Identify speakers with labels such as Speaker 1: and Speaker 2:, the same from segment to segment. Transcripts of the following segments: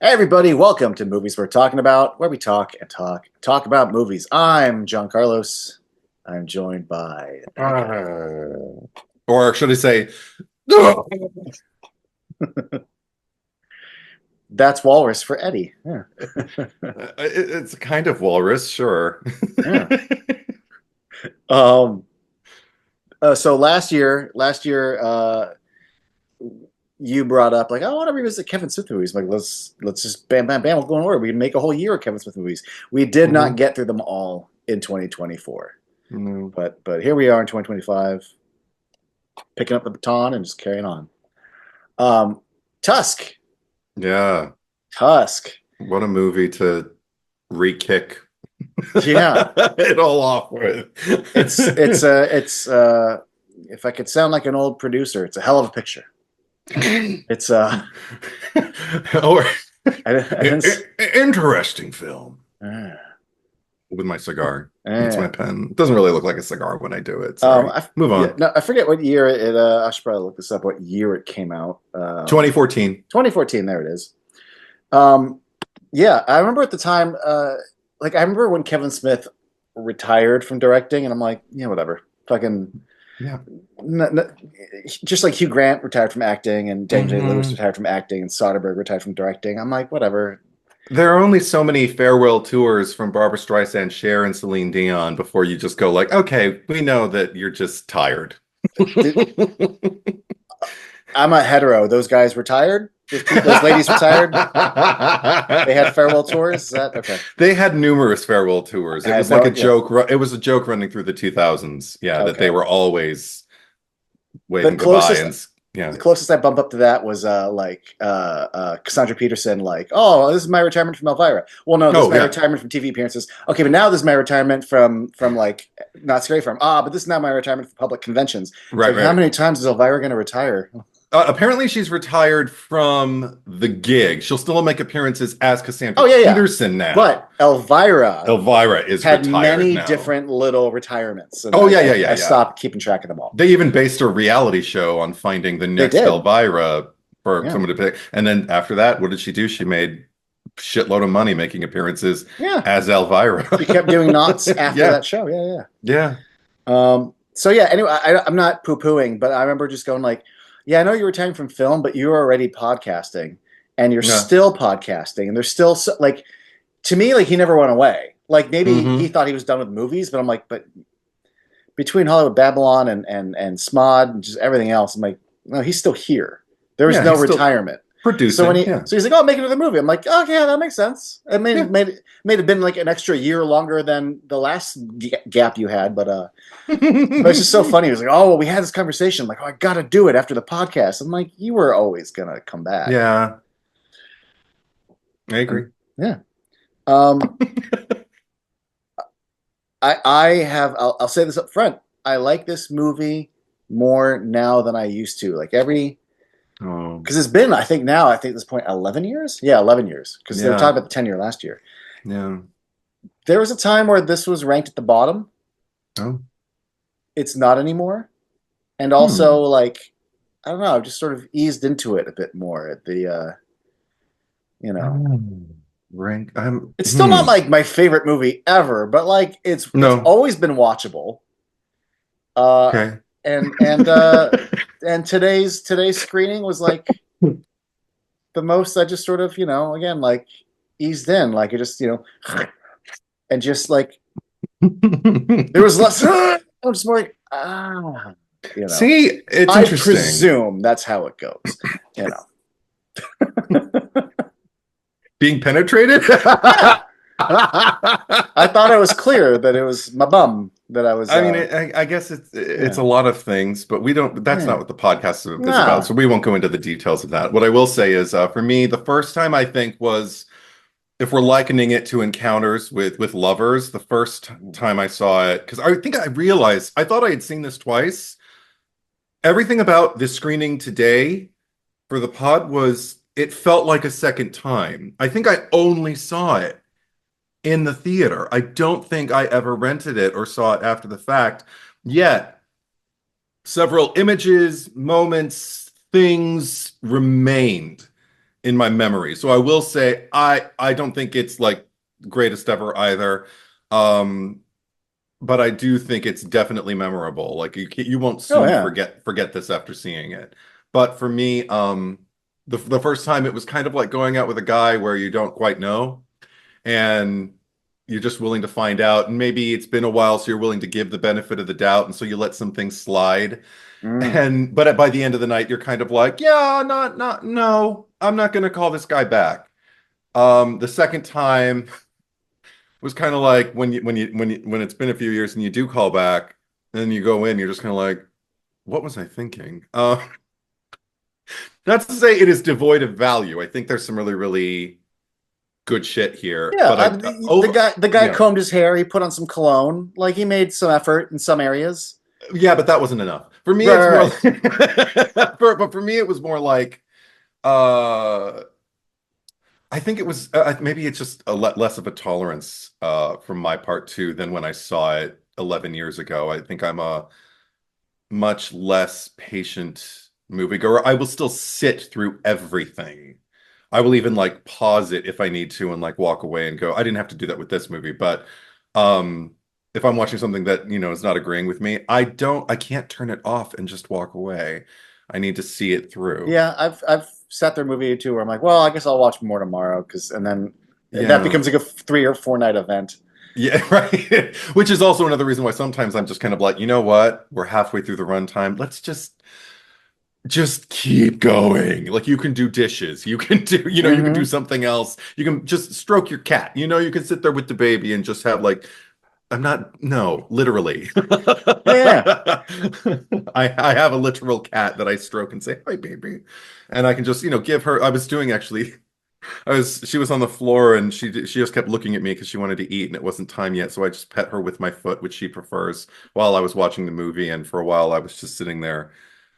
Speaker 1: Hey everybody, welcome to Movies We're Talking About, where we talk and talk about movies. I'm John Carlos. I'm joined by
Speaker 2: Or should I say,
Speaker 1: that's Walrus for Eddie. Yeah.
Speaker 2: it's kind of walrus, sure.
Speaker 1: Yeah. Um so last year you brought up like I want to revisit Kevin Smith movies. Like let's just bam bam bam we'll go in order. We can make a whole year of Kevin Smith movies. We did not
Speaker 2: Mhm.
Speaker 1: get through them all in 2024.
Speaker 2: No.
Speaker 1: But here we are in 2025, picking up the baton and just carrying on. Um Tusk.
Speaker 2: Yeah,
Speaker 1: Tusk.
Speaker 2: what a movie to re-kick
Speaker 1: Yeah.
Speaker 2: it all off with.
Speaker 1: It's if I could sound like an old producer, it's a hell of a picture. It's
Speaker 2: Or
Speaker 1: I didn't
Speaker 2: interesting film.
Speaker 1: uh,
Speaker 2: With my cigar. It's
Speaker 1: uh,
Speaker 2: my pen. It doesn't really look like a cigar when I do it. Sorry. Move
Speaker 1: yeah,
Speaker 2: on.
Speaker 1: no, I forget what year it I should probably look this up what year it came out.
Speaker 2: 2014.
Speaker 1: 2014, there it is. Um yeah, I remember at the time like I remember when Kevin Smith retired from directing and I'm like, yeah, whatever. Fucking
Speaker 2: Yeah.
Speaker 1: just like Hugh Grant retired from acting and Daniel Day-Lewis
Speaker 2: Mhm.
Speaker 1: retired from acting and Soderbergh retired from directing. I'm like, whatever.
Speaker 2: There are only so many farewell tours from Barbara Streisand, Cher, and Celine Dion before you just go like, okay, we know that you're just tired.
Speaker 1: I'm a hetero. Those guys retired. Those ladies retired. They had farewell tours. Is that okay?
Speaker 2: They had numerous farewell tours.
Speaker 1: I
Speaker 2: It
Speaker 1: had
Speaker 2: was like
Speaker 1: no.
Speaker 2: a
Speaker 1: Yeah.
Speaker 2: joke. It was a joke running through the 2000s. Yeah, that they
Speaker 1: Okay.
Speaker 2: were always
Speaker 1: The
Speaker 2: waving goodbye
Speaker 1: closest.
Speaker 2: and yeah.
Speaker 1: The closest I bump up to that was Cassandra Peterson. Like, oh, this is my retirement from Elvira. Well, no, this is
Speaker 2: Oh
Speaker 1: my
Speaker 2: yeah.
Speaker 1: retirement from TV appearances. Okay, but now this is my retirement from like not Scary Farm. Ah, but this is now my retirement from public conventions. It's
Speaker 2: Right,
Speaker 1: like, how
Speaker 2: right.
Speaker 1: many times is Elvira going to retire?
Speaker 2: Apparently, she's retired from the gig. She'll still make appearances as Cassandra
Speaker 1: Oh yeah, yeah.
Speaker 2: Peterson now.
Speaker 1: But Elvira
Speaker 2: Elvira is
Speaker 1: had
Speaker 2: retired
Speaker 1: many
Speaker 2: now.
Speaker 1: different little retirements, and
Speaker 2: Oh yeah, yeah,
Speaker 1: I
Speaker 2: yeah, yeah.
Speaker 1: stopped keeping track of them all.
Speaker 2: They even based a reality show on finding the
Speaker 1: They
Speaker 2: next
Speaker 1: did,
Speaker 2: Elvira for
Speaker 1: yeah,
Speaker 2: someone to pick. And then after that, what did she do? She made shitload of money making appearances
Speaker 1: yeah.
Speaker 2: as Elvira.
Speaker 1: She kept doing knots after
Speaker 2: Yeah,
Speaker 1: that show. Yeah,
Speaker 2: yeah.
Speaker 1: yeah. So yeah. Anyway, I'm not poo pooing, but I remember just going like, yeah, I know you're retiring from film, but you're already podcasting, and you're
Speaker 2: Yeah.
Speaker 1: still podcasting, and there's still like to me like he never went away. Like maybe he
Speaker 2: Hmm.
Speaker 1: thought he was done with movies, but I'm like, but between Hollywood Babylon and SMod and just everything else, I'm like, no, he's still here. There was
Speaker 2: Yeah,
Speaker 1: no
Speaker 2: he's still
Speaker 1: retirement. So
Speaker 2: producing. Yeah.
Speaker 1: he's like, oh, make another movie. I'm like, okay, yeah, that makes sense. It
Speaker 2: Yeah.
Speaker 1: made it been like an extra year longer than the last gap you had, but it's just so funny. He was like, oh, well, we had this conversation. I'm like, oh, I got to do it after the podcast. I'm like, you were always gonna come back.
Speaker 2: Yeah, I agree.
Speaker 1: Yeah. Um, I'll say this up front. I like this movie more now than I used to. Like
Speaker 2: Oh,
Speaker 1: because it's been, I think now, I think at this point, 11 years? Yeah, 11 years. Because they were
Speaker 2: yeah,
Speaker 1: talking about the 10-year last year.
Speaker 2: yeah.
Speaker 1: There was a time where this was ranked at the bottom.
Speaker 2: Oh,
Speaker 1: It's not anymore. And
Speaker 2: hmm.
Speaker 1: also, like, I don't know, I've just sort of eased into it a bit more at you know.
Speaker 2: Oh. Rank.
Speaker 1: It's still not like my favorite movie ever, but like it's
Speaker 2: No.
Speaker 1: always been watchable. Uh
Speaker 2: Okay.
Speaker 1: and and uh and today's screening was like the most I just sort of, again, like eased in. Like it just, and just like there was less I'm just more like you know.
Speaker 2: See, it's
Speaker 1: I
Speaker 2: interesting.
Speaker 1: presume that's how it goes, you know.
Speaker 2: Being penetrated?
Speaker 1: Yeah. I thought it was clear that it was my bum that I was
Speaker 2: I mean, I guess it's
Speaker 1: yeah.
Speaker 2: a lot of things, but we don't. That's not
Speaker 1: Yeah.
Speaker 2: what the podcast is about,
Speaker 1: No.
Speaker 2: so we won't go into the details of that. What I will say is, for me, the first time I think was, if we're likening it to encounters with lovers, the first time I saw it, because I think I realized I thought I had seen this twice. Everything about this screening today for the pod was it felt like a second time. I think I only saw it in the theater. I don't think I ever rented it or saw it after the fact. Yet, several images, moments, things remained in my memory. So I will say I don't think it's like greatest ever either. But I do think it's definitely memorable. Like you won't
Speaker 1: Oh
Speaker 2: soon
Speaker 1: yeah.
Speaker 2: forget this after seeing it. But for me, the first time it was kind of like going out with a guy where you don't quite know, and you're just willing to find out. And maybe it's been a while, so you're willing to give the benefit of the doubt, and so you let some things slide.
Speaker 1: Mm.
Speaker 2: And but by the end of the night, you're kind of like, yeah, no, I'm not going to call this guy back. The second time was kind of like when it's been a few years and you do call back, and you go in, you're just kind of like, what was I thinking? Not to say it is devoid of value. I think there's some really good shit here,
Speaker 1: Yeah,
Speaker 2: but I over
Speaker 1: the guy
Speaker 2: yeah.
Speaker 1: combed his hair. He put on some cologne. Like he made some effort in some areas.
Speaker 2: Yeah, but that wasn't enough. For me,
Speaker 1: Right,
Speaker 2: it's more
Speaker 1: right, right.
Speaker 2: like, but for me, it was more like, uh, I think it was maybe it's just a less of a tolerance from my part too than when I saw it 11 years ago. I think I'm a much less patient moviegoer. I will still sit through everything. I will even like pause it if I need to and like walk away and go. I didn't have to do that with this movie, but um if I'm watching something that, is not agreeing with me, I can't turn it off and just walk away. I need to see it through.
Speaker 1: Yeah, I've sat there a movie or two where I'm like, well, I guess I'll watch more tomorrow because, and then that
Speaker 2: Yeah.
Speaker 1: becomes like a 3 or 4 night event.
Speaker 2: Yeah, right. Which is also another reason why sometimes I'm just kind of like, you know what? We're halfway through the runtime. Let's just keep going. Like you can do dishes. You can do, you can do
Speaker 1: Hmm.
Speaker 2: something else. You can just stroke your cat. You can sit there with the baby and just have like, I'm not, no, literally.
Speaker 1: Yeah.
Speaker 2: I have a literal cat that I stroke and say, hi, baby. And I can just, give her, I was doing actually, she was on the floor and she just kept looking at me because she wanted to eat and it wasn't time yet. So I just pet her with my foot, which she prefers, while I was watching the movie. And for a while I was just sitting there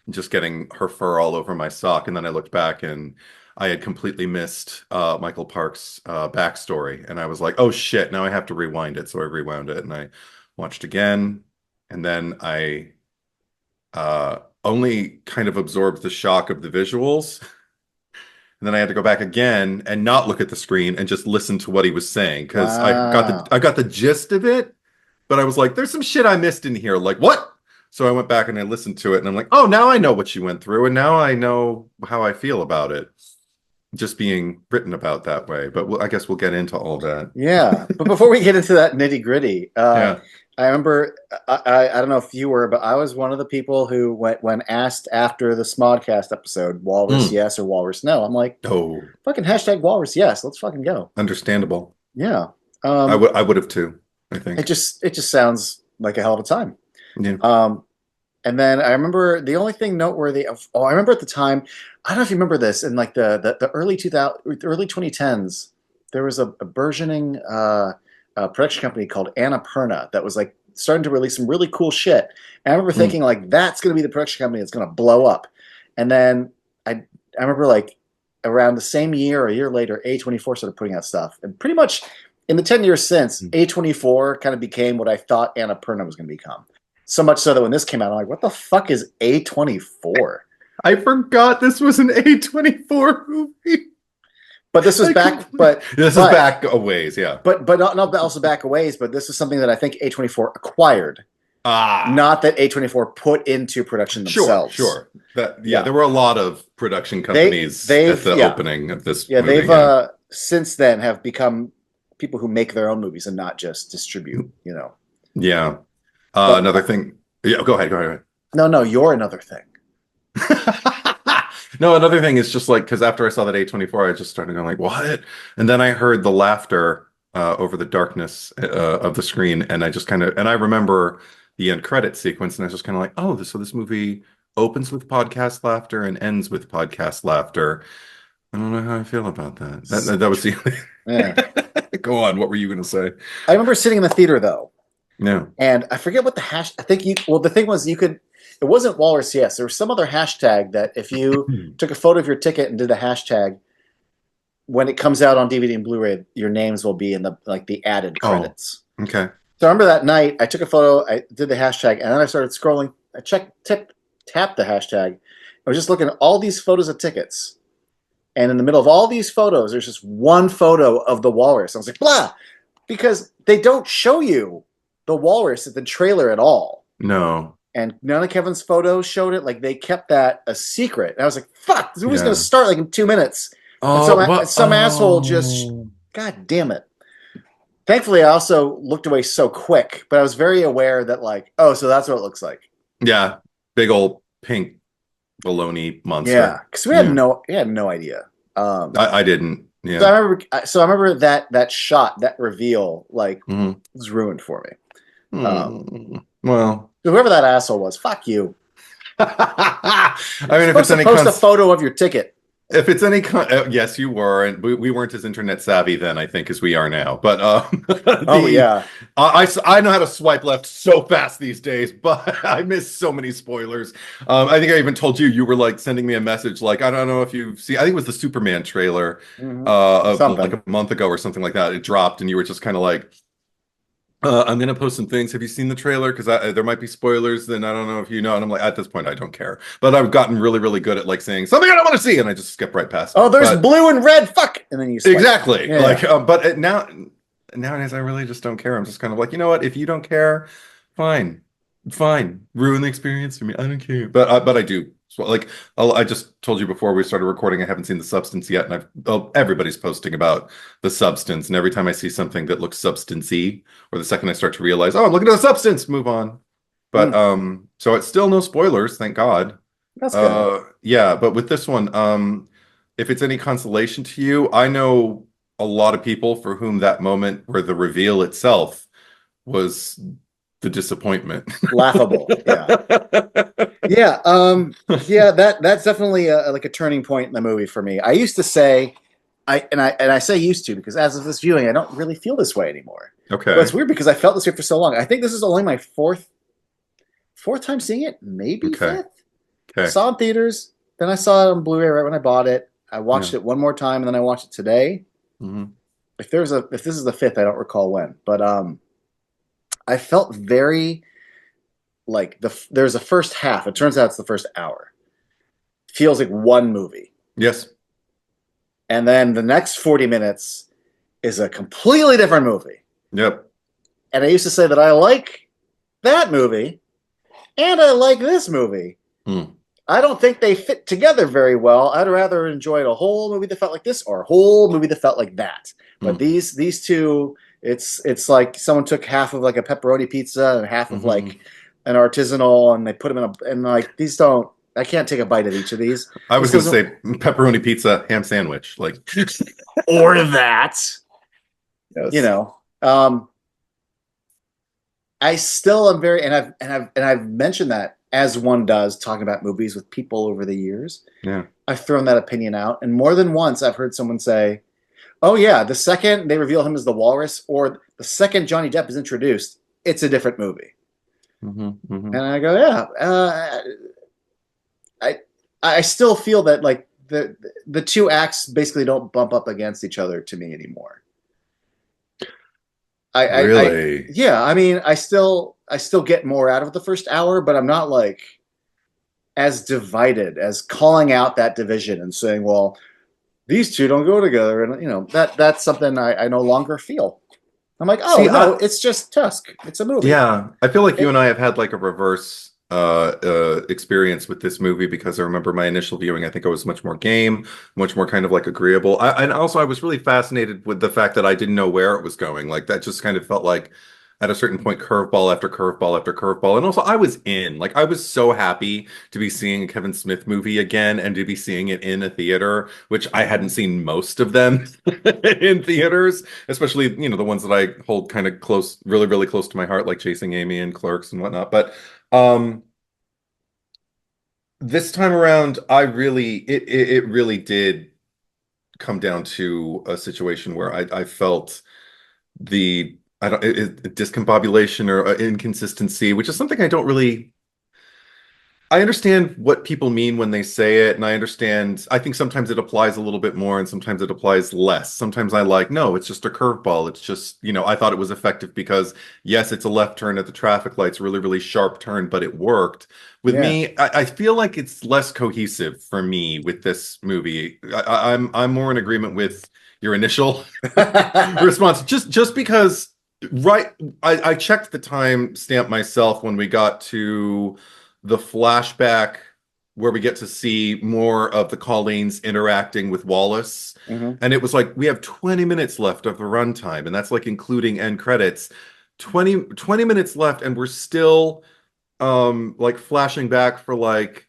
Speaker 2: just getting her fur all over my sock. And then I looked back and I had completely missed Michael Park's backstory. And I was like, oh shit, now I have to rewind it. So I rewound it and I watched again. And then I only kind of absorbed the shock of the visuals. And then I had to go back again and not look at the screen and just listen to what he was saying because
Speaker 1: Wow.
Speaker 2: I got the gist of it, but I was like, there's some shit I missed in here. Like, what? So I went back and I listened to it and I'm like, oh, now I know what she went through and now I know how I feel about it. Just being written about that way. But I guess we'll get into all that.
Speaker 1: Yeah, but before we get into that nitty gritty,
Speaker 2: Yeah.
Speaker 1: I remember I don't know if you were, but I was one of the people who when asked after the Smodcast episode, Walrus
Speaker 2: Mm.
Speaker 1: yes or Walrus no, I'm like,
Speaker 2: Oh,
Speaker 1: fucking hashtag Walrus yes, let's fucking go.
Speaker 2: understandable.
Speaker 1: Yeah,
Speaker 2: I would have too, I think.
Speaker 1: it just sounds like a hell of a time.
Speaker 2: Yeah.
Speaker 1: Um, and then I remember the only thing noteworthy of, I remember at the time, I don't know if you remember this, in like the early 2000, early 2010s, there was a burgeoning production company called Annapurna that was like starting to release some really cool shit. And I remember
Speaker 2: Mm.
Speaker 1: thinking like that's going to be the production company that's going to blow up. And then I remember like around the same year or a year later, A24 started putting out stuff. And pretty much in the 10 years since, A24 kind of became what I thought Annapurna was going to become. So much so that when this came out, I'm like, what the fuck is A24?
Speaker 2: I forgot this was an A24 movie.
Speaker 1: But this was back,
Speaker 2: This is back a ways, yeah.
Speaker 1: but not also back a ways, but this is something that I think A24 acquired.
Speaker 2: Ah,
Speaker 1: Not that A24 put into production themselves.
Speaker 2: sure. There were a lot of production companies
Speaker 1: they've
Speaker 2: at the opening of this movie.
Speaker 1: They've since then have become people who make their own movies and not just distribute,
Speaker 2: Yeah.
Speaker 1: But
Speaker 2: Another thing. Yeah, go ahead.
Speaker 1: no, you're another thing.
Speaker 2: No, another thing is just like because after I saw that A24, I just started going like, what? And then I heard the laughter over the darkness of the screen, and I just and I remember the end credit sequence, and I was just kind of like, oh, so this movie opens with podcast laughter and ends with podcast laughter. I don't know how I feel about that. That was the
Speaker 1: Yeah.
Speaker 2: Go on. What were you going to say?
Speaker 1: I remember sitting in the theater though,
Speaker 2: No.
Speaker 1: and I forget what the hash. I think the thing was you could. It wasn't Walrus yes. There was some other hashtag that if you took a photo of your ticket and did the hashtag, when it comes out on DVD and Blu-ray, your names will be in the added credits.
Speaker 2: Oh, okay.
Speaker 1: So I remember that night, I took a photo, I did the hashtag, and then I started scrolling. I tapped the hashtag. I was just looking at all these photos of tickets. And in the middle of all these photos, there's just one photo of the walrus. I was like, blah, because they don't show you the walrus at the trailer at all.
Speaker 2: No.
Speaker 1: And none of Kevin's photos showed it. Like, they kept that a secret. And I was like, fuck, this movie's
Speaker 2: Yeah.
Speaker 1: going to start like in 2 minutes. And some asshole just, God damn it. Thankfully, I also looked away so quick, but I was very aware that, like, oh, so that's what it looks like.
Speaker 2: Yeah, big old pink baloney monster.
Speaker 1: Yeah, because we had no idea.
Speaker 2: I didn't. Yeah.
Speaker 1: So I remember that shot, that reveal, like, was ruined for me.
Speaker 2: Well,
Speaker 1: whoever that asshole was, fuck you.
Speaker 2: I mean, if it's any
Speaker 1: post a photo of your ticket.
Speaker 2: If it's any yes, you were, and we weren't as internet savvy then, I think, as we are now. But
Speaker 1: yeah,
Speaker 2: I know how to swipe left so fast these days, but I miss so many spoilers. I think I even told you, you were like sending me a message, like, I don't know if you see, I think it was the Superman trailer like a month ago or something like that. It dropped, and you were just kind of like, I'm gonna post some things. Have you seen the trailer? Because there might be spoilers. Then I don't know if you know. And I'm like, at this point, I don't care. But I've gotten really, really good at like saying something I don't want to see, and I just skip right past.
Speaker 1: Oh, there's blue and red. Fuck, and then you swipe.
Speaker 2: Exactly. Yeah. Like, but nowadays, I really just don't care. I'm just kind of like, you know what? If you don't care, fine, ruin the experience for me. I don't care. But I do. So, like, I just told you before we started recording, I haven't seen The Substance yet, and everybody's posting about The Substance, and every time I see something that looks substance-y, or the second I start to realize, oh, I'm looking at The Substance, move on. But so it's still no spoilers, thank God.
Speaker 1: That's good.
Speaker 2: Yeah, but with this one, if it's any consolation to you, I know a lot of people for whom that moment where the reveal itself was the disappointment.
Speaker 1: Laughable. Yeah. That's definitely like a turning point in the movie for me. I used to say, I say used to because as of this viewing, I don't really feel this way anymore.
Speaker 2: Okay.
Speaker 1: But it's weird because I felt this way for so long. I think this is only my fourth time seeing it, maybe fifth. Okay. I saw it in theaters, then I saw it on Blu-ray right when I bought it. I watched it one more time, and then I watched it today. If this is the fifth, I don't recall when, but I felt very like there's a first half. It turns out it's the first hour. Feels like one movie.
Speaker 2: Yes.
Speaker 1: And then the next 40 minutes is a completely different movie.
Speaker 2: Yep.
Speaker 1: And I used to say that I like that movie and I like this movie. I don't think they fit together very well. I'd rather enjoy a whole movie that felt like this or a whole movie that felt like that. But these two, it's like someone took half of like a pepperoni pizza and half of like an artisanal, and they put them in like these don't. I can't take a bite of each of these.
Speaker 2: I was going to say pepperoni pizza, ham sandwich, like
Speaker 1: or that. Yes. You know, I still am very, and I've mentioned that as one does talking about movies with people over the years.
Speaker 2: Yeah,
Speaker 1: I've thrown that opinion out, and more than once I've heard someone say, "Oh yeah, the second they reveal him as the walrus, or the second Johnny Depp is introduced, it's a different movie." And I go, "Yeah." I still feel that like the two acts basically don't bump up against each other to me anymore.
Speaker 2: Really?
Speaker 1: Yeah, I mean, I still get more out of the first hour, but I'm not like as divided as calling out that division and saying, well, these two don't go together. And you know, that's something I no longer feel. I'm like, oh, no, it's just Tusk. It's a movie.
Speaker 2: Yeah. I feel like you and I have had like a reverse experience with this movie, because I remember my initial viewing, I think I was much more game, much more kind of like agreeable. And also I was really fascinated with the fact that I didn't know where it was going. Like that just kind of felt like at a certain point, curveball after curveball after curveball. And also I was in, like, I was so happy to be seeing a Kevin Smith movie again and to be seeing it in a theater, which I hadn't seen most of them in theaters, especially, you know, the ones that I hold kind of close, really, really close to my heart, like Chasing Amy and Clerks and whatnot. But this time around, it really did come down to a situation where I felt the discombobulation or inconsistency, which is something I don't really. I understand what people mean when they say it, and I think sometimes it applies a little bit more and sometimes it applies less. Sometimes I like, no, it's just a curveball. It's just, I thought it was effective because yes, it's a left turn at the traffic lights, really, really sharp turn, but it worked. With
Speaker 1: Yeah.
Speaker 2: me, I feel like it's less cohesive for me with this movie. I'm more in agreement with your initial response, just because right, I checked the time stamp myself when we got to the flashback where we get to see more of the Colleens interacting with Wallace.
Speaker 1: Hmm.
Speaker 2: And it was like, we have 20 minutes left of the runtime, and that's like including end credits. 20 minutes left, and we're still like flashing back for like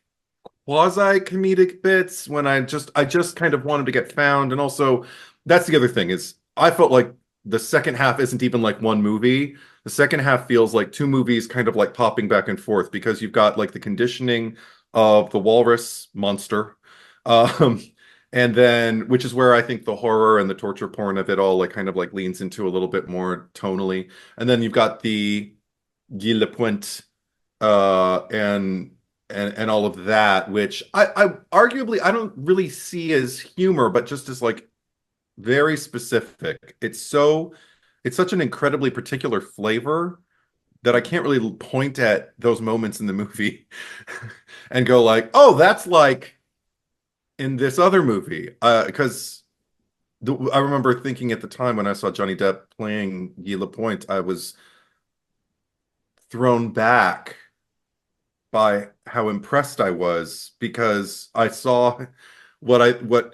Speaker 2: quasi comedic bits when I just kind of wanted to get found. And also that's the other thing is I felt like the second half isn't even like one movie. The second half feels like two movies kind of like popping back and forth because you've got like the conditioning of the walrus monster. Um and then which is where I think the horror and the torture porn of it all like kind of like leans into a little bit more tonally. And then you've got the Guy Lapointe and all of that, which I arguably I don't really see as humor, but just as like very specific. It's such an incredibly particular flavor that I can't really point at those moments in the movie and go like, oh, that's like in this other movie. Because I remember thinking at the time when I saw Johnny Depp playing Guy Lapointe, I was thrown back by how impressed I was because I saw what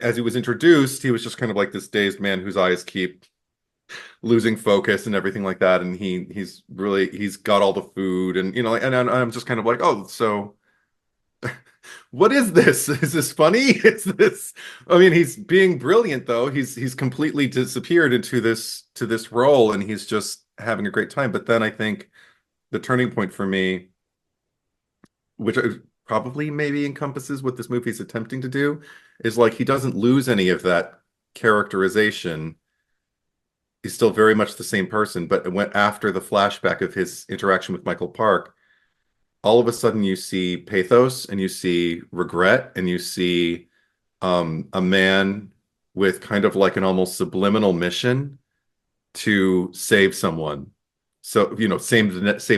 Speaker 2: as he was introduced, he was just kind of like this dazed man whose eyes keep losing focus and everything like that. And he's got all the food and and I'm just kind of like, oh, so what is this? Is this funny? Is this I mean, he's being brilliant though. He's completely disappeared into this role and he's just having a great time. But then I think the turning point for me, which probably maybe encompasses what this movie is attempting to do, is like he doesn't lose any of that characterization. He's still very much the same person, but it went after the flashback of his interaction with Michael Park. All of a sudden, you see pathos and you see regret and you see a man with kind of like an almost subliminal mission to save someone. So, save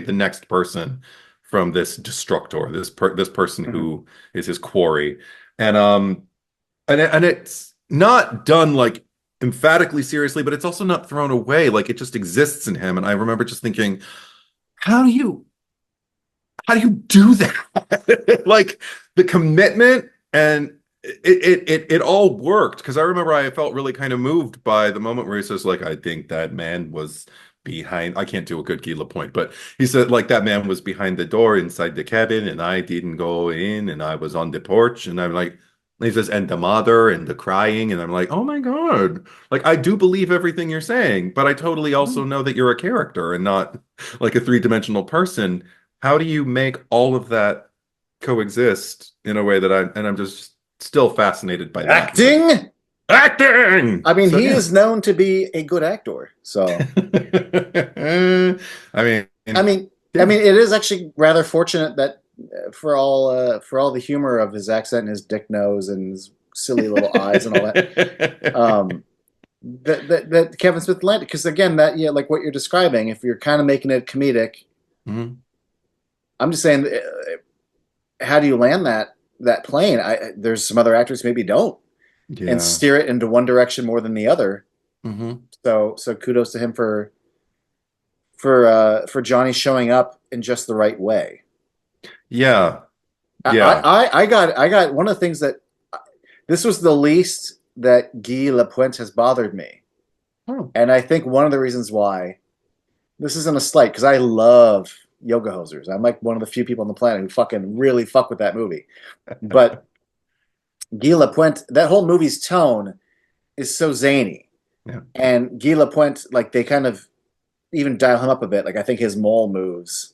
Speaker 2: the next person from this destructor, this person
Speaker 1: Hmm.
Speaker 2: who is his quarry. And it's not done like emphatically seriously, but it's also not thrown away. Like it just exists in him. And I remember just thinking, how do you do that? Like the commitment and it all worked because I remember I felt really kind of moved by the moment where he says like I think that man was behind. I can't do a good Guy Lapointe, but he said like that man was behind the door inside the cabin and I didn't go in and I was on the porch and I'm like he says and the mother and the crying and I'm like oh my god, like I do believe everything you're saying, but I totally also know that you're a character and not like a three-dimensional person. How do you make all of that coexist in a way that I'm just still fascinated by that.
Speaker 1: Acting.
Speaker 2: Acting.
Speaker 1: I mean,
Speaker 2: So
Speaker 1: he
Speaker 2: yeah.
Speaker 1: is known to be a good actor. So,
Speaker 2: I mean,
Speaker 1: I mean, I
Speaker 2: yeah.
Speaker 1: mean, it is actually rather fortunate that for all the humor of his accent and his dick nose and his silly little eyes and all that, that Kevin Smith landed because again, that yeah, like what you're describing, if you're kind of making it comedic,
Speaker 2: Mhm.
Speaker 1: I'm just saying, how do you land that plane? There's some other actors maybe don't and
Speaker 2: Yeah.
Speaker 1: steer it into one direction more than the other.
Speaker 2: Hmm.
Speaker 1: So kudos to him for Johnny showing up in just the right way.
Speaker 2: Yeah. Yeah.
Speaker 1: I got one of the things that this was the least that Guy Lapointe has bothered me,
Speaker 2: Oh.
Speaker 1: and I think one of the reasons why this isn't a slight because I love Yoga Hosers. I'm like one of the few people on the planet who fucking really fuck with that movie. But Guy Lapointe, that whole movie's tone is so zany,
Speaker 2: Yeah.
Speaker 1: and Guy Lapointe, like they kind of even dial him up a bit. Like I think his mole moves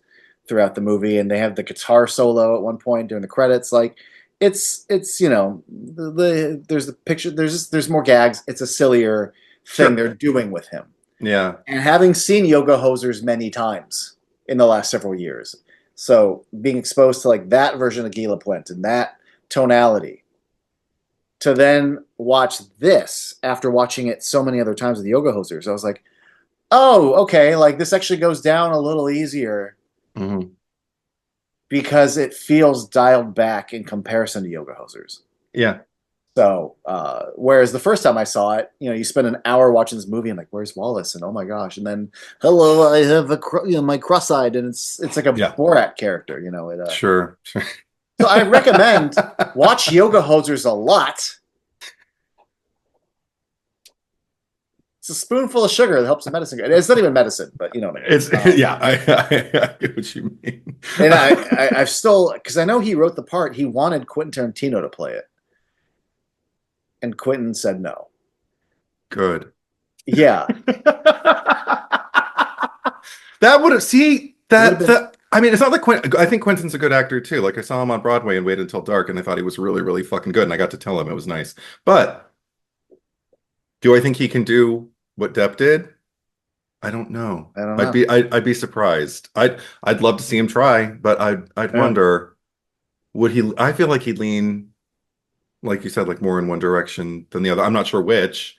Speaker 1: throughout the movie, and they have the guitar solo at one point during the credits. Like it's there's the picture. There's more gags. It's a sillier thing
Speaker 2: Sure.
Speaker 1: they're doing with him.
Speaker 2: Yeah.
Speaker 1: And having seen Yoga Hosers many times in the last several years, So being exposed to like that version of Guy Lapointe and that tonality, to then watch this after watching it so many other times with the Yoga Hosers, I was like, oh, okay, like this actually goes down a little easier because it feels dialed back in comparison to Yoga Hosers.
Speaker 2: Yeah.
Speaker 1: So, whereas the first time I saw it, you spend an hour watching this movie and like, where's Wallace? And oh my gosh! And then, hello, I have my cross-eyed, and it's like a Borat character, It,
Speaker 2: Sure.
Speaker 1: So I recommend watch Yoga Hosers a lot. It's a spoonful of sugar that helps the medicine. It's not even medicine, but you know what I mean.
Speaker 2: It's I get what you mean.
Speaker 1: And I've still, because I know he wrote the part. He wanted Quentin Tarantino to play it. And Quentin said no.
Speaker 2: Good.
Speaker 1: Yeah.
Speaker 2: That would have I mean, it's not like Quentin. I think Quentin's a good actor too. Like I saw him on Broadway and Waited Until Dark, and I thought he was really, really fucking good. And I got to tell him it was nice. But do I think he can do what Depp did? I don't know.
Speaker 1: I don't know.
Speaker 2: I'd be surprised. I'd love to see him try, but I'd wonder, would he? I feel like he'd lean, like you said, like more in one direction than the other. I'm not sure which.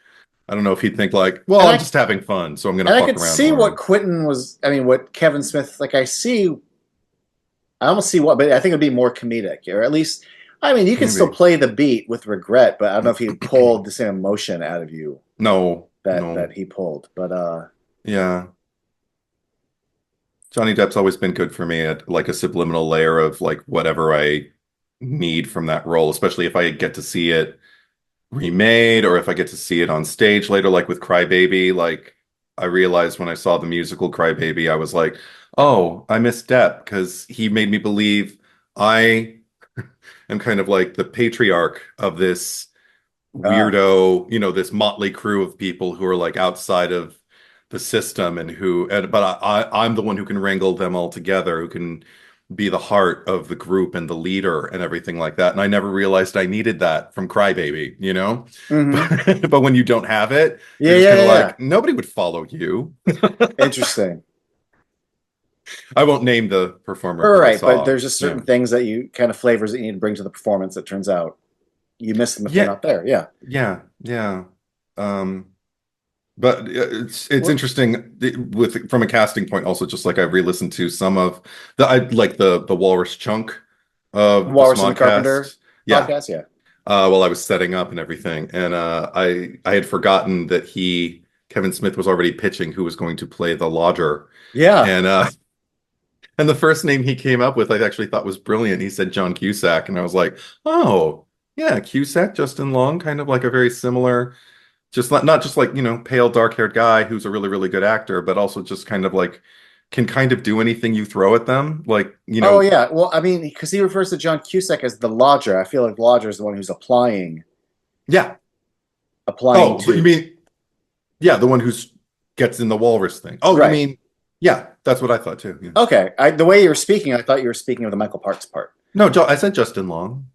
Speaker 2: I don't know if he'd think like, well, I'm just having fun, so I'm going to fuck around.
Speaker 1: I could see what Quentin was. I mean, what Kevin Smith. Like I almost see what, but I think it'd be more comedic, or at least. I mean, you can still play the beat with regret, but I don't know if he pulled the same emotion out of you.
Speaker 2: No,
Speaker 1: that he pulled, but
Speaker 2: yeah. Johnny Depp's always been good for me at like a subliminal layer of like whatever I need from that role, especially if I get to see it remade or if I get to see it on stage later, like with Crybaby. Like I realized when I saw the musical Crybaby, I was like, oh, I miss Depp because he made me believe I am kind of like the patriarch of this weirdo, this motley crew of people who are like outside of the system but I'm the one who can wrangle them all together, who can be the heart of the group and the leader and everything like that. And I never realized I needed that from Crybaby,
Speaker 1: Mm-hmm.
Speaker 2: But when you don't have it, like, nobody would follow you.
Speaker 1: Interesting.
Speaker 2: I won't name the performer.
Speaker 1: Right, but there's just certain things that you kind of flavors that you need to bring to the performance that turns out you miss them if they're not there.
Speaker 2: Yeah. But it's interesting from a casting point also, just like I re-listened to some of the Walrus chunk of
Speaker 1: Walrus and Carpenter
Speaker 2: podcast. While I was setting up and everything, and I had forgotten that Kevin Smith was already pitching who was going to play the lodger. And the first name he came up with I actually thought was brilliant. He said John Cusack, and I was like, oh yeah, Cusack, Justin Long, kind of like a very similar, just not just like, pale, dark-haired guy who's a really, really good actor, but also just kind of like can kind of do anything you throw at them. Like,
Speaker 1: Oh, yeah. Well, I mean, because he refers to John Cusack as the lodger. I feel like lodger is the one who's applying.
Speaker 2: Yeah.
Speaker 1: Applying
Speaker 2: to... you mean, yeah, the one who gets in the walrus thing. Oh, right. I mean, yeah, that's what I thought too. Yeah.
Speaker 1: Okay. The way you were speaking, I thought you were speaking of the Michael Parks part.
Speaker 2: No, I said Justin Long.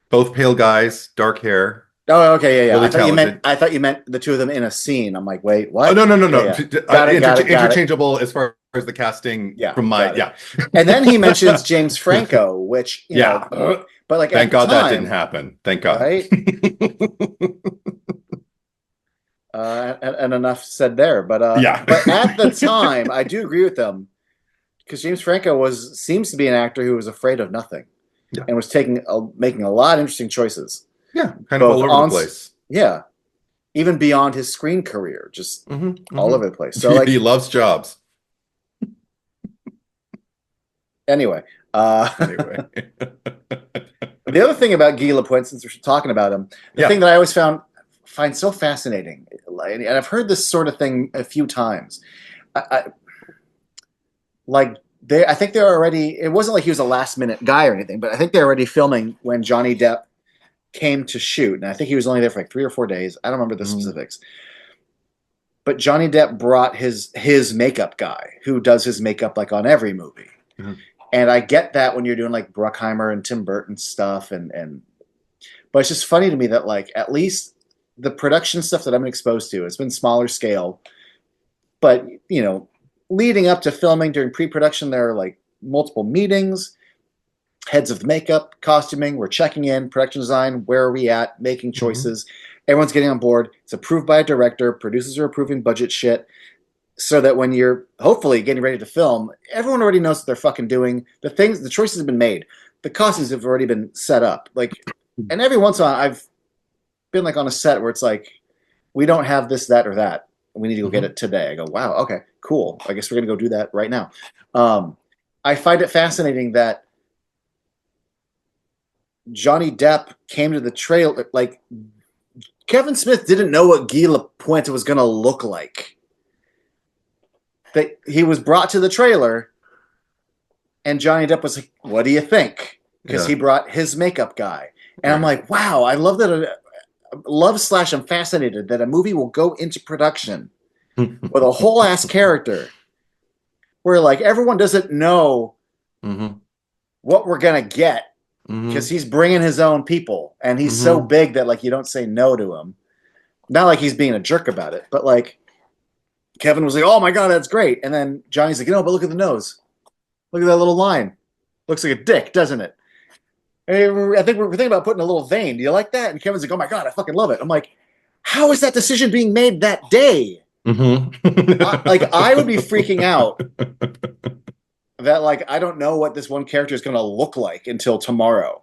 Speaker 2: Both pale guys, dark hair.
Speaker 1: Oh, okay, yeah.
Speaker 2: Really
Speaker 1: I thought you meant the two of them in a scene. I'm like, wait, what?
Speaker 2: Oh, no.
Speaker 1: Yeah. Got it.
Speaker 2: Interchangeable as far as the casting from my
Speaker 1: And then he mentions James Franco, which you know, but like
Speaker 2: thank God that didn't happen. Thank God.
Speaker 1: Right. And enough said there, but but at the time, I do agree with them because James Franco seems to be an actor who was afraid of nothing and was making a lot of interesting choices.
Speaker 2: Yeah, kind of all over the place.
Speaker 1: Yeah, even beyond his screen career, just all over the place. So like,
Speaker 2: he loves jobs.
Speaker 1: Anyway, the other thing about Guy Lapointe, since we're talking about him, the thing that I always find so fascinating, and I've heard this sort of thing a few times. I think they're already. It wasn't like he was a last minute guy or anything, but I think they're already filming when Johnny Depp came to shoot, and I think he was only there for like 3 or 4 days. I don't remember the specifics. But Johnny Depp brought his makeup guy who does his makeup like on every movie. And I get that when you're doing like Bruckheimer and Tim Burton stuff, but it's just funny to me that like at least the production stuff that I've been exposed to, it's been smaller scale, but leading up to filming, during pre-production, there are like multiple meetings, heads of makeup, costuming, we're checking in, production design, where are we at, making
Speaker 2: Mhm.
Speaker 1: choices. Everyone's getting on board. It's approved by a director. Producers are approving budget shit. So that when you're hopefully getting ready to film, everyone already knows what they're fucking doing. The choices have been made. The costumes have already been set up. Like, and every once in a while, I've been like on a set where it's like, we don't have this, that, or that. We need to go get
Speaker 2: Mhm.
Speaker 1: it today. I go, wow, okay, cool. I guess we're gonna go do that right now. Um, I find it fascinating that Johnny Depp came to the trailer. Like, Kevin Smith didn't know what Guy Lapointe was gonna look like. That he was brought to the trailer, and Johnny Depp was like, "What do you think?" Because
Speaker 2: Yeah.
Speaker 1: he brought his makeup guy, and I'm
Speaker 2: Right.
Speaker 1: like, "Wow, I love that." Love slash, I'm fascinated that a movie will go into production with a whole ass character where like everyone doesn't know
Speaker 2: Hmm.
Speaker 1: what we're gonna get because
Speaker 2: Hmm.
Speaker 1: he's bringing his own people and he's so
Speaker 2: Hmm.
Speaker 1: big that like you don't say no to him. Not like he's being a jerk about it, but like Kevin was like, "Oh my god, that's great," and then Johnny's like, "No, but look at the nose. Look at that little line. Looks like a dick, doesn't it?" And I think we're thinking about putting a little vein. Do you like that? And Kevin's like, "Oh my god, I fucking love it." I'm like, "How is that decision being made that day?"
Speaker 2: Hmm.
Speaker 1: I would be freaking out that like I don't know what this one character is going to look like until tomorrow.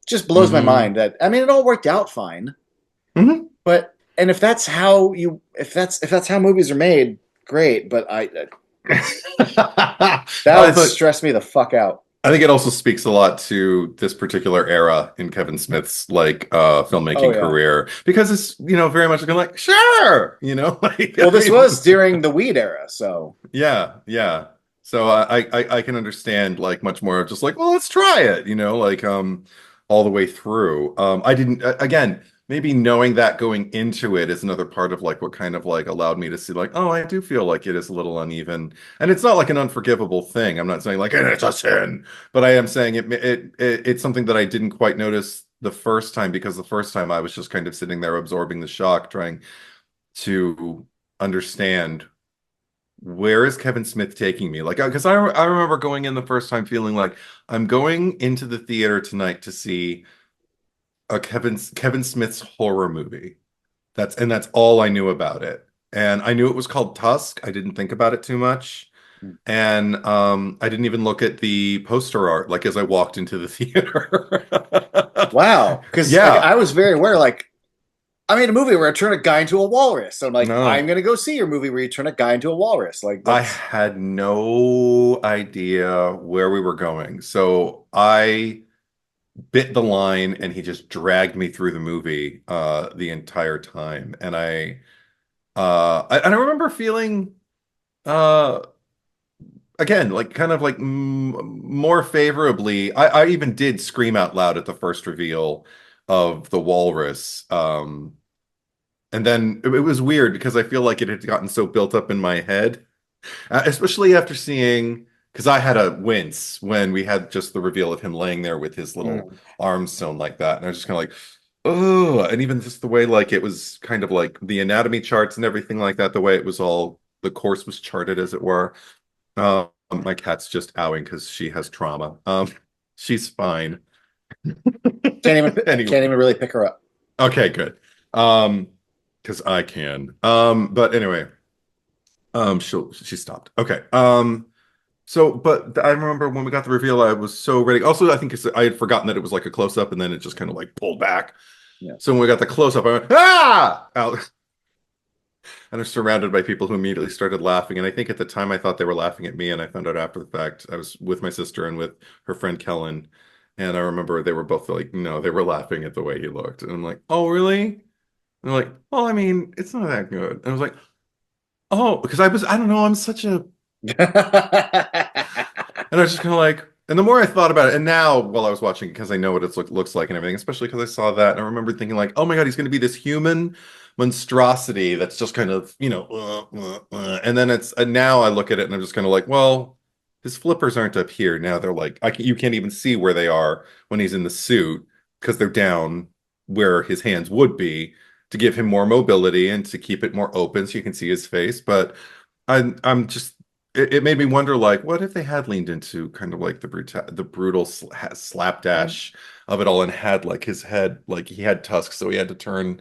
Speaker 1: Just blows my
Speaker 2: Hmm.
Speaker 1: mind that I mean it all worked out fine,
Speaker 2: Hmm.
Speaker 1: but and if that's how movies are made, great. But that
Speaker 2: I
Speaker 1: would
Speaker 2: thought
Speaker 1: stress me the fuck out.
Speaker 2: I think it also speaks a lot to this particular era in Kevin Smith's like
Speaker 1: Oh
Speaker 2: filmmaking
Speaker 1: yeah.
Speaker 2: career because it's very much like sure like
Speaker 1: Well,
Speaker 2: I
Speaker 1: this
Speaker 2: mean
Speaker 1: was during the weed era, so
Speaker 2: yeah. So I can understand like much more of just like, well, let's try it, like all the way through. I didn't again, maybe knowing that going into it is another part of like what kind of like allowed me to see like, oh, I do feel like it is a little uneven. And it's not like an unforgivable thing. I'm not saying like it's a sin, but I am saying it's something that I didn't quite notice the first time because the first time I was just kind of sitting there absorbing the shock, trying to understand where is Kevin Smith taking me? Like, because I remember going in the first time feeling like I'm going into the theater tonight to see a Kevin Smith's horror movie. That's all I knew about it. And I knew it was called Tusk. I didn't think about it too much. And I didn't even look at the poster art like as I walked into the theater.
Speaker 1: wow. Because like
Speaker 2: Yeah.
Speaker 1: I was very aware, like I made a movie where I turn a guy into a walrus. So I'm like, I'm
Speaker 2: No.
Speaker 1: gonna go see your movie where you turn a guy into a walrus. Like
Speaker 2: I
Speaker 1: that's
Speaker 2: had no idea where we were going. So I bit the line and he just dragged me through the movie the entire time. And I remember feeling uh again like kind of like more favorably. I even did scream out loud at the first reveal of the walrus. And then it was weird because I feel like it had gotten so built up in my head. Especially after seeing, because I had a wince when we had just the reveal of him laying there with his little
Speaker 1: mm.
Speaker 2: arms sewn like that. And I was just kind of like, oh, and even just the way like it was kind of like the anatomy charts and everything like that, the way it was all, the course was charted as it were. My cat's just owing because she has trauma. She's fine.
Speaker 1: can't
Speaker 2: Anyway,
Speaker 1: even really pick her up.
Speaker 2: okay, good. Because I can. But anyway, she stopped. Okay. So, but I remember when we got the reveal, I was so ready. Also, I think I had forgotten that it was like a close up, and then it just kind of like pulled back.
Speaker 1: Yeah.
Speaker 2: So when we got the close up, I went ah out, and I was surrounded by people who immediately started laughing. And I think at the time I thought they were laughing at me, and I found out after the fact I was with my sister and with her friend Kellen, and I remember they were both like, no, they were laughing at the way he looked, and I'm like, oh really? And they're like, well, I mean, it's not that good. And I was like, oh, because I don't know, I'm such a And I was just kind of like, and the more I thought about it, and now while I was watching, because I know what it looks like and everything, especially because I saw that, and I remember thinking like, oh my God, he's going to be this human monstrosity that's just kind of, and then and now I look at it and I'm just kind of like, well, his flippers aren't up here. Now they're like, you can't even see where they are when he's in the suit because they're down where his hands would be to give him more mobility and to keep it more open so you can see his face. But I'm just it made me wonder, like, what if they had leaned into kind of like the brutal slapdash of it all, and had like his head, like he had Tusk, so he had to turn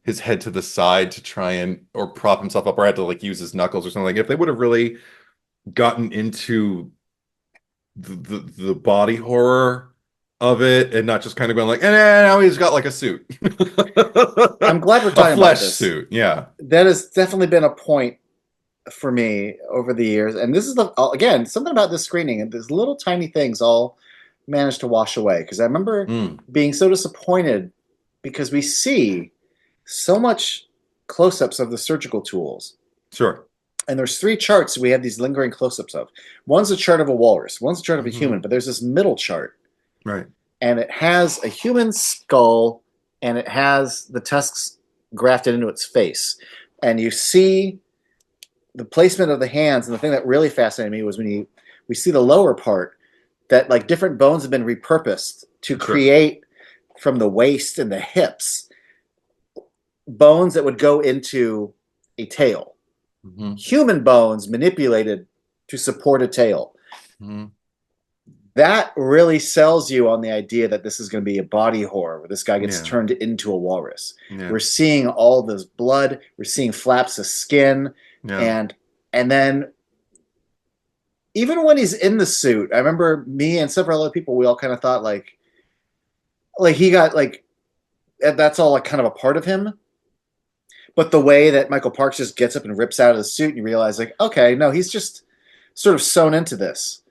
Speaker 2: his head to the side to try and or prop himself up, or had to like use his knuckles or something. Like if they would have really gotten into the body horror of it, and not just kind of going like, and now he's got like a suit,
Speaker 1: I'm glad we're
Speaker 2: a
Speaker 1: talking about
Speaker 2: flesh
Speaker 1: this.
Speaker 2: suit. Yeah,
Speaker 1: That has definitely been a point for me over the years, and this is again something about this screening, and these little tiny things all managed to wash away, because I remember being so disappointed because we see so much close-ups of the surgical tools.
Speaker 2: sure.
Speaker 1: And there's 3 charts we have these lingering close-ups of. One's a chart of a walrus, one's a chart of a human, but there's this middle chart.
Speaker 2: Right.
Speaker 1: And it has a human skull, and it has the tusks grafted into its face. And you see the placement of the hands, and the thing that really fascinated me was when we see the lower part, that like different bones have been repurposed to create from the waist and the hips bones that would go into a tail. Human bones manipulated to support a tail. That really sells you on the idea that this is going to be a body horror where this guy gets turned into a walrus. We're seeing all this blood, we're seeing flaps of skin, and then even when he's in the suit, I remember me and several other people, we all kind of thought like he got like, that's all like kind of a part of him. But the way that Michael Parks just gets up and rips out of the suit, and you realize like, okay, no, he's just sort of sewn into this.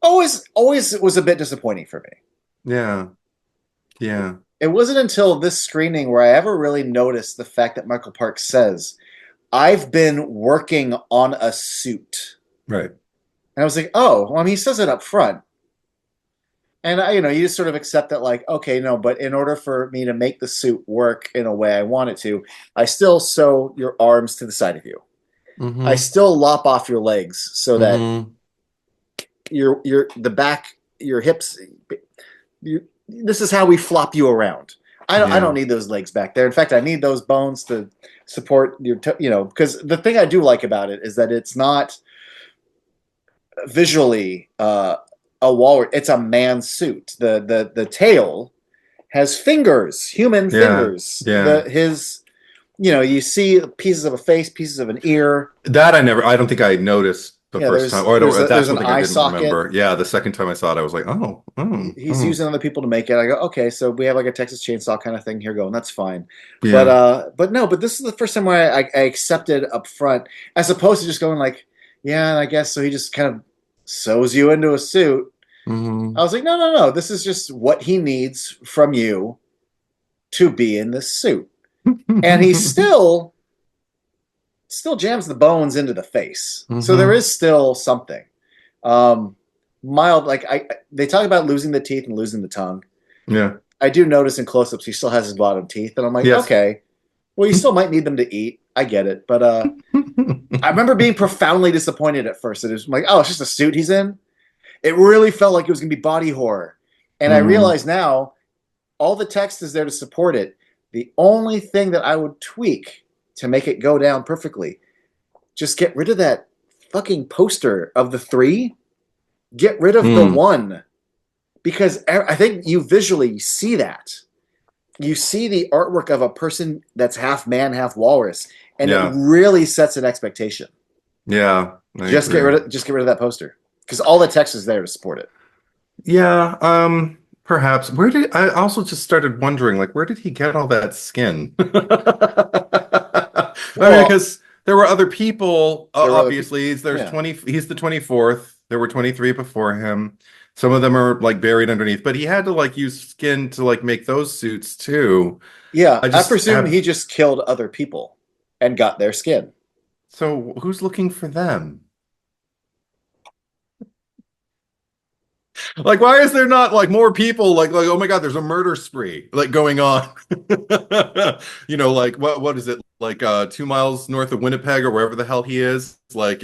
Speaker 1: Always was a bit disappointing for me.
Speaker 2: Yeah.
Speaker 1: It wasn't until this screening where I ever really noticed the fact that Michael Parks says, "I've been working on a suit."
Speaker 2: Right.
Speaker 1: And I was like, oh, well, I mean, he says it up front. And, you just sort of accept that, like, okay, no, but in order for me to make the suit work in a way I want it to, I still sew your arms to the side of you. I still lop off your legs so that the back, your hips, this is how we flop you around. I don't need those legs back there. In fact, I need those bones to support your, because the thing I do like about it is that it's not visually a walrus. It's a man's suit. The tail has fingers, human fingers. You see pieces of a face, pieces of an ear.
Speaker 2: That I don't think I noticed the first time. Or that's one thing I didn't
Speaker 1: socket.
Speaker 2: remember. Yeah, the second time I saw it, I was like,
Speaker 1: he's using other people to make it. I go, okay, so we have like a Texas Chainsaw kind of thing here going. That's fine. But this is the first time where I accepted up front, as opposed to just going like, yeah, I guess so. He just kind of sews you into a suit. I was like, no. This is just what he needs from you to be in this suit. And he still jams the bones into the face. So there is still something. Mild, like they talk about losing the teeth and losing the tongue.
Speaker 2: Yeah.
Speaker 1: I do notice in close-ups he still has his bottom teeth. And I'm like, okay, well, you still might need them to eat. I get it. But I remember being profoundly disappointed at first. It was like, oh, it's just a suit he's in. It really felt like it was going to be body horror. And I realize now all the text is there to support it. The only thing that I would tweak to make it go down perfectly, just get rid of that fucking poster of the 3. Get rid of the 1. Because I think you visually see that. You see the artwork of a person that's half man, half walrus. And it really sets an expectation.
Speaker 2: Yeah.
Speaker 1: Just get rid of that poster. Because all the text is there to support it.
Speaker 2: Yeah, perhaps. I also just started wondering, like, where did he get all that skin? Because there were other people, obviously. There's 20, he's the 24th. There were 23 before him. Some of them are like buried underneath, but he had to like use skin to like make those suits too.
Speaker 1: Yeah, I presume he just killed other people and got their skin.
Speaker 2: So who's looking for them? Like, why is there not like more people like oh my god, there's a murder spree like going on? Like what is it, like 2 miles north of Winnipeg or wherever the hell he is? Like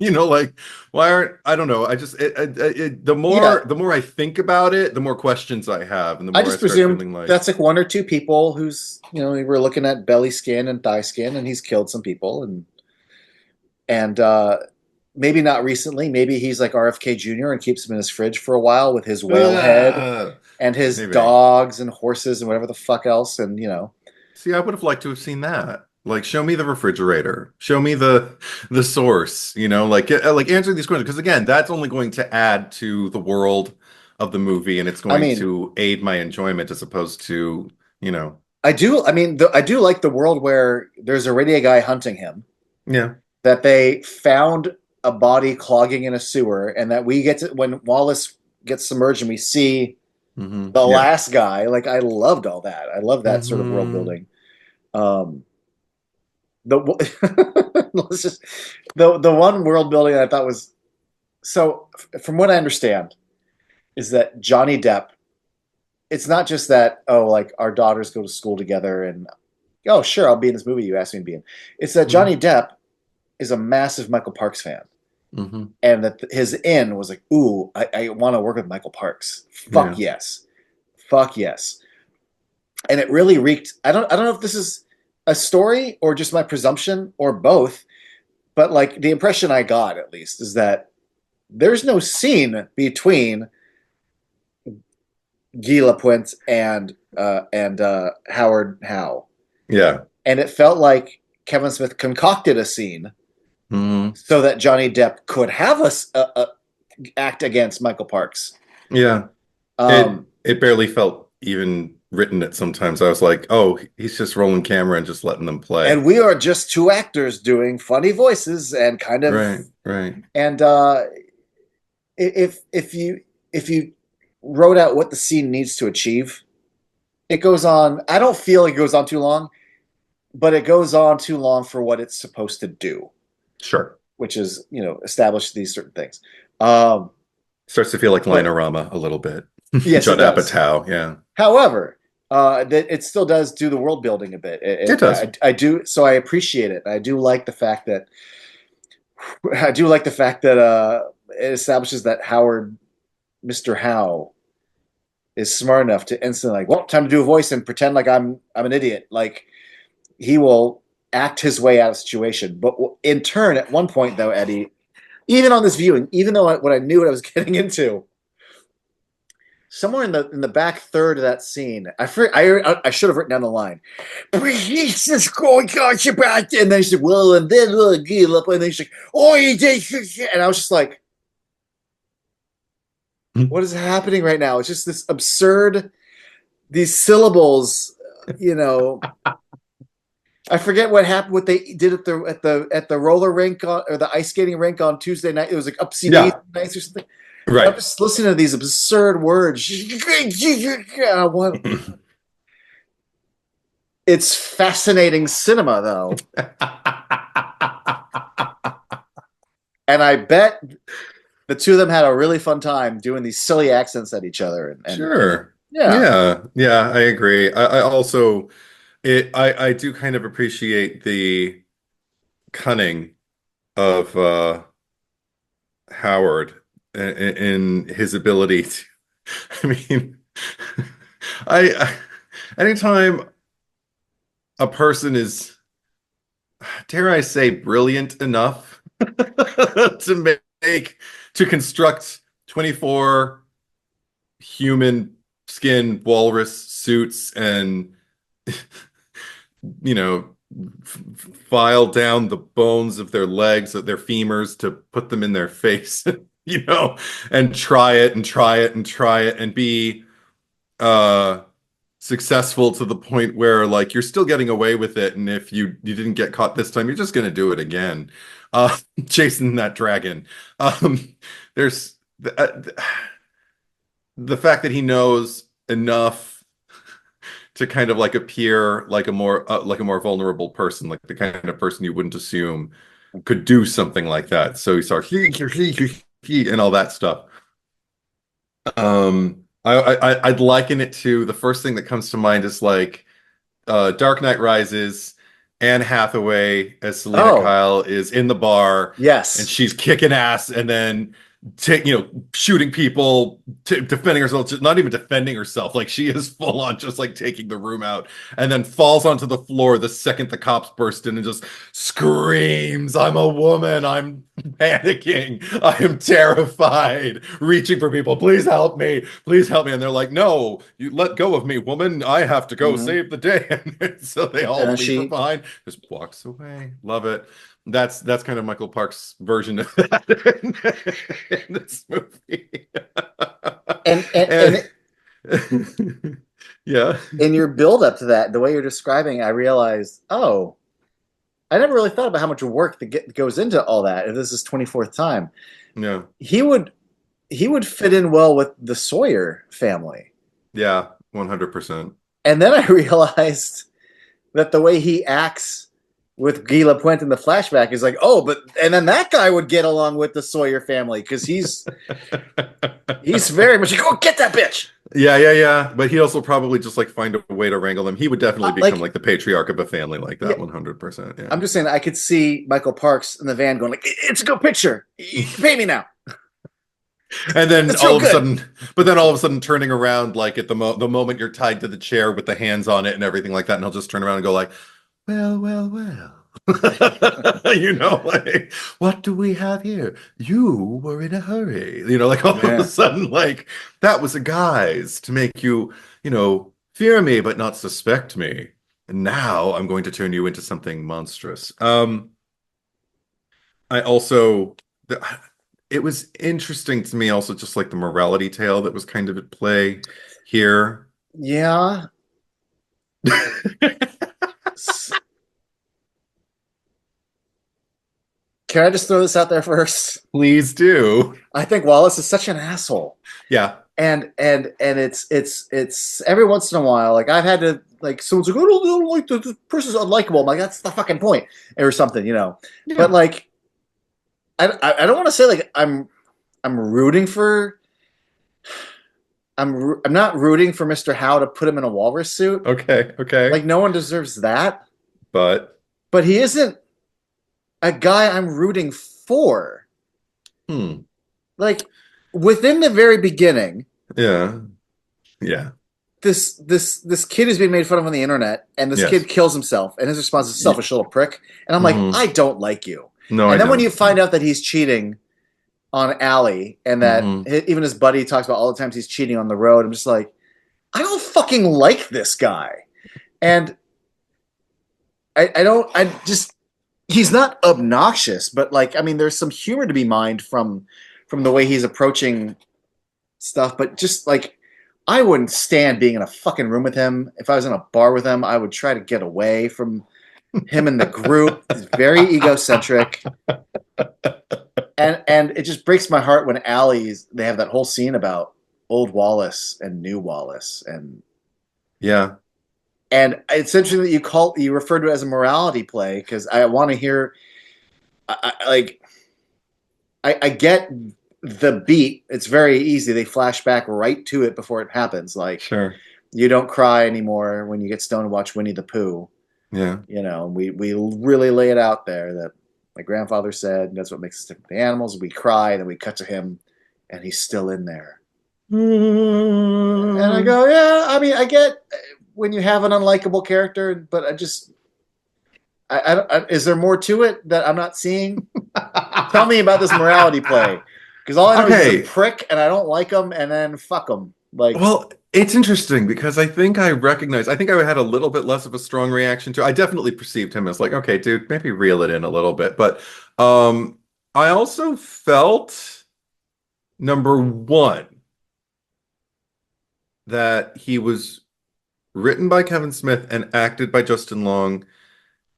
Speaker 2: like why aren't, I don't know. I just the more I think about it, the more questions I have, and the more
Speaker 1: I just presume like that's like 1 or 2 people who's we were looking at belly skin and thigh skin, and he's killed some people, and and maybe not recently. Maybe he's like RFK Jr. and keeps him in his fridge for a while with his whale head and his
Speaker 2: Maybe.
Speaker 1: dogs and horses and whatever the fuck else. And
Speaker 2: See, I would have liked to have seen that. Like, show me the refrigerator. Show me the source. Like answer these questions because again, that's only going to add to the world of the movie, and it's
Speaker 1: I
Speaker 2: going
Speaker 1: mean,
Speaker 2: to aid my enjoyment as opposed to, you know,
Speaker 1: I do. I mean, I do like the world where there's already a guy hunting him.
Speaker 2: yeah,
Speaker 1: That they found a body clogging in a sewer, and that we get to when Wallace gets submerged and we see the
Speaker 2: yeah,
Speaker 1: last guy. Like I loved all that. I love that sort of world
Speaker 2: hmm
Speaker 1: building. Um, the let's just the one world building I thought was so. From what I understand, is that Johnny Depp. It's not just that like our daughters go to school together and oh sure I'll be in this movie you asked me to be in. It's that Johnny Depp is a massive Michael Parks fan.
Speaker 2: hmm
Speaker 1: And that his in was like, ooh, I want to work with Michael Parks.
Speaker 2: yeah,
Speaker 1: Fuck yes, fuck yes. And it really reeked. I don't know if this is a story or just my presumption or both, but like the impression I got at least is that there's no scene between Guy Lapointe and Howard Howe,
Speaker 2: yeah,
Speaker 1: and it felt like Kevin Smith concocted a scene
Speaker 2: hmm
Speaker 1: so that Johnny Depp could have a act against Michael Parks.
Speaker 2: yeah. It
Speaker 1: Um,
Speaker 2: it barely felt even written at sometimes. I was like, oh, he's just rolling camera and just letting them play.
Speaker 1: and we are just two actors doing funny voices and kind of
Speaker 2: Right, right.
Speaker 1: and if you wrote out what the scene needs to achieve, it goes on. I don't feel like it goes on too long, but it goes on too long for what it's supposed to do,
Speaker 2: Sure.
Speaker 1: which is establish these certain things. Um,
Speaker 2: Starts to feel like
Speaker 1: but
Speaker 2: Linorama a little bit.
Speaker 1: yes, it
Speaker 2: Judd
Speaker 1: does.
Speaker 2: Apatow, yeah.
Speaker 1: However, that it still does do the world building a bit.
Speaker 2: It does.
Speaker 1: I do, so I appreciate it. I do like the fact that it establishes that Howard, Mr. Howe, is smart enough to instantly like, well, time to do a voice and pretend like I'm an idiot. Like he will act his way out of the situation. But in turn, at one point though, Eddie, even on this viewing, even though what I knew what I was getting into, somewhere in the back third of that scene, I should have written down the line. Jesus going about, and then she's like, well, and then and then she's like, oh, you did, and I was just like, what is happening right now? It's just this absurd, these syllables, you know. I forget what happened. What they did at the roller rink or the ice skating rink on Tuesday night. It was like upsy daisy
Speaker 2: Yeah,
Speaker 1: nights or something. I'm
Speaker 2: right.
Speaker 1: just listening to these absurd words. It's fascinating cinema, though, and I bet the two of them had a really fun time doing these silly accents at each other. And
Speaker 2: Sure.
Speaker 1: yeah,
Speaker 2: Yeah, yeah, I agree. I also I do kind of appreciate the cunning of Howard in his ability to, I mean, I anytime a person is, dare I say, brilliant enough to make to construct 24 human skin walrus suits and you know file down the bones of their legs, of their femurs to put them in their face, and try it and try it and try it and be uh successful to the point where like you're still getting away with it, and if you didn't get caught this time, you're just going to do it again, chasing that dragon. There's the fact that he knows enough to kind of like appear like a more vulnerable person, like the kind of person you wouldn't assume could do something like that. So he starts and all that stuff. I'd liken it to, the first thing that comes to mind is like Dark Knight Rises. Anne Hathaway as Selena
Speaker 1: oh
Speaker 2: Kyle is in the bar and
Speaker 1: yes,
Speaker 2: she's kicking ass, and then shooting people, defending herself, just not even defending herself. Like she is full on just like taking the room out, and then falls onto the floor the second the cops burst in and just screams, "I'm a woman. I'm panicking. I am terrified, reaching for people. Please help me. Please help me." And they're like, "No, you let go of me, woman. I have to go save the day." And so they all leave her behind, just walks away. Love it. That's kind of Michael Park's version of that in this movie.
Speaker 1: And
Speaker 2: Yeah.
Speaker 1: in your build up to that, the way you're describing, I realized, oh, I never really thought about how much work that goes into all that. If this is 24th time,
Speaker 2: Yeah.
Speaker 1: He would fit in well with the Sawyer family.
Speaker 2: Yeah, 100%.
Speaker 1: And then I realized that the way he acts with Guy Lapointe in the flashback is like, oh, and then that guy would get along with the Sawyer family because he's very much like, oh, get that bitch.
Speaker 2: Yeah. But he'd also probably just like find a way to wrangle them. He would definitely become like the patriarch of a family like that, 100%. Yeah.
Speaker 1: I'm just saying, I could see Michael Parks in the van going like, it's a good picture. Pay me now.
Speaker 2: And then all of a sudden turning around like at the moment you're tied to the chair with the hands on it and everything like that, and he'll just turn around and go like, well. Like, what do we have here? You were in a hurry. Like all of a sudden, like that was a guise to make you, fear me but not suspect me. And now I'm going to turn you into something monstrous. It was interesting to me also just like the morality tale that was kind of at play here.
Speaker 1: Yeah. Can I just throw this out there first?
Speaker 2: Please do.
Speaker 1: I think Wallace is such an asshole.
Speaker 2: Yeah.
Speaker 1: And it's every once in a while, like I've had to, like, someone's like, oh, I don't like the person's unlikable. I'm like, that's the fucking point, or something, Yeah. But like, I don't want to say like I'm rooting for. I'm not rooting for Mr. Howe to put him in a walrus suit.
Speaker 2: Okay.
Speaker 1: Like no one deserves that.
Speaker 2: But
Speaker 1: he isn't a guy I'm rooting for. Like within the very beginning.
Speaker 2: Yeah.
Speaker 1: This kid is being made fun of on the internet, and this kid kills himself, and his response is selfish little prick. And I'm like, I don't like you.
Speaker 2: No,
Speaker 1: and then when you find out that he's cheating on Allie, and that even his buddy talks about all the times he's cheating on the road, I'm just like, I don't fucking like this guy. And he's not obnoxious, but like, I mean, there's some humor to be mined from the way he's approaching stuff, but just like, I wouldn't stand being in a fucking room with him. If I was in a bar with him, I would try to get away from him and the group. He's very egocentric. And it just breaks my heart when they have that whole scene about old Wallace and new Wallace. And it's interesting that you refer to it as a morality play, because I want to hear, I get the beat. It's very easy. They flash back right to it before it happens. Like,
Speaker 2: sure,
Speaker 1: you don't cry anymore when you get stoned and watch Winnie the Pooh.
Speaker 2: Yeah.
Speaker 1: We really lay it out there that my grandfather said that's what makes us different from the animals. We cry, and then we cut to him, and he's still in there. And I go, yeah, I mean, I get when you have an unlikable character, but is there more to it that I'm not seeing? Tell me about this morality play. Because all I know is he's a prick, and I don't like him, and then fuck him. Like,
Speaker 2: well, it's interesting because I think I had a little bit less of a strong reaction to it. I definitely perceived him as like, okay, dude, maybe reel it in a little bit. But I also felt, number one, that he was written by Kevin Smith and acted by Justin Long.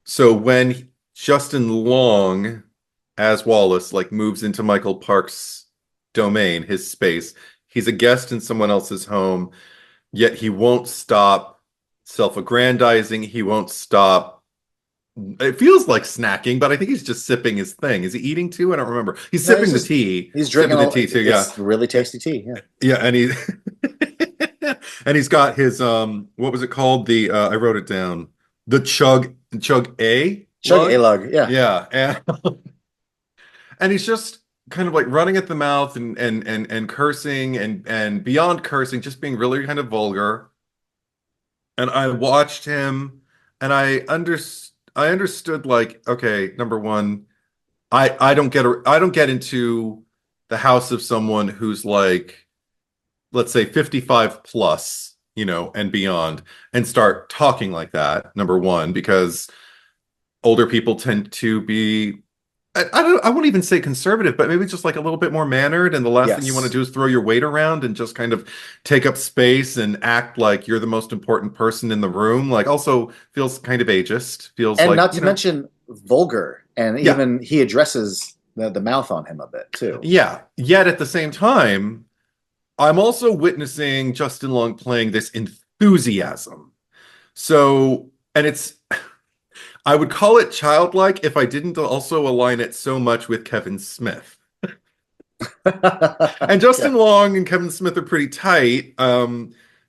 Speaker 2: So when Justin Long as Wallace like moves into Michael Park's domain, his space, he's a guest in someone else's home, yet he won't stop self-aggrandizing. He won't stop. It feels like snacking, but I think he's just sipping his thing. Is he eating too? I don't remember. He's sipping the tea.
Speaker 1: He's drinking the tea too. It's really tasty tea.
Speaker 2: Yeah, and he and he's got his what was it called? I wrote it down. The chug a lug.
Speaker 1: Yeah.
Speaker 2: Yeah, and he's just kind of like running at the mouth and cursing and beyond cursing, just being really kind of vulgar. And I watched him, and I understood like, okay, number one, I don't get into the house of someone who's like, let's say 55 plus, you know, and beyond, and start talking like that, number one, because older people tend to be I won't even say conservative, but maybe just like a little bit more mannered. And the last thing you want to
Speaker 1: Yes.
Speaker 2: do is throw your weight around and just kind of take up space and act like you're the most important person in the room. Like also feels kind of ageist, feels
Speaker 1: And
Speaker 2: like,
Speaker 1: not to mention vulgar. And
Speaker 2: yeah,
Speaker 1: even he addresses the mouth on him a bit too.
Speaker 2: yeah. Yet at the same time, I'm also witnessing Justin Long playing this enthusiasm. So, and it's, I would call it childlike if I didn't also align it so much with Kevin Smith. And
Speaker 1: Yeah.
Speaker 2: Justin Long and Kevin Smith are pretty tight.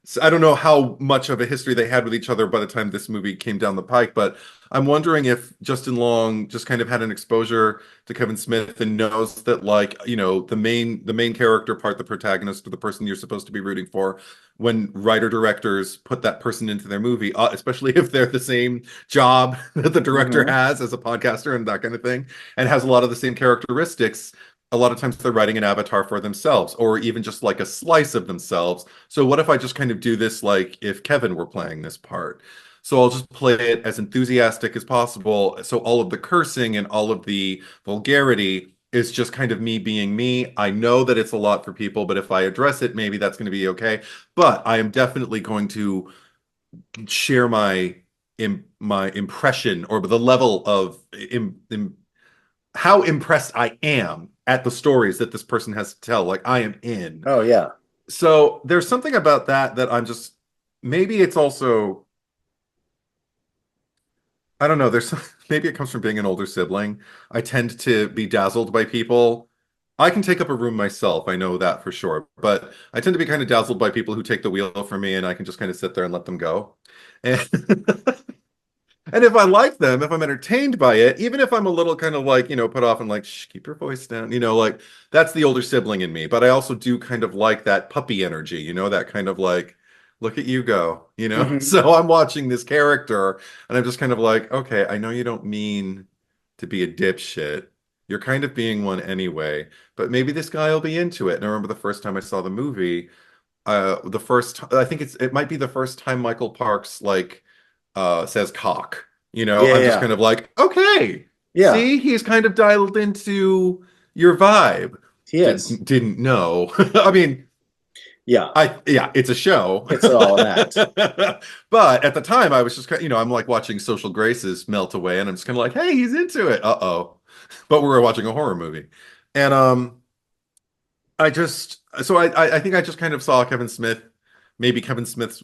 Speaker 2: So I don't know how much of a history they had with each other by the time this movie came down the pike, but I'm wondering if Justin Long just kind of had an exposure to Kevin Smith and knows that, like, you know, the main character part, the protagonist, or the person you're supposed to be rooting for, when writer directors put that person into their movie, especially if they're the same job that the director
Speaker 1: Hmm.
Speaker 2: has as a podcaster and that kind of thing, and has a lot of the same characteristics. A lot of times they're writing an avatar for themselves or even just like a slice of themselves. So what if I just kind of do this like if Kevin were playing this part? So I'll just play it as enthusiastic as possible. So all of the cursing and all of the vulgarity is just kind of me being me. I know that it's a lot for people, but if I address it, maybe that's going to be okay. But I am definitely going to share my impression or the level of how impressed I am at the stories that this person has to tell. Like I am in.
Speaker 1: Oh yeah.
Speaker 2: So there's something about that that I'm just maybe it's also I don't know, there's maybe it comes from being an older sibling. I tend to be dazzled by people. I can take up a room myself, I know that for sure, but I tend to be kind of dazzled by people who take the wheel from me and I can just kind of sit there and let them go. And And if I like them, if I'm entertained by it, even if I'm a little kind of like, you know, put off and like, shh, keep your voice down, you know, like that's the older sibling in me. But I also do kind of like that puppy energy, you know, that kind of like, look at you go, you know?
Speaker 1: Hmm.
Speaker 2: So I'm watching this character and I'm just kind of like, okay, I know you don't mean to be a dipshit. You're kind of being one anyway, but maybe this guy will be into it. And I remember the first time I saw the movie, I think it might be the first time Michael Parks like says cock. You know,
Speaker 1: Yeah,
Speaker 2: I'm just
Speaker 1: yeah,
Speaker 2: kind of like, okay,
Speaker 1: yeah.
Speaker 2: see, he's kind of dialed into your vibe.
Speaker 1: He is.
Speaker 2: Didn't know. I mean,
Speaker 1: Yeah,
Speaker 2: yeah, it's a show.
Speaker 1: it's all an act.
Speaker 2: But at the time I was just kind of, you know, I'm like watching Social Graces melt away and I'm just kind of like, hey, he's into it. Uh-oh. But we were watching a horror movie. And I think I just kind of saw Kevin Smith, maybe Kevin Smith's,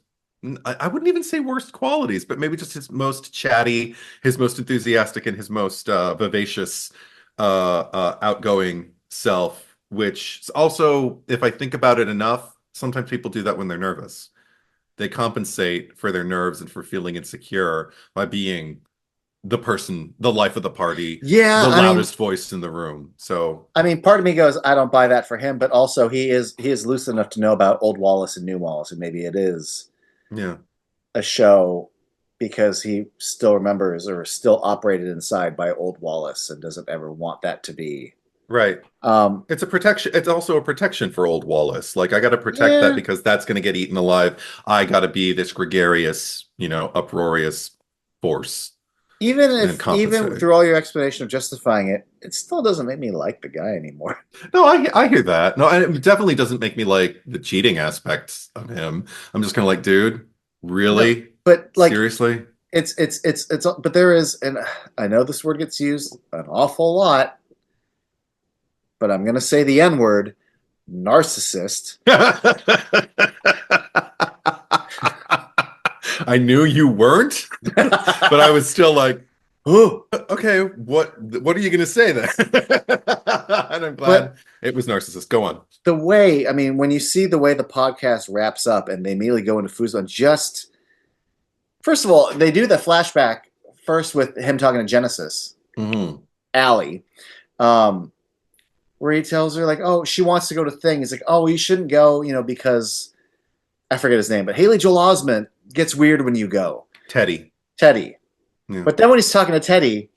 Speaker 2: I wouldn't even say worst qualities, but maybe just his most chatty, his most enthusiastic, and his most vivacious, outgoing self, which is also, if I think about it enough, sometimes people do that when they're nervous. They compensate for their nerves and for feeling insecure by being the person, the life of the party,
Speaker 1: Yeah,
Speaker 2: the loudest voice in the room. So,
Speaker 1: I mean, part of me goes, I don't buy that for him, but also he is loose enough to know about Old Wallace and New Wallace, and maybe it is
Speaker 2: yeah.
Speaker 1: a show because he still remembers or still operated inside by Old Wallace and doesn't ever want that to be.
Speaker 2: Right.
Speaker 1: Um,
Speaker 2: It's a protection. It's also a protection for old Wallace. Like I got to protect that
Speaker 1: yeah,
Speaker 2: because that's going to get eaten alive. I got to be this gregarious, you know, uproarious force and
Speaker 1: even
Speaker 2: compensate.
Speaker 1: through all your explanation of justifying it, it still doesn't make me like the guy anymore.
Speaker 2: No, I hear that. No, and it definitely doesn't make me like the cheating aspects of him. I'm just kind of like, dude,
Speaker 1: No,
Speaker 2: really?
Speaker 1: but like
Speaker 2: Seriously?
Speaker 1: but there is, and I know this word gets used an awful lot, but I'm going to say the N word, narcissist.
Speaker 2: I knew you weren't, but I was still like,
Speaker 1: Oh,
Speaker 2: okay, what are you gonna say then? And I'm
Speaker 1: but
Speaker 2: glad it was narcissist. Go on.
Speaker 1: the way, I mean, when you see the way the podcast wraps up and they immediately go into Fuzon, just first of all, they do the flashback first with him talking to Genesis,
Speaker 2: Hmm.
Speaker 1: Allie, um, where he tells her like, oh, she wants to go to thing. He's like, oh, you shouldn't go, because I forget his name, but Haley Joel Osment gets weird when you go.
Speaker 2: Teddy. Yeah.
Speaker 1: But then when he's talking to Teddy,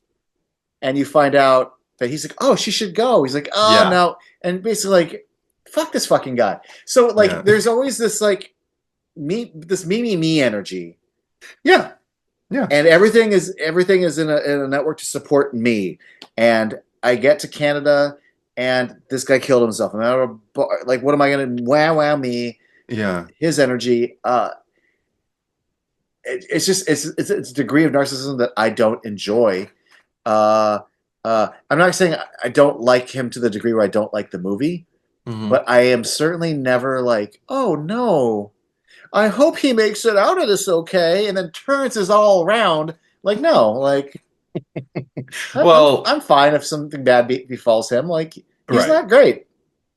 Speaker 1: and you find out that he's like, oh, she should go. He's like, oh no, and basically like, fuck this fucking guy. So like, there's always this like me energy.
Speaker 2: Yeah.
Speaker 1: And everything is in a network to support me. And I get to Canada, and this guy killed himself. And like, what am I gonna wow me?
Speaker 2: Yeah.
Speaker 1: His energy. It's just it's a degree of narcissism that I don't enjoy. I'm not saying I don't like him to the degree where I don't like the movie, but I am certainly never like, oh no, I hope he makes it out of this okay, and then turns his all around. Like, no, like, well, I'm fine if something bad befalls him. Like, he's not great.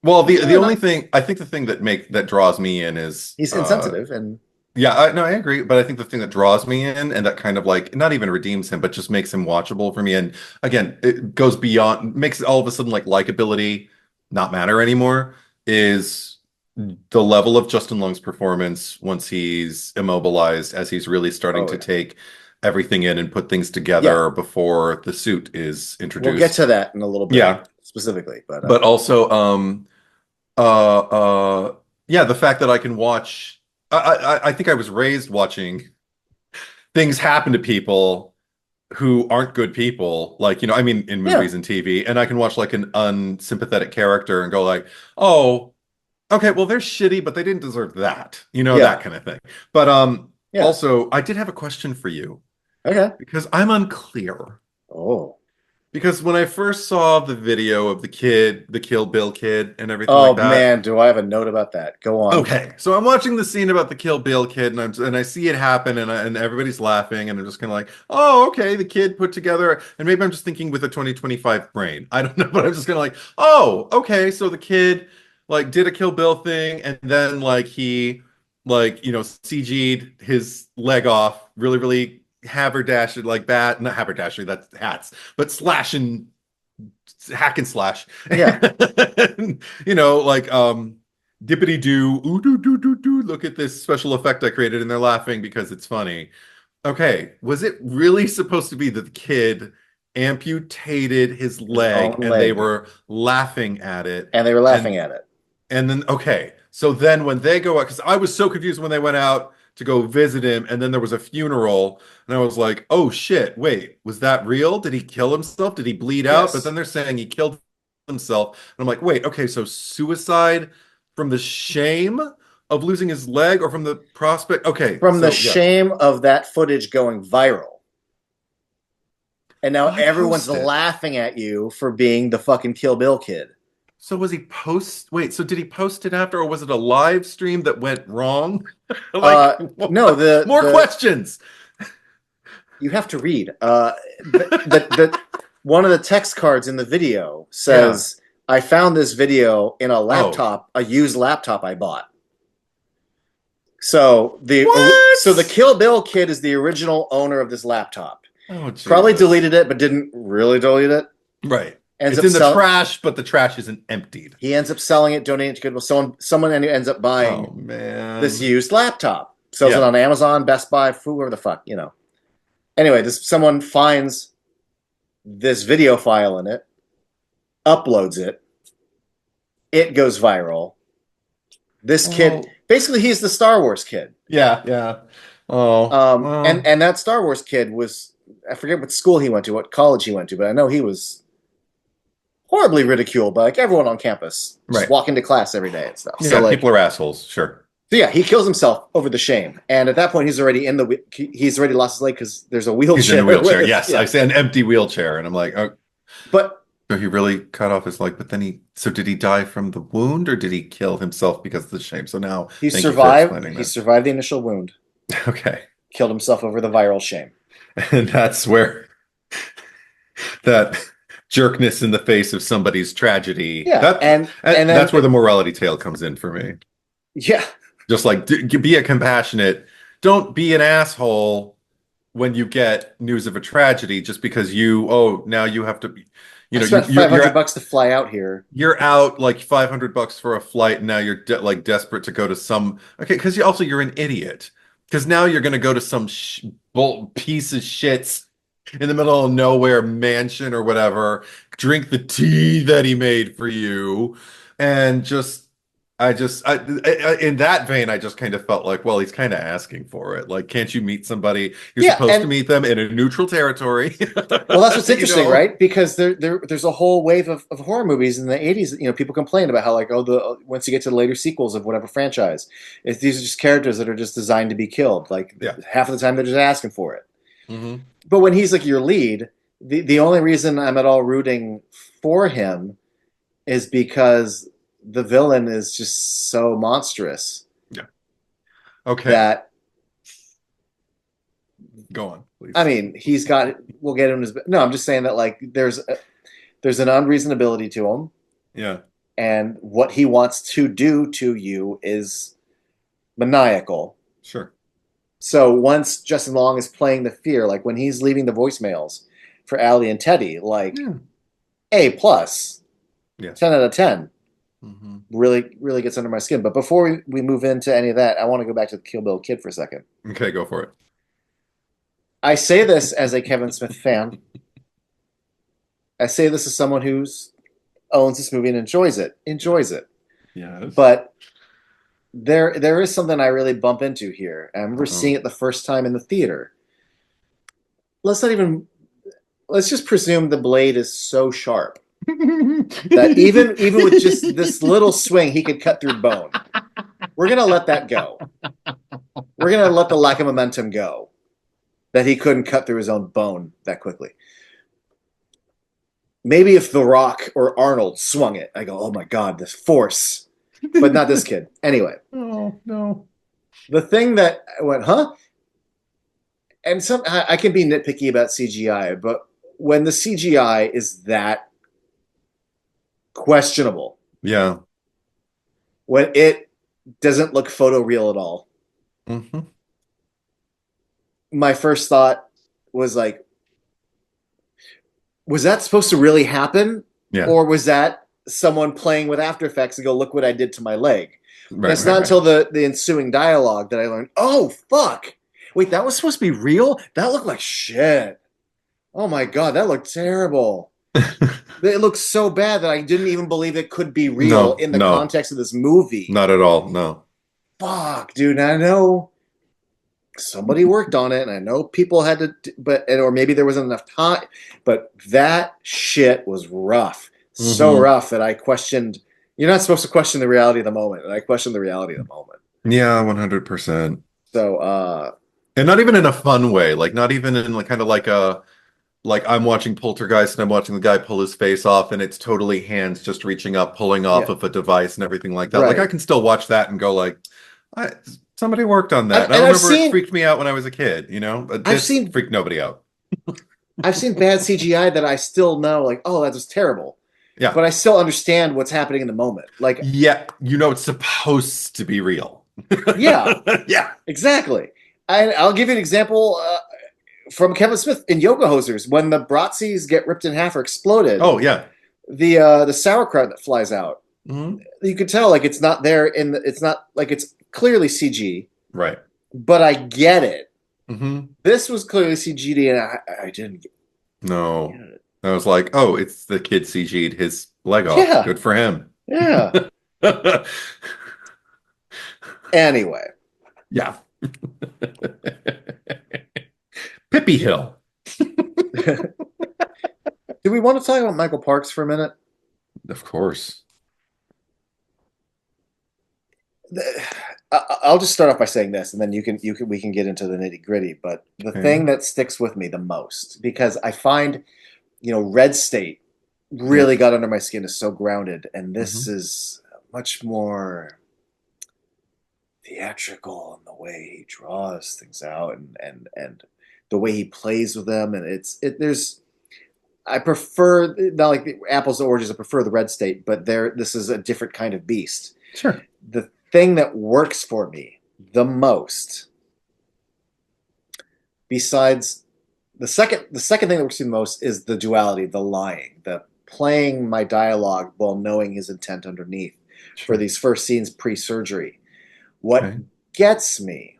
Speaker 2: Well, the only thing, I think the thing that draws me in is
Speaker 1: he's insensitive and.
Speaker 2: Yeah, I agree. But I think the thing that draws me in and that kind of like not even redeems him, but just makes him watchable for me. And again, it goes beyond, makes it all of a sudden like likability not matter anymore, is the level of Justin Long's performance once he's immobilized, as he's really starting to take everything in and put things together before the suit is introduced.
Speaker 1: We'll get to that in a little bit specifically. But
Speaker 2: also, the fact that I can watch. I think I was raised watching things happen to people who aren't good people, like, in movies and TV, and I can watch like an unsympathetic character and go like, oh, okay, well, they're shitty, but they didn't deserve that, that kind of thing. But also, I did have a question for you.
Speaker 1: Okay.
Speaker 2: Because I'm unclear.
Speaker 1: Oh.
Speaker 2: Because when I first saw the video of the Kill Bill kid and everything like that. Oh,
Speaker 1: man, do I have a note about that? Go on.
Speaker 2: Okay, so I'm watching the scene about the Kill Bill kid, and I see it happen, and everybody's laughing, and I'm just kind of like, oh, okay, the kid put together, and maybe I'm just thinking with a 2025 brain. I don't know, but I'm just kind of like, oh, okay, so the kid, like, did a Kill Bill thing, and then, like, he, like, CG'd his leg off really, really haberdashered, like not haberdashery, that's hats, but slashing, hack and slash.
Speaker 1: Yeah.
Speaker 2: Like dippity doo, ooh doo doo doo doo. Look at this special effect I created, and they're laughing because it's funny. Okay, was it really supposed to be that the kid amputated his leg and they were laughing at it?
Speaker 1: And they were laughing at it.
Speaker 2: And then so then when they go out, because I was so confused when they went out to go visit him, and then there was a funeral, and I was like, oh shit, wait, was that real? Did he kill himself? Did he bleed out? But then they're saying he killed himself, and I'm like, wait, okay, so suicide from the shame of losing his leg, or from the prospect? Okay,
Speaker 1: from the shame of that footage going viral, and now everyone's laughing at you for being the fucking Kill Bill kid.
Speaker 2: So was he wait, so did he post it after, or was it a live stream that went wrong?
Speaker 1: No,
Speaker 2: more questions.
Speaker 1: You have to read. One of the text cards in the video says, I found this video in a laptop, a used laptop I bought. So the Kill Bill kid is the original owner of this laptop.
Speaker 2: Oh, Jesus.
Speaker 1: Probably deleted it, but didn't really delete it.
Speaker 2: Right. It's in the trash, but the trash isn't emptied.
Speaker 1: He ends up selling it, donating it to Goodwill. Someone ends up buying this used laptop. Sells it on Amazon, Best Buy, whoever the fuck, Anyway, someone finds this video file in it, uploads it. It goes viral. This kid, basically, he's the Star Wars kid.
Speaker 2: Yeah.
Speaker 1: And that Star Wars kid was, I forget what school he went to, what college he went to, but I know he was horribly ridiculed by like everyone on campus, just walking to class every day and stuff.
Speaker 2: Yeah, so people are assholes, sure.
Speaker 1: So he kills himself over the shame, and at that point, he's already lost his leg because there's a wheelchair.
Speaker 2: He's in a wheelchair. Yes, I say an empty wheelchair, and I'm like, oh.
Speaker 1: But
Speaker 2: so he really cut off his leg. But then did he die from the wound, or did he kill himself because of the shame? So now
Speaker 1: he survived. He survived the initial wound.
Speaker 2: Okay.
Speaker 1: Killed himself over the viral shame,
Speaker 2: and that's where that jerkness in the face of somebody's tragedy.
Speaker 1: Yeah, and
Speaker 2: that's where the morality tale comes in for me.
Speaker 1: Yeah,
Speaker 2: just like be a compassionate. Don't be an asshole when you get news of a tragedy, just because now you have to,
Speaker 1: I spent $500 to fly out here.
Speaker 2: you're out like $500 for a flight, and now you're like desperate to go to some. Okay, because you're an idiot. Because now you're going to go to some piece of shits in the middle of nowhere mansion or whatever, drink the tea that he made for you, and in that vein, I just kind of felt like, well, he's kind of asking for it. Like, can't you meet somebody? You're supposed to meet them in a neutral territory.
Speaker 1: Well, that's what's interesting, right? Because there's a whole wave of horror movies in the 80s. People complain about how, like, once you get to the later sequels of whatever franchise, these are just characters that are just designed to be killed. Like, half of the time they're just asking for it.
Speaker 2: Mm-hmm.
Speaker 1: But when he's like your lead, the only reason I'm at all rooting for him is because the villain is just so monstrous.
Speaker 2: Yeah. Okay.
Speaker 1: That
Speaker 2: go on, please.
Speaker 1: I mean, we'll get him his. No, I'm just saying that, like, there's an unreasonability to him.
Speaker 2: Yeah.
Speaker 1: And what he wants to do to you is maniacal.
Speaker 2: Sure.
Speaker 1: So once Justin Long is playing the fear, like when he's leaving the voicemails for Allie and Teddy, like A+, 10 out of 10.
Speaker 2: Mm-hmm.
Speaker 1: Really, really gets under my skin. But before we move into any of that, I want to go back to the Kill Bill Kid for a second.
Speaker 2: Okay, go for it.
Speaker 1: I say this as a Kevin Smith fan. I say this as someone who owns this movie and enjoys it.
Speaker 2: Yes.
Speaker 1: But there is something I really bump into here. I remember seeing it the first time in the theater. Let's just presume the blade is so sharp that even with just this little swing, he could cut through bone. We're going to let that go. We're going to let the lack of momentum go, that he couldn't cut through his own bone that quickly. Maybe if The Rock or Arnold swung it, I go, oh my God, this force. But not this kid. Anyway.
Speaker 2: Oh, no.
Speaker 1: The thing that I went, huh? And I can be nitpicky about CGI, but when the CGI is that questionable.
Speaker 2: Yeah.
Speaker 1: When it doesn't look photoreal at all.
Speaker 2: Mm-hmm.
Speaker 1: My first thought was like, was that supposed to really happen?
Speaker 2: Yeah.
Speaker 1: Or was that someone playing with After Effects and go, look what I did to my leg?
Speaker 2: Right,
Speaker 1: it's not until the ensuing dialogue that I learned, oh, fuck. Wait, that was supposed to be real? That looked like shit. Oh my God, that looked terrible. It looked so bad that I didn't even believe it could be real in the context of this movie.
Speaker 2: Not at all, no.
Speaker 1: Fuck, dude. I know somebody worked on it, and I know people had to, or maybe there wasn't enough time, but that shit was rough. Mm-hmm. So rough that I questioned. You're not supposed to question the reality of the moment, and I questioned the reality of the moment.
Speaker 2: Yeah, 100%.
Speaker 1: So,
Speaker 2: and not even in a fun way, like not even in like kind of like I'm watching Poltergeist and I'm watching the guy pull his face off, and it's totally hands just reaching up, pulling off of a device and everything like that. Right. Like I can still watch that and go like, somebody worked on that. I remember it freaked me out when I was a kid. Freaked nobody out.
Speaker 1: I've seen bad CGI that I still know, like, oh, that was terrible.
Speaker 2: Yeah,
Speaker 1: but I still understand what's happening in the moment. Like,
Speaker 2: yeah, it's supposed to be real.
Speaker 1: Yeah,
Speaker 2: yeah,
Speaker 1: exactly. I'll give you an example from Kevin Smith in Yoga Hosers when the Bratzies get ripped in half or exploded.
Speaker 2: Oh yeah,
Speaker 1: the sauerkraut that flies out.
Speaker 2: Mm-hmm.
Speaker 1: You could tell like it's not there it's not like it's clearly CG.
Speaker 2: Right.
Speaker 1: But I get it.
Speaker 2: Mm-hmm.
Speaker 1: This was clearly CG'd and I didn't get
Speaker 2: No. I was like, oh, it's the kid CG'd his leg off.
Speaker 1: Yeah.
Speaker 2: Good for him.
Speaker 1: Yeah. Anyway.
Speaker 2: Yeah. Pippi Hill.
Speaker 1: Do we want to talk about Michael Parks for a minute?
Speaker 2: Of course.
Speaker 1: I'll just start off by saying this, and then we can get into the nitty gritty. But the thing that sticks with me the most, because I find, Red State really got under my skin, is so grounded, and this is much more theatrical in the way he draws things out and the way he plays with them, and I prefer, not like the apples to oranges, I prefer the Red State, but this is a different kind of beast.
Speaker 2: Sure.
Speaker 1: The thing that works for me the most besides the second thing that works the most is the duality, the lying, the playing my dialogue while knowing his intent underneath for these first scenes pre-surgery. What gets me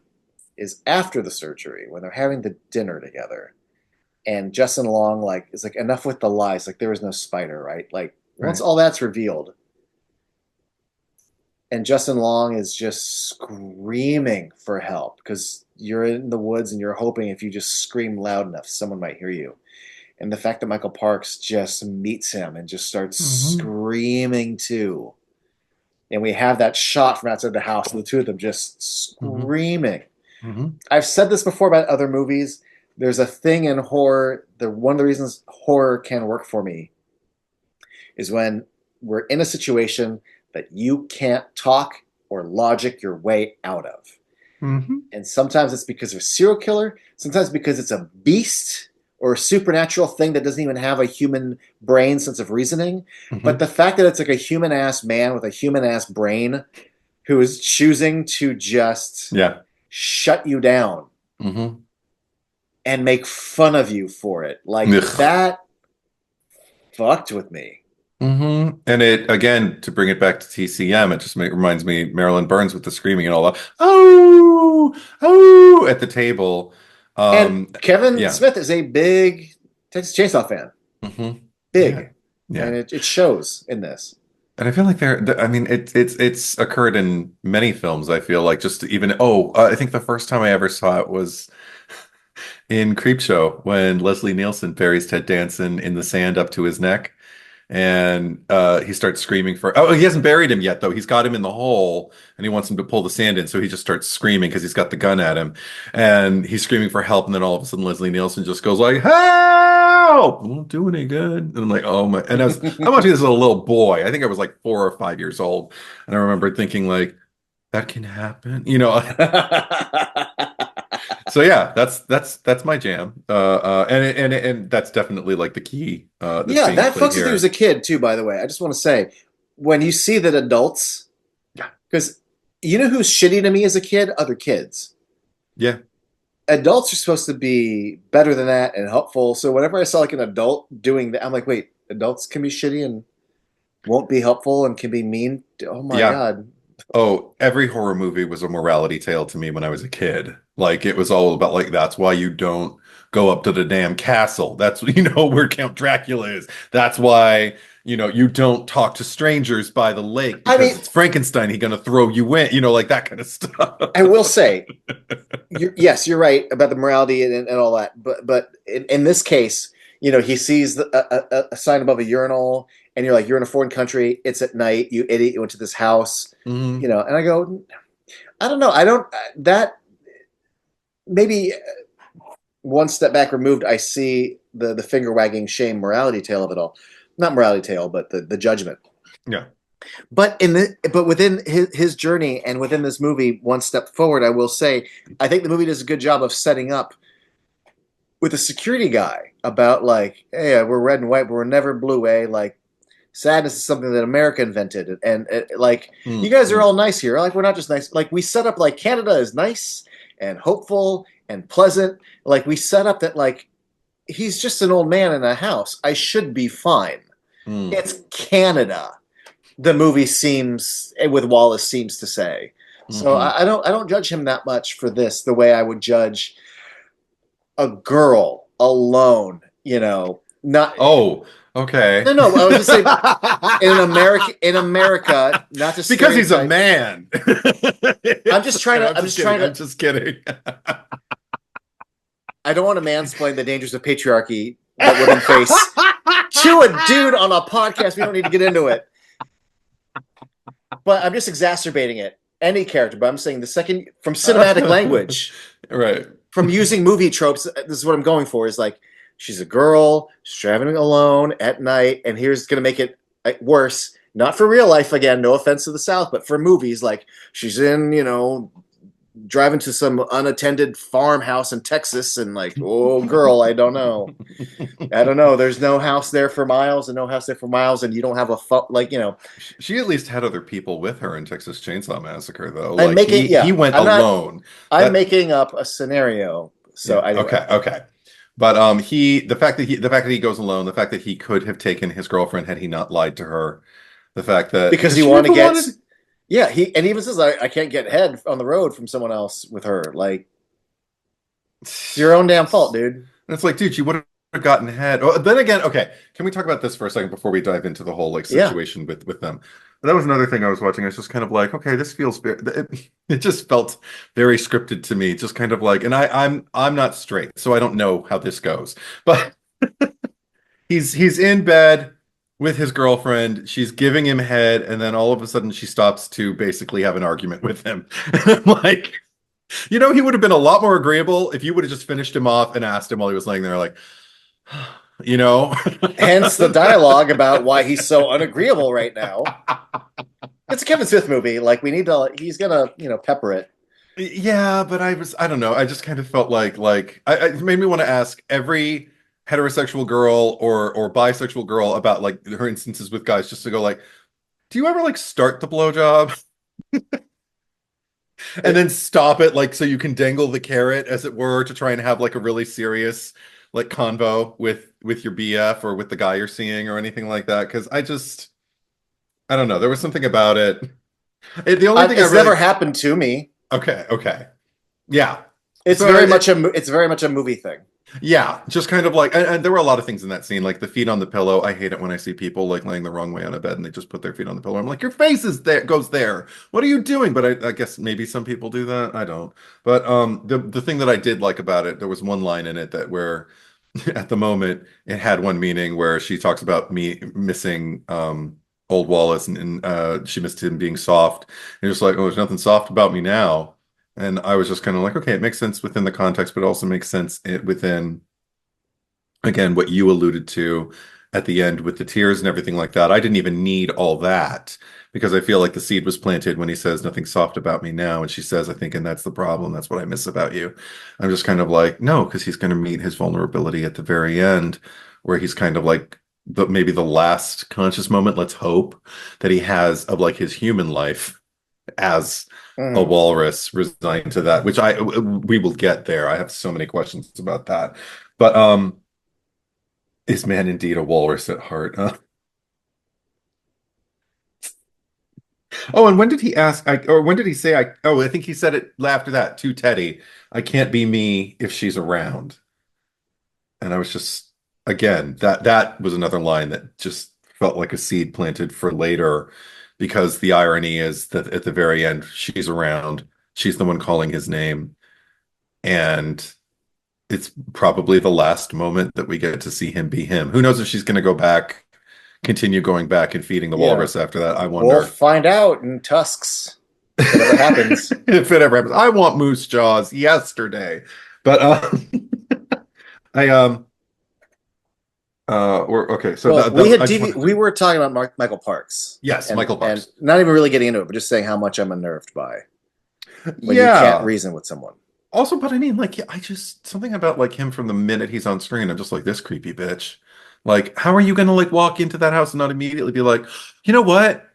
Speaker 1: is after the surgery when they're having the dinner together, and Justin Long is like, enough with the lies. Like, there was no spider, right? Like, once all that's revealed, and Justin Long is just screaming for help because you're in the woods and you're hoping if you just scream loud enough, someone might hear you. And the fact that Michael Parks just meets him and just starts screaming too. And we have that shot from outside the house of the two of them just screaming. I've said this before about other movies. There's a thing in horror. One of the reasons horror can work for me is when we're in a situation that you can't talk or logic your way out of. And sometimes it's because of a serial killer. Sometimes because it's a beast or a supernatural thing that doesn't even have a human brain sense of reasoning. But the fact that it's like a human-ass man with a human-ass brain who is choosing to just shut you down and make fun of you for it. Like, that fucked with me.
Speaker 2: And it, again, to bring it back to TCM, it just reminds me Marilyn Burns with the screaming and all that. Oh, at the table.
Speaker 1: And Kevin Smith is a big Texas Chainsaw fan. Big. And it shows in this.
Speaker 2: And I feel like it's occurred in many films. I feel like just even, I think the first time I ever saw it was in Creepshow when Leslie Nielsen buries Ted Danson in the sand up to his neck. And he starts screaming he hasn't buried him yet, though. He's got him in the hole and he wants him to pull the sand in. So he just starts screaming because he's got the gun at him and he's screaming for help. And then all of a sudden, Leslie Nielsen just goes like, help! Won't do any good. And I'm like, oh my. And I'm watching this as a little boy. I think I was like 4 or 5 years old. And I remember thinking, like, that can happen, So yeah, that's my jam, and that's definitely like the key.
Speaker 1: That fucks with you as a kid too. By the way, I just want to say, when you see that adults, because you know who's shitty to me as a kid? Other kids.
Speaker 2: Yeah,
Speaker 1: adults are supposed to be better than that and helpful. So whenever I saw like an adult doing that, I'm like, wait, adults can be shitty and won't be helpful and can be mean. Oh my god.
Speaker 2: Oh, every horror movie was a morality tale to me when I was a kid. Like, it was all about, like, that's why you don't go up to the damn castle. That's, where Count Dracula is. That's why, you don't talk to strangers by the lake because it's Frankenstein. He's going to throw you in, like that kind of stuff.
Speaker 1: I will say, yes, you're right about the morality and all that. But in this case, he sees a sign above a urinal. And you're like, you're in a foreign country. It's at night. You idiot. You went to this house. And I go, I don't know. That maybe one step back removed, I see the finger wagging shame morality tale of it all. Not morality tale, but the judgment.
Speaker 2: Yeah.
Speaker 1: But within his journey and within this movie, one step forward, I will say, I think the movie does a good job of setting up with a security guy about like, hey, we're red and white, but we're never blue, eh? Like, sadness is something that America invented, and you guys are all nice here. Like, we're not just nice. Like, we set up like Canada is nice and hopeful and pleasant. Like, we set up that like he's just an old man in a house. I should be fine. It's Canada. The movie seems with Wallace seems to say. So I don't judge him that much for this the way I would judge a girl alone. Not.
Speaker 2: Oh. Okay.
Speaker 1: No. I was just saying, in America, not to
Speaker 2: because he's a man.
Speaker 1: I'm just trying to.
Speaker 2: I'm just kidding.
Speaker 1: I don't want to mansplain the dangers of patriarchy that women face to a dude on a podcast. We don't need to get into it. But I'm just exacerbating it. Any character, but I'm saying the second from cinematic language,
Speaker 2: right?
Speaker 1: From using movie tropes. This is what I'm going for. Is like. She's a girl, she's traveling alone at night, and here's going to make it worse. Not for real life, again, no offense to the South, but for movies, like she's in, driving to some unattended farmhouse in Texas, and like, oh, girl, I don't know. There's no house there for miles and no house there for miles, and you don't have
Speaker 2: She at least had other people with her in Texas Chainsaw Massacre, though.
Speaker 1: He went
Speaker 2: alone.
Speaker 1: I'm making up a scenario. So anyway.
Speaker 2: Okay. But the fact that he goes alone, the fact that he could have taken his girlfriend had he not lied to her, the fact that
Speaker 1: Because he wanted to get yeah, he even says I can't get head on the road from someone else with her. Like, it's your own damn fault, dude.
Speaker 2: And it's like, dude, you would have gotten head. Oh, then again, okay, can we talk about this for a second before we dive into the whole like situation with them? But that was another thing I was watching. I was just kind of like, okay, this feels it just felt very scripted to me. Just kind of like, and I'm not straight, so I don't know how this goes. But he's in bed with his girlfriend. She's giving him head, and then all of a sudden she stops to basically have an argument with him. And I'm like, he would have been a lot more agreeable if you would have just finished him off and asked him while he was laying there, like,
Speaker 1: Hence the dialogue about why he's so unagreeable right now. It's a Kevin Smith movie. Like, we need to. He's gonna, pepper it.
Speaker 2: Yeah, but I don't know. I just kind of felt like it made me want to ask every heterosexual girl or bisexual girl about like her instances with guys, just to go like, do you ever like start the blowjob and then stop it, like, so you can dangle the carrot, as it were, to try and have like a really serious like convo with your BF or with the guy you're seeing or anything like that? Because I don't know. There was something about it. The only thing
Speaker 1: it's never happened to me.
Speaker 2: Okay. Yeah.
Speaker 1: It's very much a movie thing.
Speaker 2: Yeah, just kind of like, and there were a lot of things in that scene, like the feet on the pillow. I hate it when I see people like laying the wrong way on a bed and they just put their feet on the pillow. I'm like, your face goes there. What are you doing? But I guess maybe some people do that. I don't. But the thing that I did like about it, there was one line in it that where at the moment it had one meaning where she talks about me missing old Wallace and she missed him being soft. And just like, oh, there's nothing soft about me now. And I was just kind of like, okay, it makes sense within the context, but it also makes sense within, again, what you alluded to at the end with the tears and everything like that. I didn't even need all that because I feel like the seed was planted when he says nothing soft about me now. And she says, I think, and that's the problem. That's what I miss about you. I'm just kind of like, no, because he's going to meet his vulnerability at the very end where he's kind of like maybe the last conscious moment, let's hope, that he has of like his human life as a walrus resigned to that, which we will get there. I have so many questions about that. But is man indeed a walrus at heart? Oh, and when did he ask, or when did he say, I think he said it after that to Teddy, I can't be me if she's around. And I was just, again, that was another line that just felt like a seed planted for later. Because the irony is that at the very end, she's around. She's the one calling his name. And it's probably the last moment that we get to see him be him. Who knows if she's going to continue going back and feeding the walrus after that? I wonder.
Speaker 1: We'll find out in Tusks. If it ever happens.
Speaker 2: If it ever happens. I want moose jaws yesterday. But okay. So
Speaker 1: we were talking about Michael Parks.
Speaker 2: Yes, Michael Parks.
Speaker 1: And not even really getting into it, but just saying how much I'm unnerved by when you can't reason with someone.
Speaker 2: Also, but I mean, like, something about like him from the minute he's on screen, I'm just like, this creepy bitch. Like, how are you gonna like walk into that house and not immediately be like, you know what?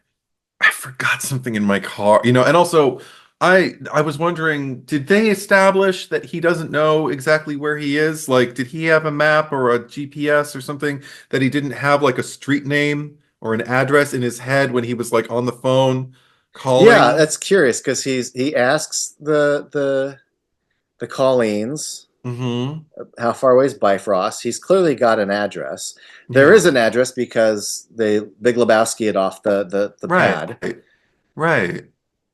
Speaker 2: I forgot something in my car. And also I was wondering, did they establish that he doesn't know exactly where he is? Like, did he have a map or a GPS or something that he didn't have like a street name or an address in his head when he was like on the phone calling?
Speaker 1: Yeah, that's curious because he asks the Colleens how far away is Bifrost. He's clearly got an address. There is an address because they Big Lebowski it off the pad.
Speaker 2: Right.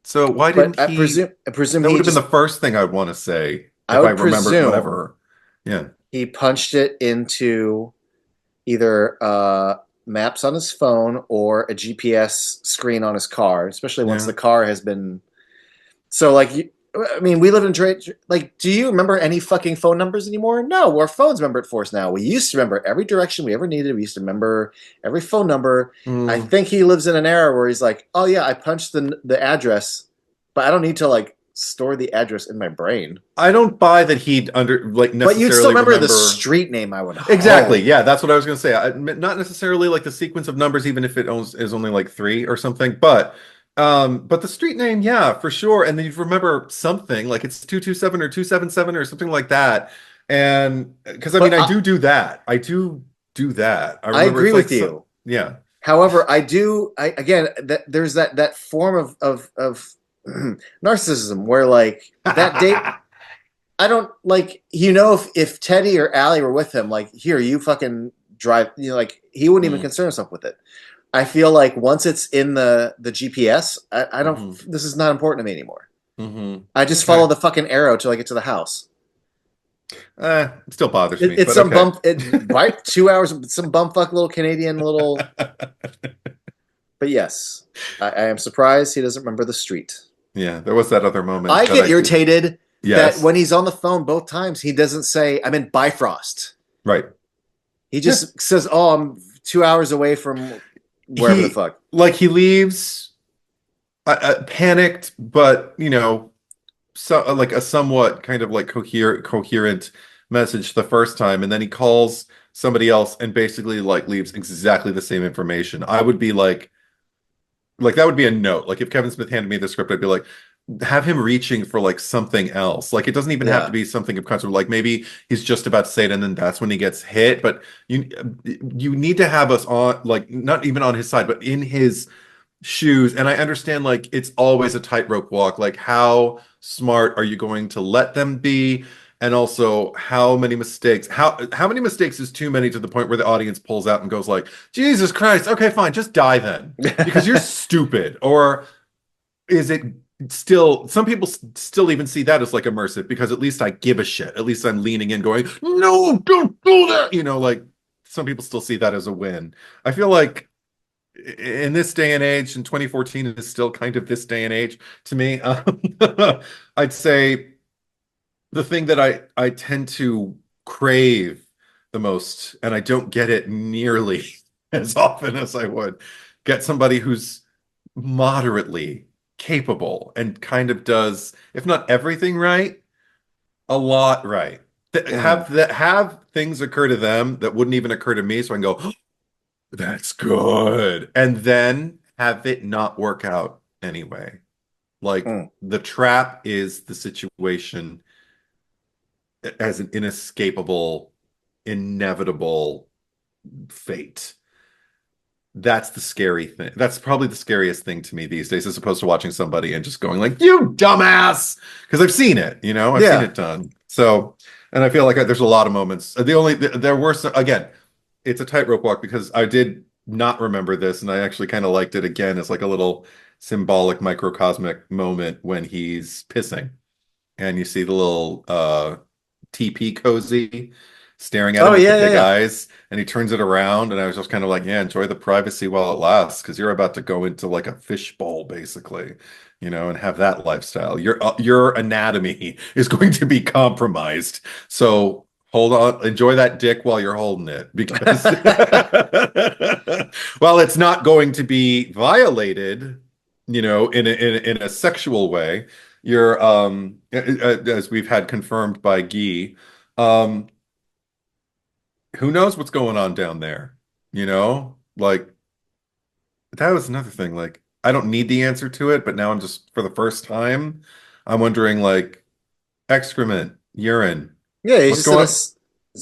Speaker 2: So why didn't he?
Speaker 1: I presume
Speaker 2: that would have been the first thing I'd want to say if I remembered whatever. Yeah.
Speaker 1: He punched it into either maps on his phone or a GPS screen on his car, especially once the car has been. So, like, we live in like, do you remember any fucking phone numbers anymore? No, our phones remember it for us now. We used to remember every direction we ever needed. We used to remember every phone number. I think he lives in an era where he's like, oh yeah, I punched the address, but I don't need to like store the address in my brain.
Speaker 2: I don't buy that he'd necessarily.
Speaker 1: But you'd still remember the street name, I would hope.
Speaker 2: Exactly. Yeah, that's what I was going to say. Not necessarily like the sequence of numbers, even if it is only like 3 or something, but But the street name, yeah, for sure. And then you remember something like it's 227 or 277 or something like that. And because I mean,
Speaker 1: But
Speaker 2: I do that. I do that. I
Speaker 1: I
Speaker 2: remember
Speaker 1: agree
Speaker 2: it's like
Speaker 1: with
Speaker 2: so,
Speaker 1: you.
Speaker 2: yeah.
Speaker 1: However, I do. I again, there's that form of narcissism where like that date. I don't like if Teddy or Allie were with him, like here you fucking drive. Like he wouldn't even
Speaker 2: Mm,
Speaker 1: concern himself with it. I feel like once it's in the GPS, I don't.
Speaker 2: hmm
Speaker 1: This is not important to me anymore. I just follow
Speaker 2: Okay.
Speaker 1: the fucking arrow till I get to the house.
Speaker 2: It still bothers me,
Speaker 1: It's
Speaker 2: but
Speaker 1: some
Speaker 2: okay.
Speaker 1: bump. Right, 2 hours. Some bumfuck little Canadian little. But yes, I am surprised he doesn't remember the street.
Speaker 2: Yeah, there was that other moment
Speaker 1: I
Speaker 2: that
Speaker 1: get
Speaker 2: I did.
Speaker 1: irritated that
Speaker 2: Yes,
Speaker 1: when he's on the phone both times, he doesn't say, I'm in Bifrost.
Speaker 2: right.
Speaker 1: He
Speaker 2: Yeah.
Speaker 1: just says, oh, I'm 2 hours away from wherever the
Speaker 2: He
Speaker 1: fuck.
Speaker 2: he leaves panicked, but so like a somewhat kind of like coherent message the first time, and then he calls somebody else and basically like leaves exactly the same information. I would be like that would be a note. Like if Kevin Smith handed me the script, I'd be like, have him reaching for like something else. Like it doesn't even have to
Speaker 1: Yeah.
Speaker 2: be something of consequence. Like maybe he's just about to say it and then that's when he gets hit. But you need to have us on like not even on his side, but in his shoes. And I understand like it's always a tightrope walk. Like how smart are you going to let them be? And also how many mistakes, how many mistakes is too many to the point where the audience pulls out and goes like, Jesus Christ, okay, fine, just die then. Because you're stupid. Or is it still some people still even see that as like immersive because at least I give a shit. At least I'm leaning in going, no, don't do that. Like some people still see that as a win. I feel like in this day and age, in 2014, it is still kind of this day and age to me. I'd say the thing that I tend to crave the most, and I don't get it nearly as often as I would, get somebody who's moderately capable and kind of does, if not everything right, a lot right.
Speaker 1: Mm.
Speaker 2: Have things occur to them that wouldn't even occur to me, so I can go, oh, that's good, and then have it not work out anyway. Like
Speaker 1: Mm.
Speaker 2: the trap is the situation as an inescapable, inevitable fate. That's the scary thing. That's probably the scariest thing to me these days, as opposed to watching somebody and just going like, "You dumbass," because I've seen it. I've seen
Speaker 1: Yeah.
Speaker 2: it done. So, and I feel like there's a lot of moments. There were some, again, it's a tightrope walk because I did not remember this, and I actually kind of liked it again as like a little symbolic microcosmic moment when he's pissing and you see the little TP cozy staring at
Speaker 1: Oh,
Speaker 2: him with the
Speaker 1: yeah, yeah,
Speaker 2: big
Speaker 1: yeah.
Speaker 2: eyes, and he turns it around, and I was just kind of like, yeah, enjoy the privacy while it lasts, because you're about to go into like a fishbowl, basically, and have that lifestyle. Your anatomy is going to be compromised. So hold on, enjoy that dick while you're holding it, because while it's not going to be violated, in a sexual way, you're as we've had confirmed by Guy, um, who knows what's going on down there? Like that was another thing. Like I don't need the answer to it, but now I'm just for the first time, I'm wondering like excrement, urine.
Speaker 1: Yeah, he's
Speaker 2: What's
Speaker 1: just in
Speaker 2: going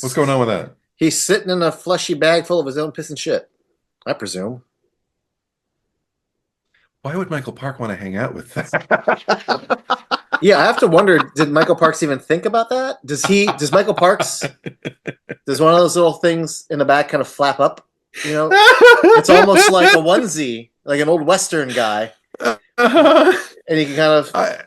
Speaker 2: what's going on with that?
Speaker 1: he's sitting in a fleshy bag full of his own piss and shit, I presume.
Speaker 2: Why would Michael Park want to hang out with that?
Speaker 1: Yeah, I have to wonder, did Michael Parks even think about that? Does Michael Parks, does one of those little things in the back kind of flap up? It's almost like a onesie, like an old Western guy. And he can kind of,
Speaker 2: I,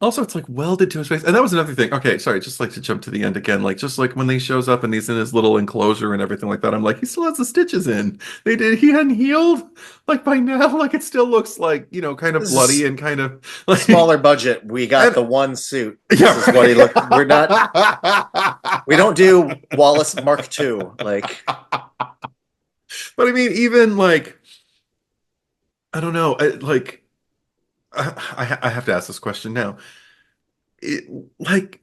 Speaker 2: Also, it's like welded to his face. And that was another thing. Okay, sorry, just like to jump to the end again. Like just like when he shows up and he's in his little enclosure and everything like that, I'm like, he still has the stitches in. He hadn't healed. Like by now, like it still looks like, kind of
Speaker 1: this is
Speaker 2: bloody and kind of like
Speaker 1: smaller budget. We got
Speaker 2: and
Speaker 1: the one suit.
Speaker 2: yeah,
Speaker 1: This is what he looked. We don't do Wallace Mark II. Like,
Speaker 2: but I mean, even like, I don't know, I have to ask this question now. It, like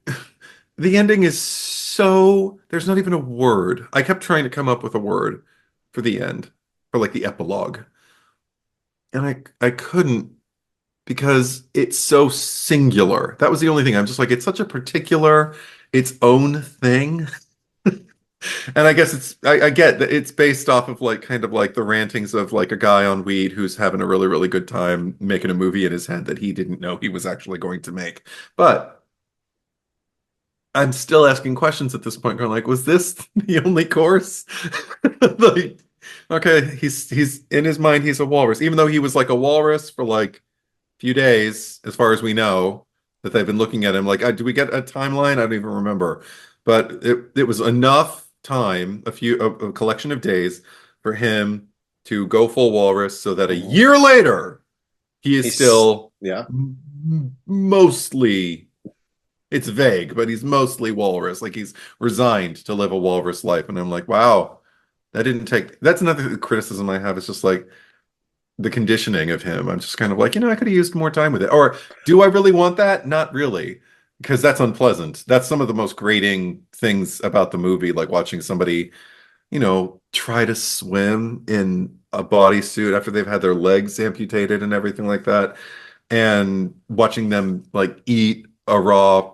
Speaker 2: the ending is so there's not even a word. I kept trying to come up with a word for the end, for like the epilogue. and I couldn't because it's so singular. That was the only thing. I'm just like, it's such a particular, its own thing. And I guess I get that it's based off of like kind of like the rantings of like a guy on weed who's having a really, really good time making a movie in his head that he didn't know he was actually going to make. But I'm still asking questions at this point, going like, was this the only course? Like, okay, he's in his mind, he's a walrus, even though he was like a walrus for like a few days, as far as we know, that they've been looking at him. Like, do we get a timeline? I don't even remember, but it was enough time, a collection of days, for him to go full walrus, so that a year later he is
Speaker 1: He's
Speaker 2: still
Speaker 1: yeah.
Speaker 2: mostly. It's vague, but he's mostly walrus. Like he's resigned to live a walrus life. And I'm like, wow, that didn't take. That's another criticism I have. It's just like the conditioning of him. I'm just kind of like, I could have used more time with it. Or do I really want that? Not really, because that's unpleasant. That's some of the most grating things about the movie, like watching somebody, try to swim in a bodysuit after they've had their legs amputated and everything like that, and watching them like eat a raw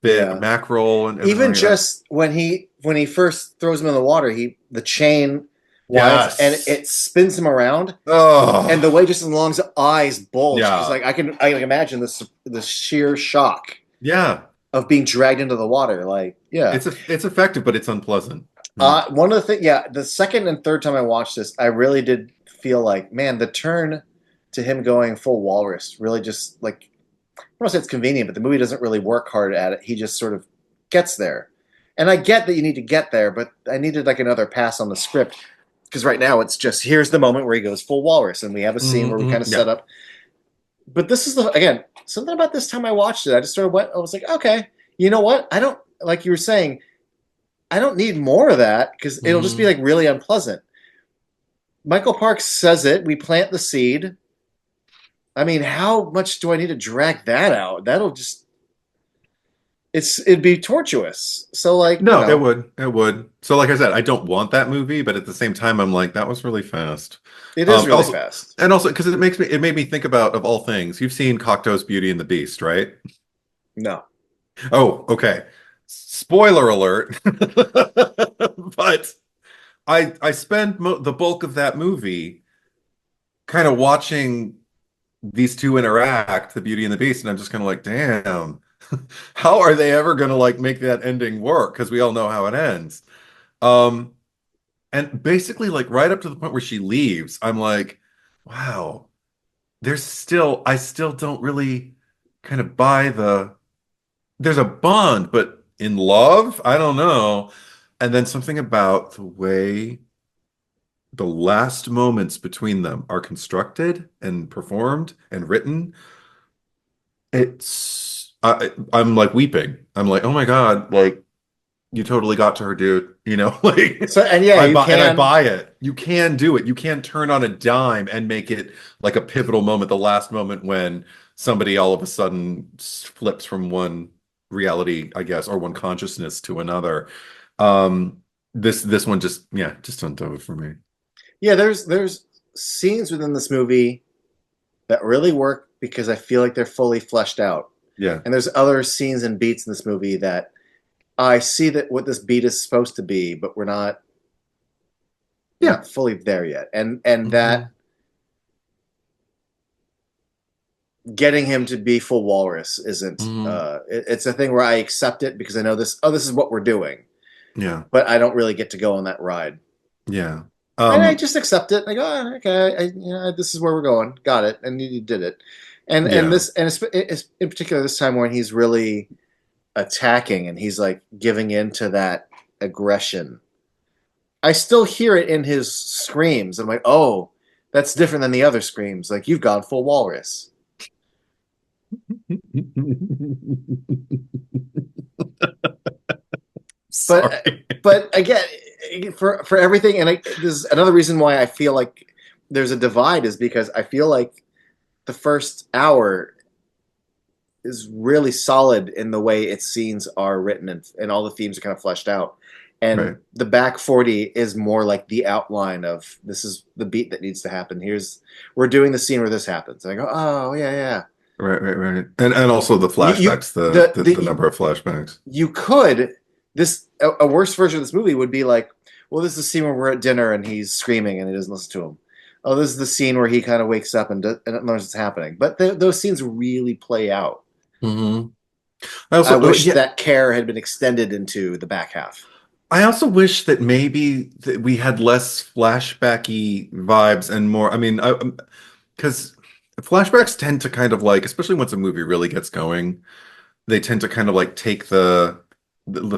Speaker 2: big
Speaker 1: Yeah.
Speaker 2: mackerel and everything
Speaker 1: Even
Speaker 2: like that.
Speaker 1: just when he first throws him in the water, the chain winds and
Speaker 2: Yes.
Speaker 1: it spins him around, and the
Speaker 2: Oh,
Speaker 1: way just as long as the eyes bulge, because
Speaker 2: yeah.
Speaker 1: like I can imagine the sheer shock
Speaker 2: Yeah.
Speaker 1: of being dragged into the water. Like, yeah.
Speaker 2: It's effective, but it's unpleasant.
Speaker 1: One of the things, yeah, the second and third time I watched this, I really did feel like, man, the turn to him going full walrus really just like, I don't want to say it's convenient, but the movie doesn't really work hard at it. He just sort of gets there. And I get that you need to get there, but I needed like another pass on the script, because right now it's just here's the moment where he goes full walrus, and we have a scene where we kind of set
Speaker 2: Yeah.
Speaker 1: up. But this is again, something about this time I watched it. I just sort of went. I was like, okay, you know what? I don't, like you were saying, I don't need more of that because it'll just be
Speaker 2: Mhm.
Speaker 1: like really unpleasant. Michael Parks says it. We plant the seed. I mean, how much do I need to drag that out? That'll just it'd be tortuous. So like,
Speaker 2: No, it would. It would. So like I said, I don't want that movie, but at the same time, I'm like, that was really fast.
Speaker 1: it is really
Speaker 2: Also,
Speaker 1: fast.
Speaker 2: and also because it made me think about, of all things, you've seen Cocteau's Beauty and the Beast, right?
Speaker 1: No.
Speaker 2: Oh, okay. Spoiler alert. But I spend the bulk of that movie kind of watching these two interact, the Beauty and the Beast, and I'm just kind of like, damn, how are they ever going to like make that ending work? Because we all know how it ends. Um, and basically, like right up to the point where she leaves, I'm like, wow, I still don't really kind of buy there's a bond, but in love, I don't know. And then something about the way the last moments between them are constructed and performed and written, I'm like weeping. I'm like, oh my God, like you totally got to her, dude. Like
Speaker 1: So and yeah, you
Speaker 2: I
Speaker 1: can.
Speaker 2: buy it. You can do it. You can turn on a dime and make it like a pivotal moment, the last moment when somebody all of a sudden flips from one reality, I guess, or one consciousness to another. This one just, yeah, just don't do it for me.
Speaker 1: Yeah, there's scenes within this movie that really work because I feel like they're fully fleshed out.
Speaker 2: Yeah.
Speaker 1: And there's other scenes and beats in this movie that I see that what this beat is supposed to be, but we're
Speaker 2: Yeah.
Speaker 1: not fully there yet. And that
Speaker 2: Mhm.
Speaker 1: getting him to be full walrus isn't
Speaker 2: Mhm.
Speaker 1: it's a thing where I accept it because I know this is what we're doing,
Speaker 2: Yeah.
Speaker 1: but I don't really get to go on that ride.
Speaker 2: Yeah.
Speaker 1: And I
Speaker 2: Um,
Speaker 1: just accept it. I go, oh, okay, this is where we're going. Got it. And you did it. And
Speaker 2: yeah.
Speaker 1: this and it's in particular this time when he's really attacking and he's like giving in to that aggression. I still hear it in his screams. I'm like, oh, that's different than the other screams. Like you've gone full walrus. But
Speaker 2: Sorry.
Speaker 1: but again, for everything, and this is another reason why I feel like there's a divide is because I feel like the first hour is really solid in the way its scenes are written and all the themes are kind of fleshed out. And
Speaker 2: Right.
Speaker 1: the back 40 is more like the outline of this is the beat that needs to happen. We're doing the scene where this happens. And I go, oh yeah, yeah.
Speaker 2: Right. And also the
Speaker 1: You
Speaker 2: flashbacks, the number of flashbacks.
Speaker 1: you could a worse version of this movie would be like, well, this is the scene where we're at dinner and he's screaming and he doesn't listen to him. Oh, this is the scene where he kind of wakes up and learns what's happening. But those scenes really play out.
Speaker 2: Hmm. I
Speaker 1: I
Speaker 2: also,
Speaker 1: wish
Speaker 2: yeah,
Speaker 1: that care had been extended into the back half.
Speaker 2: I also wish that maybe that we had less flashbacky vibes and more. I mean, because flashbacks tend to kind of like, especially once a movie really gets going, they tend to kind of like take the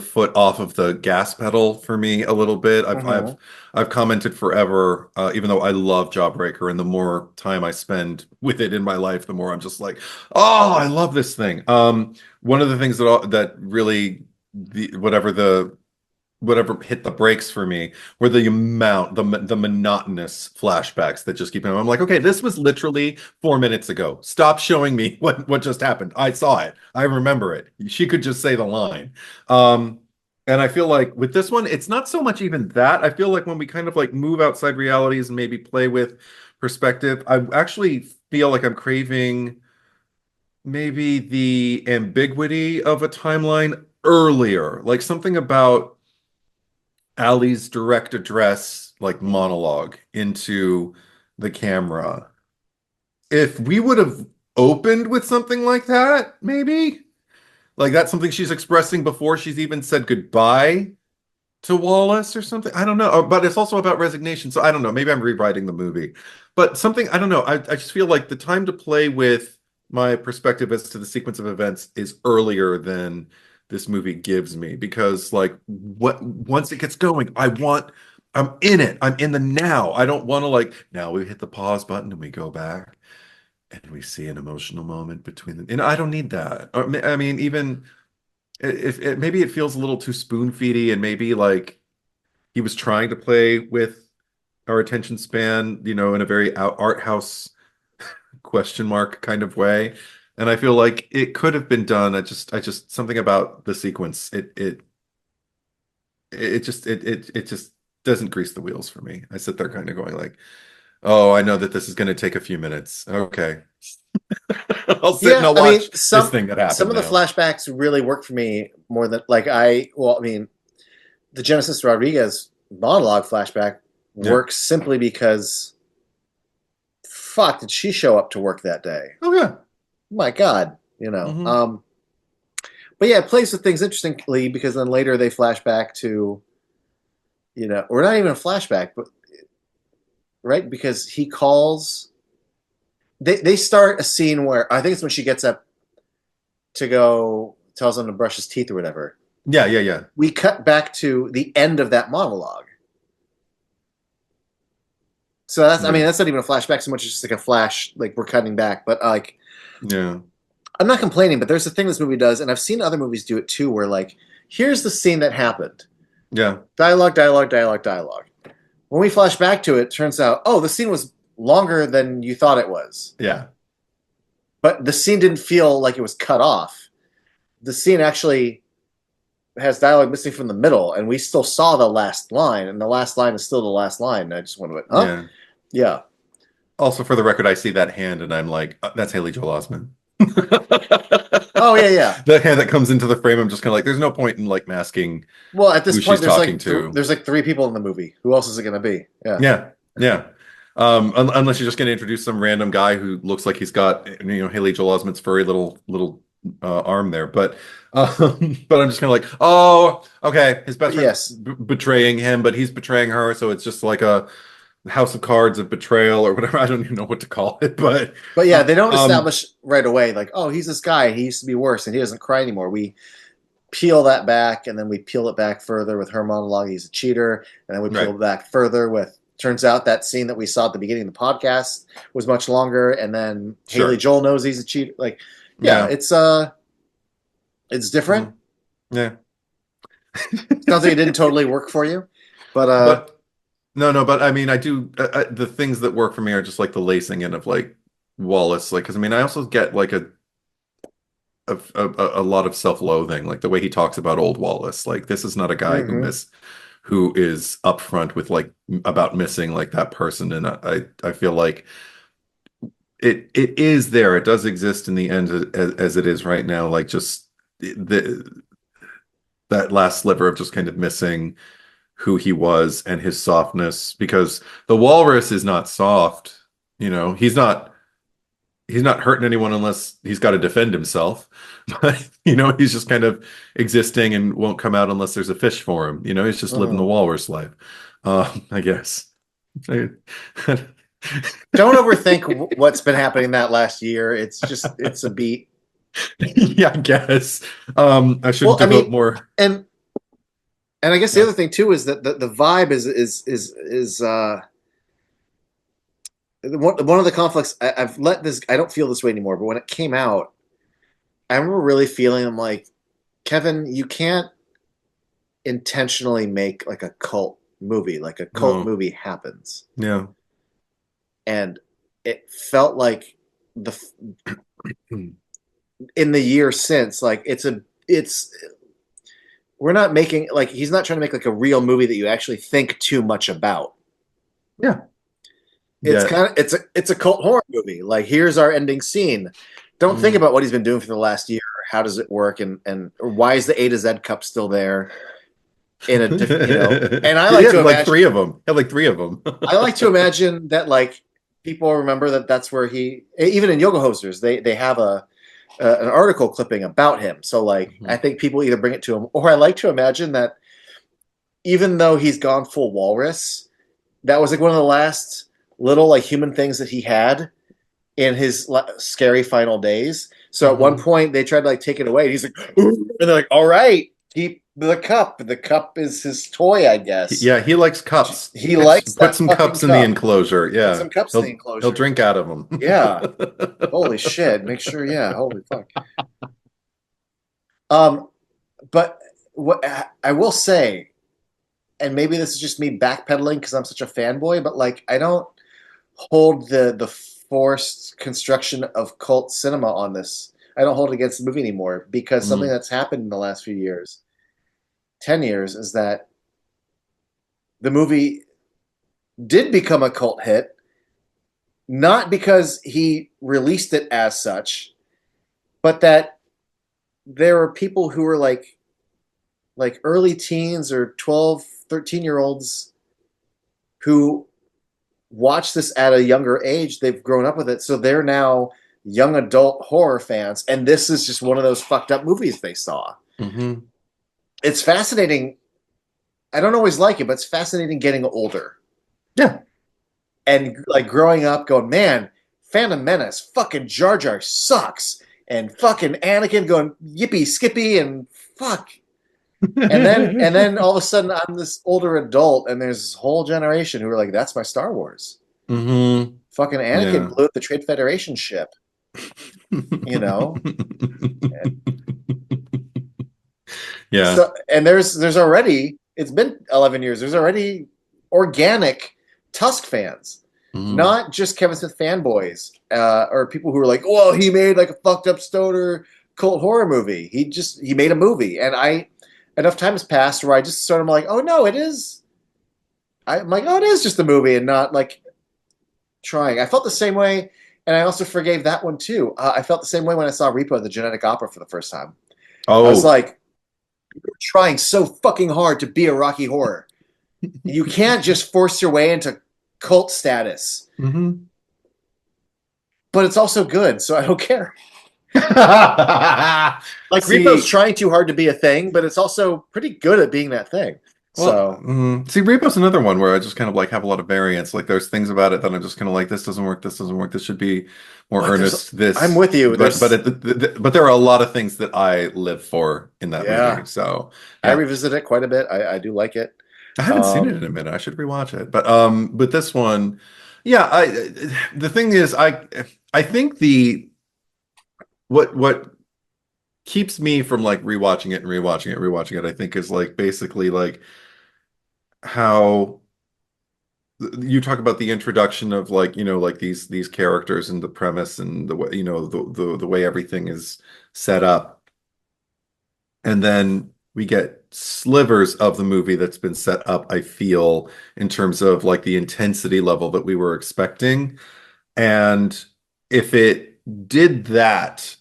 Speaker 2: foot off of the gas pedal for me a little bit.
Speaker 1: Mm-hmm.
Speaker 2: I've commented forever, even though I love Jawbreaker, and the more time I spend with it in my life, the more I'm just like, oh, I love this thing. One of the things that really whatever hit the brakes for me were the monotonous flashbacks that just keep going. I'm like, okay, this was literally 4 minutes ago. Stop showing me what just happened. I saw it. I remember it. She could just say the line. And I feel like with this one, it's not so much even that. I feel like when we kind of like move outside realities and maybe play with perspective, I actually feel like I'm craving maybe the ambiguity of a timeline earlier, like something about Ali's direct address, like monologue into the camera. If we would have opened with something like that, maybe like that's something she's expressing before she's even said goodbye to Wallace or something. I don't know. But it's also about resignation. So I don't know. Maybe I'm rewriting the movie. But something, I don't know. I just feel like the time to play with my perspective as to the sequence of events is earlier than this movie gives me because like what once it gets going, I'm in it. I'm in the now. I don't want to like now we hit the pause button and we go back and we see an emotional moment between them. And I don't need that. I mean, even if maybe it feels a little too spoon feedy and maybe like he was trying to play with our attention span, in a very art house question mark kind of way. And I feel like it could have been done. I just something about the sequence. It just doesn't grease the wheels for me. I sit there kind of going like, oh, I know that this is going to take a few minutes. Okay. I'll sit and
Speaker 1: Yeah,
Speaker 2: I'll
Speaker 1: I mean,
Speaker 2: watch this thing that
Speaker 1: some
Speaker 2: happened
Speaker 1: of the
Speaker 2: now.
Speaker 1: flashbacks really work for me more than I mean, the Genesis Rodriguez monologue flashback
Speaker 2: Yeah.
Speaker 1: works simply because fuck did she show up to work that day?
Speaker 2: Oh yeah.
Speaker 1: My God,
Speaker 2: Hmm.
Speaker 1: But yeah, it plays with things interestingly because then later they flash back to, or not even a flashback, but right because he calls. They start a scene where I think it's when she gets up to go tells him to brush his teeth or whatever.
Speaker 2: Yeah.
Speaker 1: We cut back to the end of that monologue. So I mean,
Speaker 2: Yeah.
Speaker 1: that's not even a flashback so much as just like a flash, like we're cutting back. But like,
Speaker 2: Yeah.
Speaker 1: I'm not complaining, but there's a thing this movie does, and I've seen other movies do it too, where like, here's the scene that happened.
Speaker 2: Yeah.
Speaker 1: Dialogue. When we flash back to it, it turns out, oh, the scene was longer than you thought it was.
Speaker 2: Yeah.
Speaker 1: But the scene didn't feel like it was cut off. The scene actually has dialogue missing from the middle, and we still saw the last line, and the last line is still the last line. And I just went, huh?
Speaker 2: Yeah.
Speaker 1: Yeah.
Speaker 2: Also, for the record, I see that hand and I'm like, that's Haley Joel Osment.
Speaker 1: Oh yeah, yeah.
Speaker 2: The hand that comes into the frame, I'm just kind of like, there's no point in like masking
Speaker 1: Well, at this
Speaker 2: who
Speaker 1: point,
Speaker 2: she's talking to.
Speaker 1: there's like three people in the movie. Who else is it going to be? Yeah.
Speaker 2: Yeah. Unless you're just going to introduce some random guy who looks like he's got, Haley Joel Osment's furry little arm there. But I'm just kind of like, oh, okay, his best
Speaker 1: But
Speaker 2: friend's
Speaker 1: yes.
Speaker 2: betraying him, but he's betraying her, so it's just like a House of Cards of betrayal or whatever. I don't even know what to call it, but
Speaker 1: But yeah, they don't
Speaker 2: um,
Speaker 1: establish right away like, oh, he's this guy. He used to be worse, and he doesn't cry anymore. We peel that back, and then we peel it back further with her monologue. He's a cheater, and then we peel
Speaker 2: right,
Speaker 1: it back further with. Turns out that scene that we saw at the beginning of the podcast was much longer, and then Haley
Speaker 2: sure,
Speaker 1: Joel knows he's a cheater. Like, yeah,
Speaker 2: yeah,
Speaker 1: it's different.
Speaker 2: mhm, yeah.
Speaker 1: Sounds like it didn't totally work for you, but
Speaker 2: But no, but I mean, I do the things that work for me are just like the lacing in of like Wallace, like because I mean, I also get like a lot of self-loathing, like the way he talks about old Wallace. Like this is not a guy
Speaker 1: Hmm.
Speaker 2: who is upfront with like about missing like that person, and I feel like it is there. It does exist in the end as it is right now. Like just the that last sliver of just kind of missing who he was and his softness, because the walrus is not soft. He's not hurting anyone unless he's got to defend himself. But he's just kind of existing and won't come out unless there's a fish for him. He's just living the
Speaker 1: Hmm.
Speaker 2: walrus life. I guess.
Speaker 1: Don't overthink what's been happening that last year. It's a beat.
Speaker 2: Yeah, I guess. I should
Speaker 1: Well, I
Speaker 2: devote
Speaker 1: mean,
Speaker 2: more.
Speaker 1: and I guess the
Speaker 2: Yeah.
Speaker 1: other thing too is that the vibe is one of the conflicts. I've let this. I don't feel this way anymore. But when it came out, I remember really feeling. I'm like, Kevin, you can't intentionally make like a cult movie. Like a cult
Speaker 2: No.
Speaker 1: movie happens,
Speaker 2: Yeah.
Speaker 1: and it felt like the in the year since, like it's we're not making like he's not trying to make like a real movie that you actually think too much about.
Speaker 2: Yeah.
Speaker 1: It's
Speaker 2: Yeah.
Speaker 1: kind of it's a cult horror movie. Like here's our ending scene. Don't think
Speaker 2: Mm.
Speaker 1: about what he's been doing for the last year. How does it work, and or why is the A to Z cup still there in a And I
Speaker 2: He
Speaker 1: like
Speaker 2: had
Speaker 1: to
Speaker 2: like
Speaker 1: imagine.
Speaker 2: three of them. He had like three of them.
Speaker 1: I like to imagine that like people remember that that's where he even in Yoga Hosers they have an article clipping about him. So like I
Speaker 2: Mhm.
Speaker 1: think people either bring it to him or I like to imagine that even though he's gone full walrus, that was like one of the last little like human things that he had in his scary final days. So at one
Speaker 2: Mhm.
Speaker 1: point they tried to like take it away, and he's like, "Ooh," and they're like, "All right, keep the cup. The cup is his toy, I guess.
Speaker 2: Yeah, he likes cups.
Speaker 1: He
Speaker 2: Nips,
Speaker 1: likes
Speaker 2: put
Speaker 1: that
Speaker 2: some
Speaker 1: fucking
Speaker 2: cups in the
Speaker 1: cup.
Speaker 2: enclosure.
Speaker 1: Put
Speaker 2: Yeah,
Speaker 1: some cups in the
Speaker 2: he'll
Speaker 1: enclosure.
Speaker 2: drink out of them.
Speaker 1: Yeah, holy shit. Make sure, yeah, holy fuck. Um, but what I will say, and maybe this is just me backpedaling because I'm such a fanboy, but like I don't hold the forced construction of cult cinema on this. I don't hold it against the movie anymore because something
Speaker 2: Mm.
Speaker 1: that's happened in the last few years, 10 years, is that the movie did become a cult hit, not because he released it as such, but that there were people who were like early teens or 12, 13-year olds who watched this at a younger age. They've grown up with it. So they're now young adult horror fans. And this is just one of those fucked up movies they saw.
Speaker 2: Hmm.
Speaker 1: It's fascinating. I don't always like it, but it's fascinating getting older.
Speaker 2: Yeah.
Speaker 1: And like growing up going, man, Phantom Menace, fucking Jar Jar sucks. And fucking Anakin going yippee skippy and fuck. And then all of a sudden I'm this older adult and there's this whole generation who are like, that's my Star Wars.
Speaker 2: Hmm.
Speaker 1: Fucking Anakin
Speaker 2: Yeah.
Speaker 1: blew up the Trade Federation ship, you know?
Speaker 2: Yeah.
Speaker 1: So and there's already it's been 11 years. There's already organic Tusk fans,
Speaker 2: Hmm.
Speaker 1: not just Kevin Smith fanboys or people who are like, "Well, he made like a fucked up stoner cult horror movie." He made a movie, and I enough time has passed where I just sort of like, "Oh no, it is." I'm like, "Oh, it is just a movie," and not like trying. I felt the same way, and I also forgave that one too. I felt the same way when I saw Repo, the Genetic Opera, for the first time. I was
Speaker 2: Oh.
Speaker 1: like, "You're trying so fucking hard to be a Rocky Horror. You can't just force your way into cult status."
Speaker 2: Hmm.
Speaker 1: But it's also good, so I don't care. Like Repo's
Speaker 2: See,
Speaker 1: trying too hard to be a thing, but it's also pretty good at being that thing.
Speaker 2: well,
Speaker 1: So
Speaker 2: see, Repo's another one where I just kind of like have a lot of variance. Like there's things about it that I'm just kind of like, this doesn't work, this doesn't work, this should be more
Speaker 1: what there's
Speaker 2: earnest.
Speaker 1: I'm
Speaker 2: This,
Speaker 1: with you.
Speaker 2: but
Speaker 1: There's
Speaker 2: but there are a lot of things that I live for in that movie.
Speaker 1: yeah.
Speaker 2: So
Speaker 1: I
Speaker 2: yeah,
Speaker 1: revisit it quite a bit. I do like it.
Speaker 2: I haven't seen it
Speaker 1: Um
Speaker 2: in a minute. I should rewatch it. But with this one, yeah, the thing is, I think the what keeps me from like rewatching it and rewatching it, I think is like basically like how you talk about the introduction of like, like these characters and the premise and the way, the way everything is set up. And then we get slivers of the movie that's been set up, I feel, in terms of like the intensity level that we were expecting. And if it did that,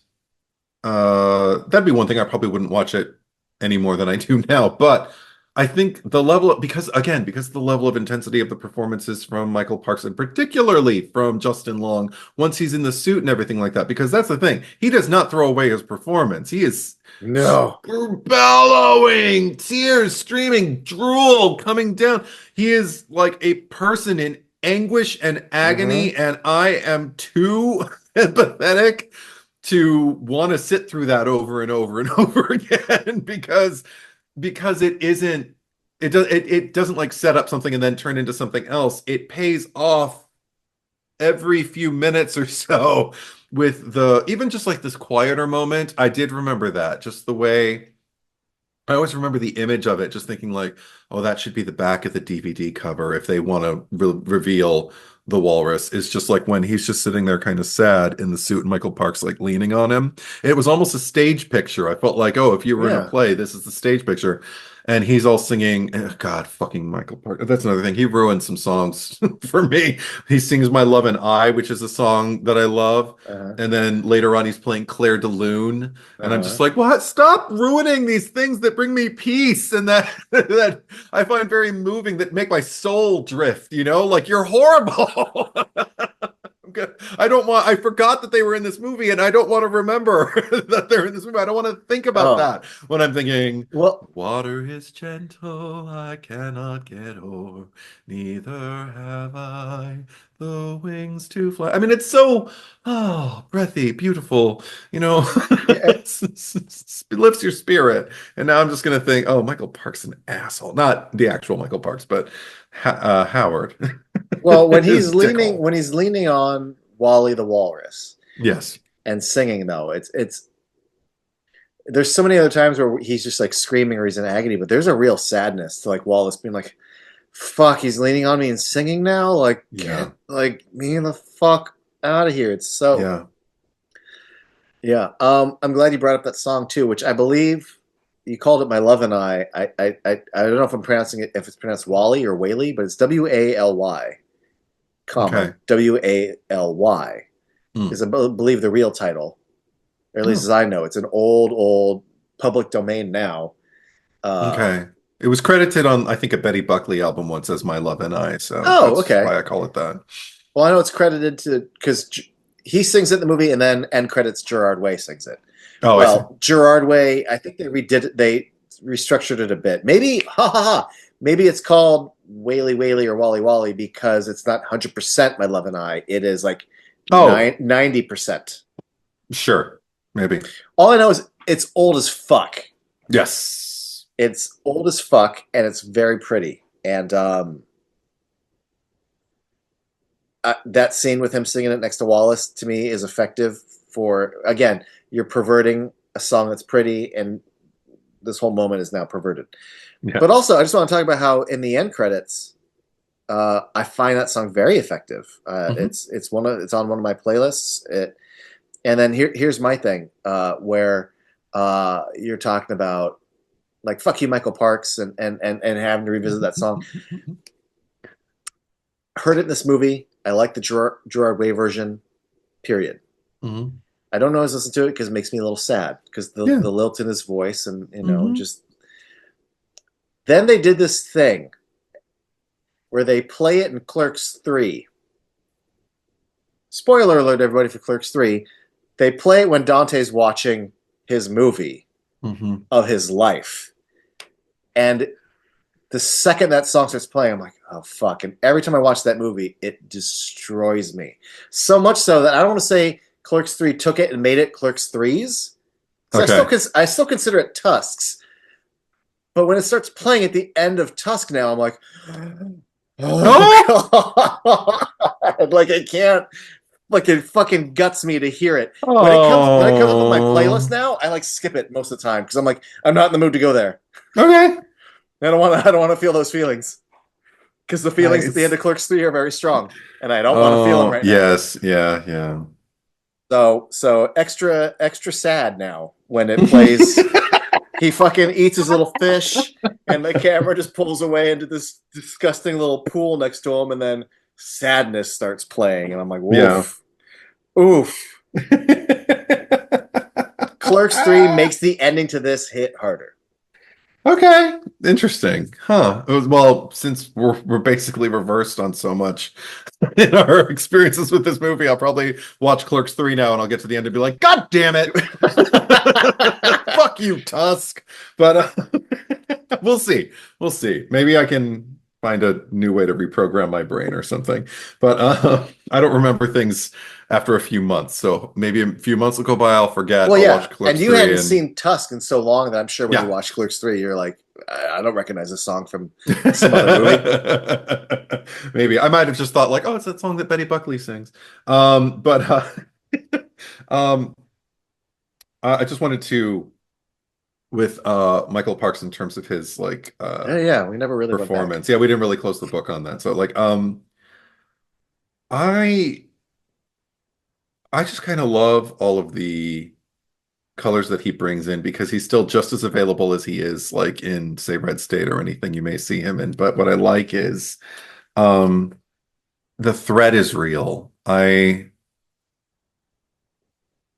Speaker 2: that'd be one thing. I probably wouldn't watch it any more than I do now. But I think the level of, because the level of intensity of the performances from Michael Parks and particularly from Justin Long, once he's in the suit and everything like that, because that's the thing. He does not throw away his performance. He is
Speaker 1: No.
Speaker 2: bellowing, tears streaming, drool coming down. He is like a person in anguish and agony, and I am too empathetic to want to sit through that over and over and over again because it doesn't like set up something and then turn into something else. It pays off every few minutes or so with the even just like this quieter moment. I did remember that, just the way I always remember the image of it, just thinking like, oh, that should be the back of the DVD cover if they want to reveal the walrus. Is just like when he's just sitting there kind of sad in the suit and Michael Parks like leaning on him. It was almost a stage picture. I felt like, oh, if you were in a play, this is the stage picture. And he's all singing, God, fucking Michael Parks. That's another thing. He ruined some songs for me. He sings My Love and I, which is a song that I love. And then later on, he's playing Claire de Lune. And I'm just like, what? Stop ruining these things that bring me peace and that I find very moving, that make my soul drift, like you're horrible. I forgot that they were in this movie and I don't want to remember that they're in this movie. I don't want to think about that when I'm thinking, well, water is gentle, I cannot get o'er, neither have I the wings to fly. I mean, it's so, breathy, beautiful, it lifts your spirit. And now I'm just going to think, oh, Michael Parks an asshole. Not the actual Michael Parks, but Howard.
Speaker 1: Well, when he's leaning on Wally the Walrus,
Speaker 2: yes,
Speaker 1: and singing though, it's there's so many other times where he's just like screaming or he's in agony, but there's a real sadness to like Wallace being like, "Fuck, he's leaning on me and singing now." Like, get like me the fuck out of here. It's so yeah. I'm glad you brought up that song too, which I believe you called it "My Love and I." I don't know if I'm pronouncing it, if it's pronounced Wally or Whaley, but it's WALY. WALY is, I believe, the real title, or at least as I know. It's an old public domain now.
Speaker 2: It was credited on, I think, a Betty Buckley album once as My Love and I, so that's why I call it that.
Speaker 1: Well, I know it's credited to, because he sings it in the movie, and then end credits Gerard Way sings it. Oh, well, Gerard Way, I think they redid it, they restructured it a bit. Maybe maybe it's called Whaley Whaley or Wally Wally because it's not 100% My Love and I. It is like 90%.
Speaker 2: Sure, maybe.
Speaker 1: All I know is it's old as fuck.
Speaker 2: Yes.
Speaker 1: It's old as fuck, and it's very pretty. And that scene with him singing it next to Wallace, to me, is effective for, again, you're perverting a song that's pretty, and this whole moment is now perverted. Yeah. But also, I just want to talk about how in the end credits, I find that song very effective. It's on one of my playlists. And then here's my thing, where you're talking about like "Fuck You, Michael Parks" and having to revisit that song. Heard it in this movie. I like the Gerard Way version. Period. Mm-hmm. I don't always listen to it because it makes me a little sad because the lilt in his voice and just. Then they did this thing where they play it in Clerks 3. Spoiler alert, everybody, for Clerks 3. They play it when Dante's watching his movie of his life. And the second that song starts playing, I'm like, oh, fuck. And every time I watch that movie, it destroys me. So much so that I don't want to say Clerks 3 took it and made it Clerks 3's. So I still consider it Tusk's. But when it starts playing at the end of Tusk now, I'm like, oh, God. Like, I can't, like, it fucking guts me to hear it. When it comes up on my playlist now, I like skip it most of the time because I'm like, I'm not in the mood to go there.
Speaker 2: Okay.
Speaker 1: I don't want to feel those feelings. because the feelings at the end
Speaker 2: Nice.
Speaker 1: of Clerks 3 are very strong, and I don't want to feel them
Speaker 2: Oh,
Speaker 1: right now.
Speaker 2: yes. Yeah, yeah.
Speaker 1: So extra sad now when it plays. He fucking eats his little fish, and the camera just pulls away into this disgusting little pool next to him, and then sadness starts playing, and I'm like,
Speaker 2: Yeah.
Speaker 1: oof, oof. Clerks 3 makes the ending to this hit harder.
Speaker 2: Okay, interesting. Huh. Well, since we're basically reversed on so much in our experiences with this movie, I'll probably watch Clerks 3 now and I'll get to the end and be like, God damn it. Fuck you, Tusk. But we'll see. We'll see. Maybe I can find a new way to reprogram my brain or something. But I don't remember things after a few months. So maybe a few months will go by, I'll forget.
Speaker 1: Well,
Speaker 2: I'll
Speaker 1: yeah,
Speaker 2: watch
Speaker 1: and
Speaker 2: Clerks
Speaker 1: you
Speaker 2: 3
Speaker 1: hadn't
Speaker 2: and
Speaker 1: seen Tusk in so long that I'm sure when you
Speaker 2: yeah.
Speaker 1: watch Clerks 3, you're like, I don't recognize this song from some other movie.
Speaker 2: Maybe I might have just thought like, oh, it's that song that Betty Buckley sings. But um, I just wanted to with Michael Parks in terms of his like
Speaker 1: Yeah, we never really went back.
Speaker 2: performance. Yeah, we didn't really close the book on that. So like I I just kind of love all of the colors that he brings in because he's still just as available as he is like in say Red State or anything you may see him in. But what I like is um the threat is real. And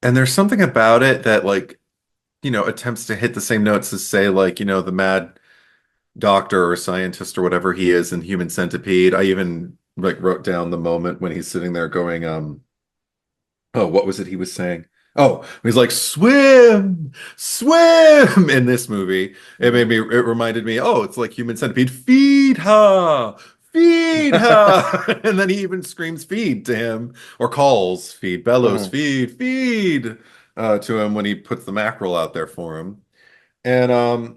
Speaker 2: there's something about it that like, attempts to hit the same notes as say like, the mad doctor or scientist or whatever he is in Human Centipede. I even like wrote down the moment when he's sitting there going, oh, what was it he was saying? Oh, he's like, swim, swim in this movie. It reminded me, oh, it's like Human Centipede, feed her, feed her. And then he even screams feed to him or calls feed, bellows,
Speaker 1: Mhm.
Speaker 2: feed, feed to him when he puts the mackerel out there for him. And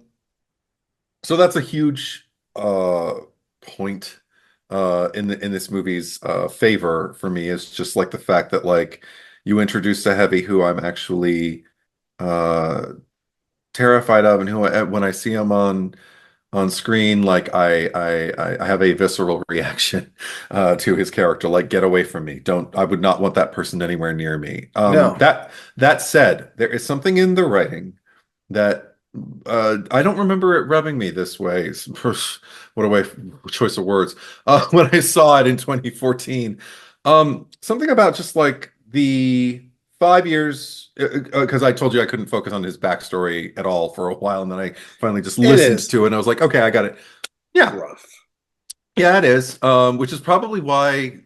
Speaker 2: so that's a huge point in this movie's favor for me is just like the fact that like you introduced a heavy who I'm actually uh terrified of and who when I see him on screen like I have a visceral reaction to his character like get away from me, don't, I would not want that person anywhere near me.
Speaker 1: No,
Speaker 2: That said, there is something in the writing that I don't remember it rubbing me this way. What a way, choice of words. When I saw it in 2014, something about just like the 5 years, because I told you I couldn't focus on his backstory at all for a while, and then I finally just
Speaker 1: it
Speaker 2: listened
Speaker 1: is
Speaker 2: to it, and I was like, okay, I got it. Yeah,
Speaker 1: rough.
Speaker 2: yeah, it is. Which is probably why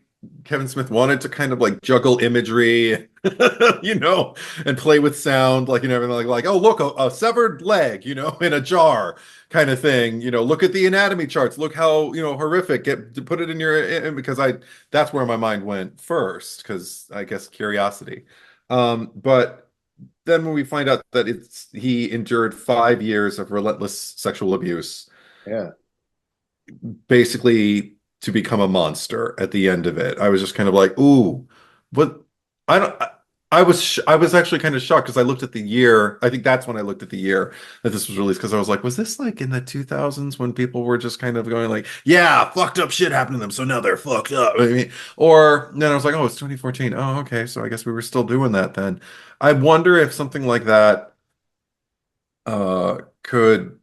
Speaker 2: Kevin Smith wanted to kind of like juggle imagery, and play with sound, like everything like oh look, a severed leg, in a jar, kind of thing. Look at the anatomy charts. Look how horrific. Get to put it in your because that's where my mind went first because I guess curiosity. But then when we find out that he endured 5 years of relentless sexual abuse
Speaker 1: Yeah.
Speaker 2: basically to become a monster at the end of it. I was just kind of like, ooh, what? I don't. I was actually kind of shocked because I looked at the year. I think that's when I looked at the year that this was released because I was like, was this like in the 2000s when people were just kind of going like, yeah, fucked up shit happened to them, so now they're fucked up. I mean, or then I was like, oh, it's 2014. Oh, okay, so I guess we were still doing that then. I wonder if something like that could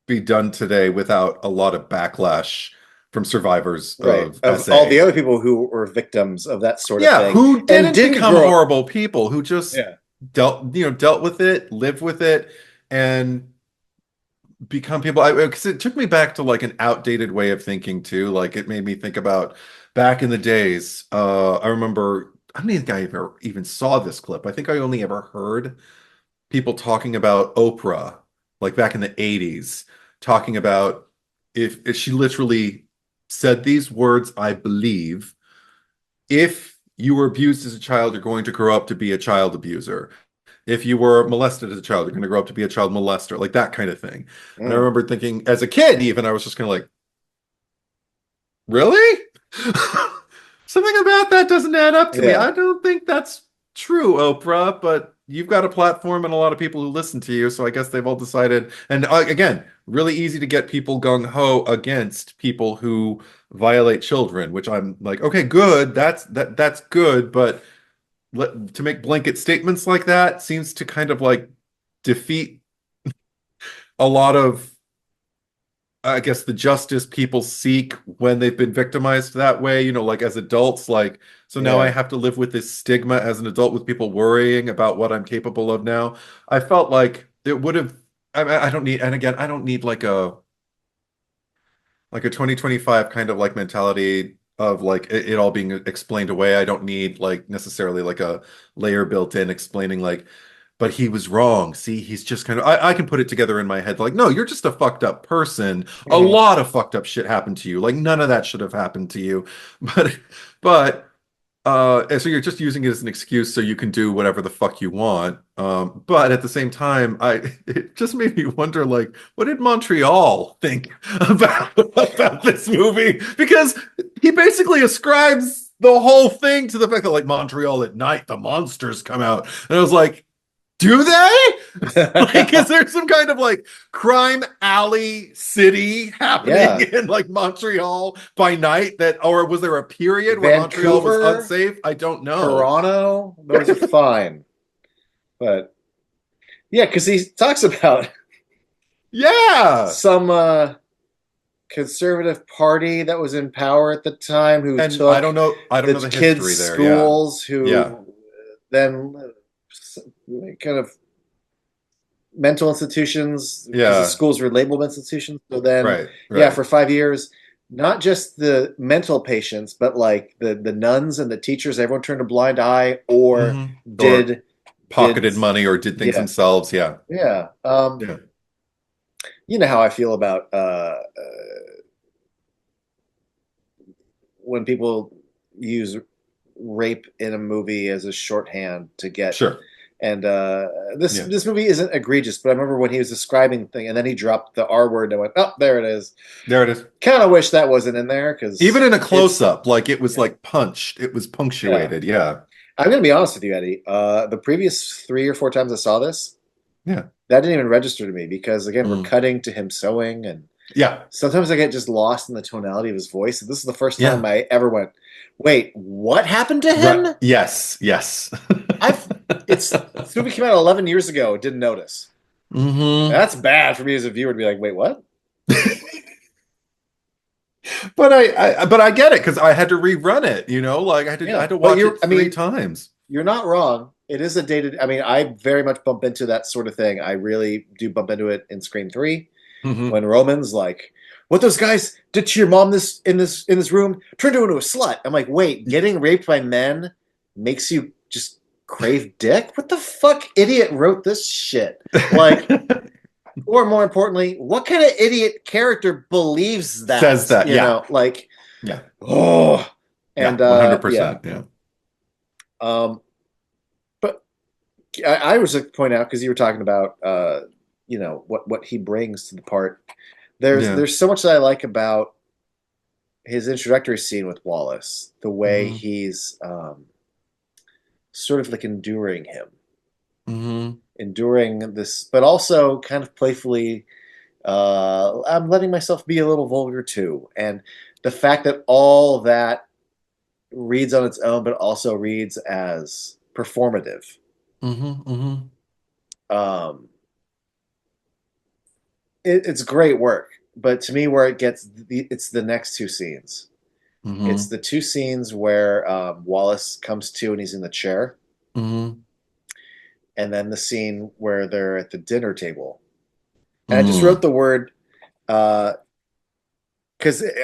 Speaker 2: be done today without a lot of backlash from survivors
Speaker 1: Right.
Speaker 2: of
Speaker 1: Of all the
Speaker 2: SA.
Speaker 1: other people who were victims of that sort of
Speaker 2: Yeah,
Speaker 1: thing
Speaker 2: who
Speaker 1: and
Speaker 2: didn't
Speaker 1: didn't
Speaker 2: become
Speaker 1: grow up.
Speaker 2: horrible people, who just
Speaker 1: Yeah.
Speaker 2: dealt with it, lived with it, and become people. Because it took me back to like an outdated way of thinking too. Like it made me think about back in the days. I remember. I don't think I ever even saw this clip. I think I only ever heard people talking about Oprah, like back in the 80s, talking about if she literally said these words, I believe, if you were abused as a child, you're going to grow up to be a child abuser. If you were molested as a child, you're going to grow up to be a child molester, like that kind of thing. And I
Speaker 1: Mm.
Speaker 2: remember thinking, as a kid, even, I was just kind of like, really? Something about that doesn't add up to me.
Speaker 1: Yeah.
Speaker 2: I don't think that's true, Oprah, but you've got a platform and a lot of people who listen to you, so I guess they've all decided. And again, really easy to get people gung ho against people who violate children, which I'm like, okay, good, that's good, but to make blanket statements like that seems to kind of like defeat a lot of, I guess, the justice people seek when they've been victimized that way, you know, like as adults, like, so now I
Speaker 1: Yeah.
Speaker 2: have to live with this stigma as an adult with people worrying about what I'm capable of now. I felt like it would have, I don't need, and again, I don't need like a 2025 kind of like mentality of like it all being explained away. I don't need like necessarily like a layer built in explaining like, but he was wrong. See, he's just kind of, I can put it together in my head like, no, you're just a fucked up person. A
Speaker 1: Mhm.
Speaker 2: lot of fucked up shit happened to you. Like none of that should have happened to you. But and so you're just using it as an excuse so you can do whatever the fuck you want. But at the same time, it just made me wonder, like, what did Montreal think about this movie? Because he basically ascribes the whole thing to the fact that, like, Montreal at night, the monsters come out. And I was like, do they? Like, is there some kind of like crime alley city happening
Speaker 1: Yeah.
Speaker 2: in like Montreal by night that, or was there a period where Montreal was
Speaker 1: Vancouver,
Speaker 2: unsafe? I don't know.
Speaker 1: Toronto, those are fine. But yeah, because he talks about
Speaker 2: Yeah.
Speaker 1: some conservative party that was in power at the time who
Speaker 2: And I
Speaker 1: took
Speaker 2: don't know, I don't
Speaker 1: the
Speaker 2: know the
Speaker 1: kids'
Speaker 2: history there. Yeah.
Speaker 1: schools,
Speaker 2: Yeah.
Speaker 1: who then kind of mental institutions, because the
Speaker 2: Yeah.
Speaker 1: schools were labeled institutions. So then,
Speaker 2: Right.
Speaker 1: yeah,
Speaker 2: Right.
Speaker 1: for 5 years, not just the mental patients, but like the nuns and the teachers, everyone turned a blind eye or
Speaker 2: Or
Speaker 1: did
Speaker 2: pocketed money or did things
Speaker 1: yeah,
Speaker 2: themselves. Yeah.
Speaker 1: yeah.
Speaker 2: Yeah.
Speaker 1: You know how I feel about when people use rape in a movie as a shorthand to get.
Speaker 2: Sure.
Speaker 1: And
Speaker 2: Yeah.
Speaker 1: this movie isn't egregious, but I remember when he was describing thing, and then he dropped the R word, and I went, "Oh, there it is."
Speaker 2: There it is.
Speaker 1: Kind of wish that wasn't in there
Speaker 2: Even
Speaker 1: because
Speaker 2: in a
Speaker 1: it's
Speaker 2: close-up, like it was
Speaker 1: yeah,
Speaker 2: like punched. It was
Speaker 1: yeah.
Speaker 2: punctuated. Yeah.
Speaker 1: I'm gonna be honest with you, Eddie. The previous 3 or 4 times I saw this,
Speaker 2: Yeah.
Speaker 1: that didn't even register to me because again, we're
Speaker 2: Mm.
Speaker 1: cutting to him sewing, and
Speaker 2: Yeah.
Speaker 1: sometimes I get just lost in the tonality of his voice. And this is the first time
Speaker 2: Yeah.
Speaker 1: I ever went, "Wait, what happened to
Speaker 2: Right.
Speaker 1: him?"
Speaker 2: Yes. Yes.
Speaker 1: I've it's This movie came out 11 years ago. Didn't notice.
Speaker 2: hmm
Speaker 1: That's bad for me as a viewer to be like, "Wait, what?"
Speaker 2: But I get it because I had to rerun it. You know, like I
Speaker 1: Yeah.
Speaker 2: had to
Speaker 1: Well,
Speaker 2: watch it three times.
Speaker 1: you're not wrong. It is a dated. I mean, I very much bump into that sort of thing. I really do bump into it in Scream 3
Speaker 2: hmm
Speaker 1: when Roman's like, "What those guys did to your mom in this room turned her into a slut." I'm like, "Wait, getting raped by men makes you just crave dick? What the fuck idiot wrote this shit?" Like, or more importantly, what kind of idiot character believes that?
Speaker 2: Says that.
Speaker 1: You
Speaker 2: Yeah.
Speaker 1: know, like,
Speaker 2: Yeah.
Speaker 1: oh,
Speaker 2: Yeah.
Speaker 1: and yeah.
Speaker 2: 100%. Yeah.
Speaker 1: But I was to point out because you were talking about you know what he brings to the part.
Speaker 2: Yeah.
Speaker 1: There's so much that I like about his introductory scene with Wallace, the way
Speaker 2: hmm
Speaker 1: he's sort of like
Speaker 2: hmm
Speaker 1: enduring this, but also kind of playfully. I'm letting myself be a little vulgar too, and the fact that all that reads on its own, but also reads as performative.
Speaker 2: hmm
Speaker 1: Um, it's great work, but to me, where it gets it's the next two scenes. It's
Speaker 2: hmm
Speaker 1: the two scenes where Wallace comes to and he's in the chair,
Speaker 2: hmm
Speaker 1: and then the scene where they're at the dinner table. And I just wrote
Speaker 2: hmm
Speaker 1: the word because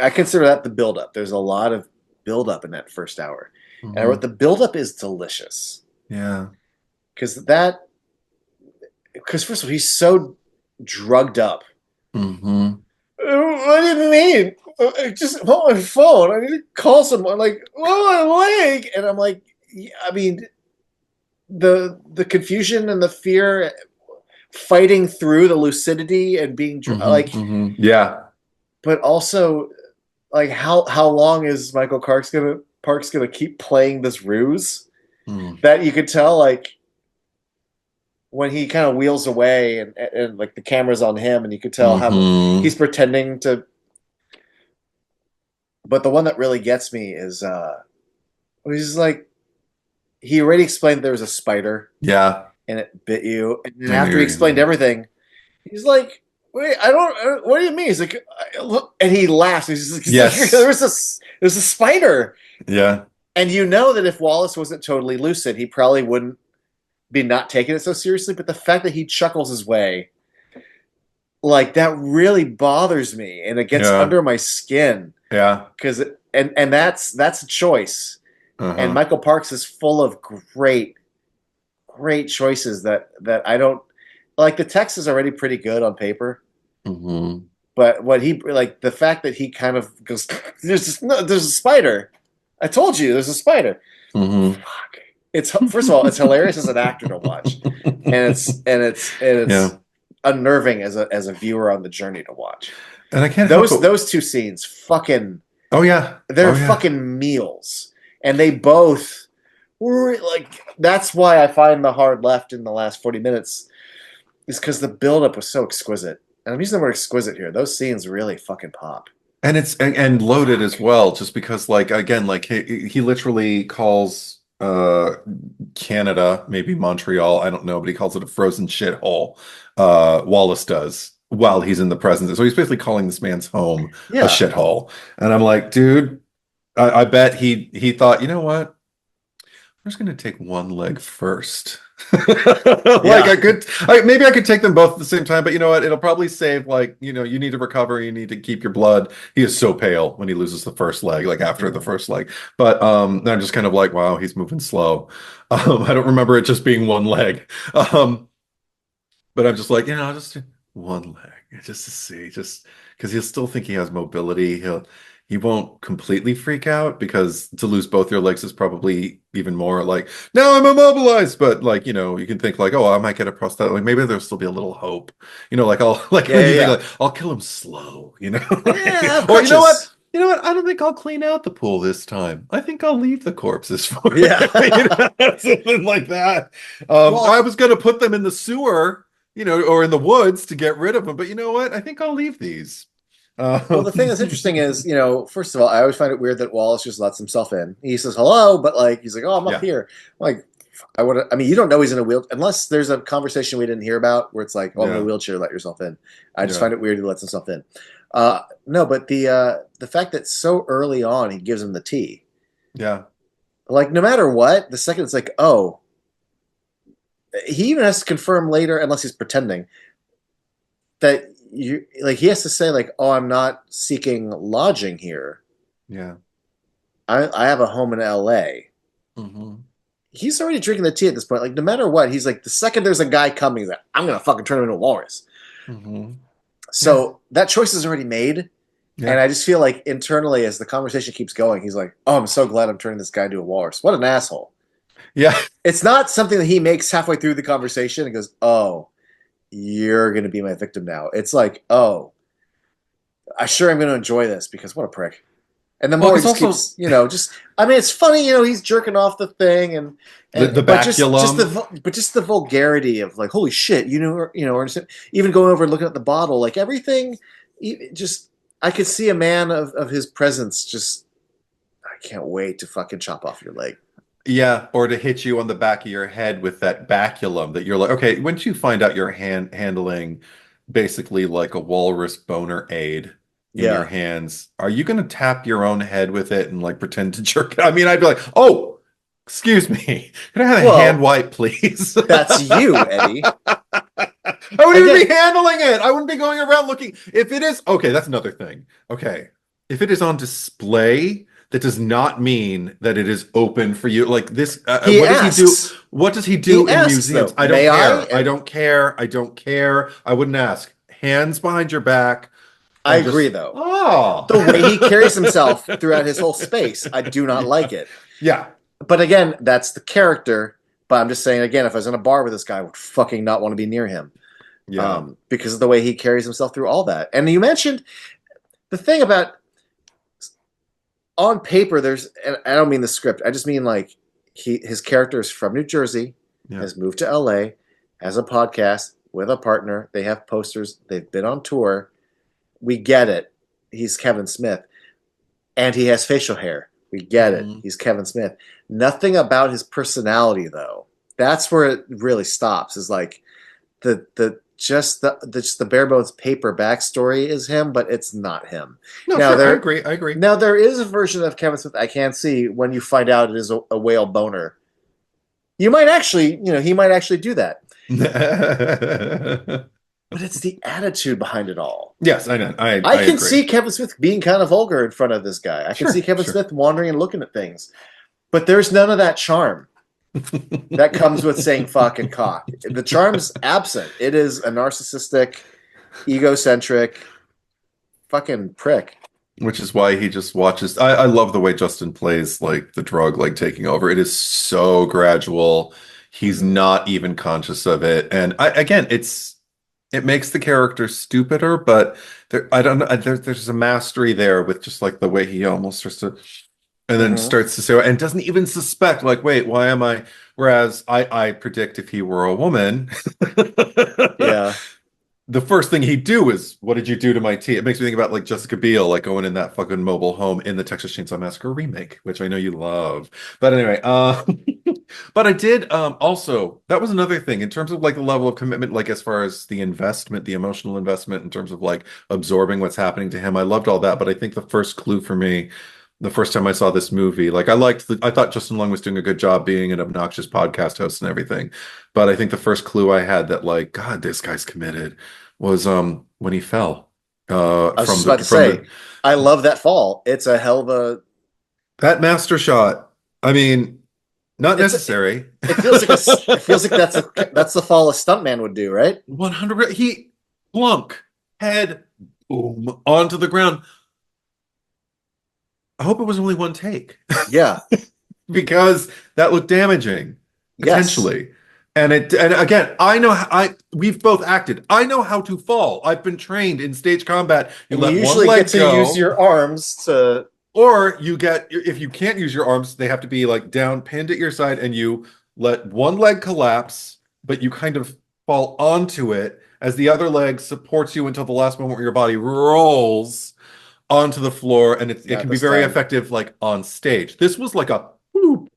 Speaker 1: I consider that the buildup. There's a lot of buildup in that first hour, and I wrote
Speaker 2: hmm
Speaker 1: the buildup is delicious
Speaker 2: Yeah.
Speaker 1: because first of all he's so drugged up.
Speaker 2: hmm
Speaker 1: What do you mean? I just want my phone. I need to call someone. Like, oh, my leg, and I'm like, yeah, I mean, the confusion and the fear, fighting through the lucidity and being like,
Speaker 2: Yeah.
Speaker 1: but also like how long is Michael Parks gonna keep playing this ruse
Speaker 2: Mm.
Speaker 1: that you could tell like when he kind of wheels away and like the camera's on him and you could tell how
Speaker 2: Mm-hmm.
Speaker 1: he's pretending to. But the one that really gets me is he's like he already explained there was a spider
Speaker 2: Yeah.
Speaker 1: and it bit you, and then
Speaker 2: I
Speaker 1: after he explained
Speaker 2: knew.
Speaker 1: everything, he's like, "Wait, I don't. What do you mean?" He's like, "Look," and he laughs. He's like
Speaker 2: Yes.
Speaker 1: there's a spider,
Speaker 2: Yeah.
Speaker 1: and you know that if Wallace wasn't totally lucid, he probably wouldn't be not taking it so seriously. But the fact that he chuckles his way, like that, really bothers me, and it gets
Speaker 2: Yeah.
Speaker 1: under my skin
Speaker 2: Yeah.
Speaker 1: because and that's a choice. And
Speaker 2: Uh-huh.
Speaker 1: Michael Parks is full of great choices that I don't like. The text is already pretty good on paper,
Speaker 2: Mm-hmm.
Speaker 1: but what he like the fact that he kind of goes, there's a spider. I told you there's a spider.
Speaker 2: Mm-hmm.
Speaker 1: Fuck. It's first of all, it's hilarious as an actor to watch, and it's
Speaker 2: Yeah.
Speaker 1: unnerving as a viewer on the journey to watch.
Speaker 2: And I can't help
Speaker 1: Those
Speaker 2: but
Speaker 1: those two scenes, fucking,
Speaker 2: oh yeah.
Speaker 1: they're
Speaker 2: Oh yeah.
Speaker 1: fucking meals, and they both were like. That's why I find the hard left in the last 40 minutes is because the buildup was so exquisite. And I'm using the word exquisite here. Those scenes really fucking pop.
Speaker 2: And it's and loaded as well, just because like again, like he literally calls Canada, maybe Montreal, I don't know, but he calls it a frozen shithole. Wallace does while he's in the presence. So he's basically calling this man's home a
Speaker 1: Yeah.
Speaker 2: shithole. And I'm like, dude, I bet he thought, you know what? I'm just gonna take one leg first. Like
Speaker 1: Yeah.
Speaker 2: maybe I could take them both at the same time, but you know what? It'll probably save like, you need to recover, you need to keep your blood. He is so pale when he loses the first leg, like after the first leg. But I'm just kind of like, wow, he's moving slow. I don't remember it just being one leg. But I'm just like, just one leg, just to see, just because he'll still think he has mobility. He won't completely freak out because to lose both your legs is probably even more like, now I'm immobilized. But like, you can think like, oh, I might get a prosthetic. Like maybe there'll still be a little hope. Like I'll like
Speaker 1: Yeah,
Speaker 2: when you think
Speaker 1: yeah,
Speaker 2: like I'll kill him slow,
Speaker 1: yeah. I have
Speaker 2: or you know what?
Speaker 1: crutches.
Speaker 2: You know what? I don't think I'll clean out the pool this time. I think I'll leave the corpses for
Speaker 1: Yeah.
Speaker 2: something like that. I
Speaker 1: Well,
Speaker 2: was going to put them in the sewer, or in the woods to get rid of them. But you know what? I think I'll leave these.
Speaker 1: well, the thing that's interesting is, first of all, I always find it weird that Wallace just lets himself in. He says hello, but like he's like, "Oh, I'm up
Speaker 2: Yeah,
Speaker 1: here." I'm like, I would. I mean, you don't know he's in a wheel unless there's a conversation we didn't hear about where it's like, "Oh, I'm in a
Speaker 2: yeah,
Speaker 1: wheelchair. Let yourself in." I just
Speaker 2: yeah,
Speaker 1: find it weird he lets himself in. No, but the fact that so early on he gives him the tea,
Speaker 2: yeah,
Speaker 1: like no matter what, the second it's like, oh, he even has to confirm later, unless he's pretending that you like he has to say like, oh, I'm not seeking lodging here.
Speaker 2: yeah.
Speaker 1: I have a home in L.A.
Speaker 2: Hmm.
Speaker 1: He's already drinking the tea at this point. Like no matter what, he's like the second there's a guy coming, he's like, I'm gonna fucking turn him into a walrus.
Speaker 2: Hmm. Yeah,
Speaker 1: So that choice is already made. And
Speaker 2: yeah,
Speaker 1: I just feel like internally, as the conversation keeps going, he's like, "Oh, I'm so glad I'm turning this guy into a walrus. What an asshole!"
Speaker 2: yeah,
Speaker 1: It's not something that he makes halfway through the conversation and goes, "Oh, you're going to be my victim now." It's like, "Oh, I sure am going to enjoy this because what a prick." And the
Speaker 2: well,
Speaker 1: more he
Speaker 2: it's
Speaker 1: just
Speaker 2: also
Speaker 1: keeps, just I mean, it's funny, he's jerking off the thing and
Speaker 2: the baculum.
Speaker 1: but just the vulgarity of like, holy shit, or even going over and looking at the bottle, like everything, just I could see a man of his presence. Just I can't wait to fucking chop off your leg.
Speaker 2: Yeah, or to hit you on the back of your head with that baculum that you're like, okay, once you find out you're handling basically like a walrus boner aid in your
Speaker 1: Yeah.
Speaker 2: hands, are you going to tap your own head with it and like pretend to jerk it? I mean, I'd be like, oh, excuse me, can I have a hand
Speaker 1: Well,
Speaker 2: wipe, please?
Speaker 1: that's you, Eddie.
Speaker 2: I wouldn't even
Speaker 1: Again,
Speaker 2: be handling it. I wouldn't be going around looking. If it is, okay, that's another thing. Okay. If it is on display, that does not mean that it is open for you. Like this,
Speaker 1: he
Speaker 2: what does he do?
Speaker 1: asks.
Speaker 2: What does he
Speaker 1: He
Speaker 2: do in
Speaker 1: asks
Speaker 2: museums?
Speaker 1: though,
Speaker 2: I don't
Speaker 1: may I?
Speaker 2: care. I
Speaker 1: And
Speaker 2: don't care. I don't care. I wouldn't ask. Hands behind your back
Speaker 1: I
Speaker 2: and
Speaker 1: agree
Speaker 2: just,
Speaker 1: though.
Speaker 2: oh.
Speaker 1: The way he carries himself throughout his whole space, I do not
Speaker 2: Yeah.
Speaker 1: like it.
Speaker 2: Yeah.
Speaker 1: But again, that's the character. But I'm just saying again, if I was in a bar with this guy, I would fucking not want to be near him.
Speaker 2: Yeah.
Speaker 1: Because of the way he carries himself through all that. And you mentioned the thing about on paper, there's and I don't mean the script. I just mean like his character is from New Jersey,
Speaker 2: Yeah.
Speaker 1: has moved to LA, has a podcast with a partner. They have posters. They've been on tour. We get it. He's Kevin Smith. And he has facial hair. We get it.
Speaker 2: Mm.
Speaker 1: He's Kevin Smith. Nothing about his personality, though. That's where it really stops. Is like just the bare bones paper backstory is him, but it's not him.
Speaker 2: No,
Speaker 1: Now
Speaker 2: sure, I
Speaker 1: there
Speaker 2: agree. I agree.
Speaker 1: now there is a version of Kevin Smith I can see when you find out it is a whale boner. You might actually, he might actually do that. But it's the attitude behind it all.
Speaker 2: Yes, I know. I
Speaker 1: can
Speaker 2: agree.
Speaker 1: see Kevin Smith being kind of vulgar in front of this guy. I can see Kevin Smith wandering and looking at things. But there's none of that charm that comes with saying fuck and cock. The charm's absent. It is a narcissistic, egocentric fucking prick.
Speaker 2: Which is why he just watches. I love the way Justin plays like the drug like taking over. It is so gradual. He's not even conscious of it. And it makes the character stupider, but I don't know. There's a mastery there with just like the way he almost starts to, and then starts to say, and doesn't even suspect, like, wait, why am I? Whereas I predict if he were a woman,
Speaker 1: yeah,
Speaker 2: the first thing he'd do is, what did you do to my tea? It makes me think about like Jessica Biel, like going in that fucking mobile home in the Texas Chainsaw Massacre remake, which I know you love. But anyway, but I did also, that was another thing in terms of like the level of commitment, like as far as the investment, the emotional investment in terms of like absorbing what's happening to him. I loved all that, but I think the first clue for me, the first time I saw this movie, like I thought Justin Long was doing a good job being an obnoxious podcast host and everything. But I think the first clue I had that like, God, this guy's committed was when he fell.
Speaker 1: I was just about to say, I love that fall. It's a hell of a
Speaker 2: that master shot. I mean, not necessary.
Speaker 1: It feels like that's the fall a stuntman would do, right?
Speaker 2: 100. He plunk head boom onto the ground. I hope it was only one take.
Speaker 1: Yeah.
Speaker 2: Because that looked damaging potentially. Yes. And again, we've both acted. I know how to fall. I've been trained in stage combat.
Speaker 1: You usually get to use your arms to,
Speaker 2: or if you can't use your arms, they have to be like down pinned at your side, and you let one leg collapse, but you kind of fall onto it as the other leg supports you until the last moment where your body rolls onto the floor, and it can be very effective like on stage. This was like a whoop,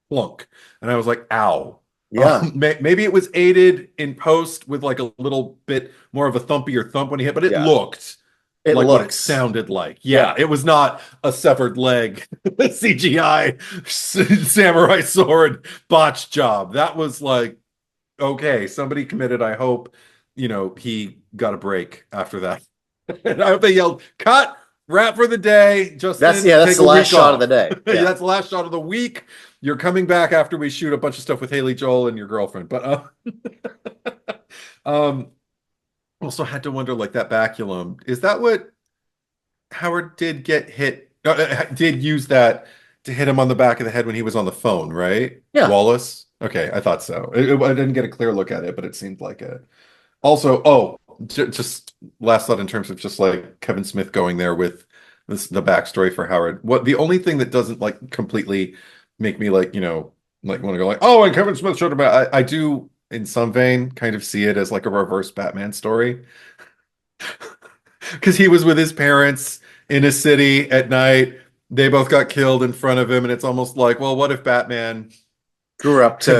Speaker 2: plunk, and I was like, ow.
Speaker 1: Yeah.
Speaker 2: Maybe it was aided in post with like a little bit more of a thumpier thump when he hit, but it looked like what it sounded like. Yeah, it was not a severed leg CGI samurai sword botch job. That was like, okay, somebody committed. I hope he got a break after that. And I hope they yelled, cut, wrap for the day. Justin,
Speaker 1: that's the last shot of the day.
Speaker 2: Yeah. That's the last shot of the week. You're coming back after we shoot a bunch of stuff with Haley Joel and your girlfriend. But also had to wonder, like, that baculum, is that what Howard did get hit? Did use that to hit him on the back of the head when he was on the phone, right?
Speaker 1: Yeah.
Speaker 2: Wallace? Okay, I thought so. I didn't get a clear look at it, but it seemed like it. Also, just last thought in terms of just like Kevin Smith going there with the backstory for Howard. The only thing that doesn't like completely make me like like want to go like, oh, and Kevin Smith showed about. I do in some vein kind of see it as like a reverse Batman story, because he was with his parents in a city at night. They both got killed in front of him, and it's almost like, well, what if Batman
Speaker 1: grew up to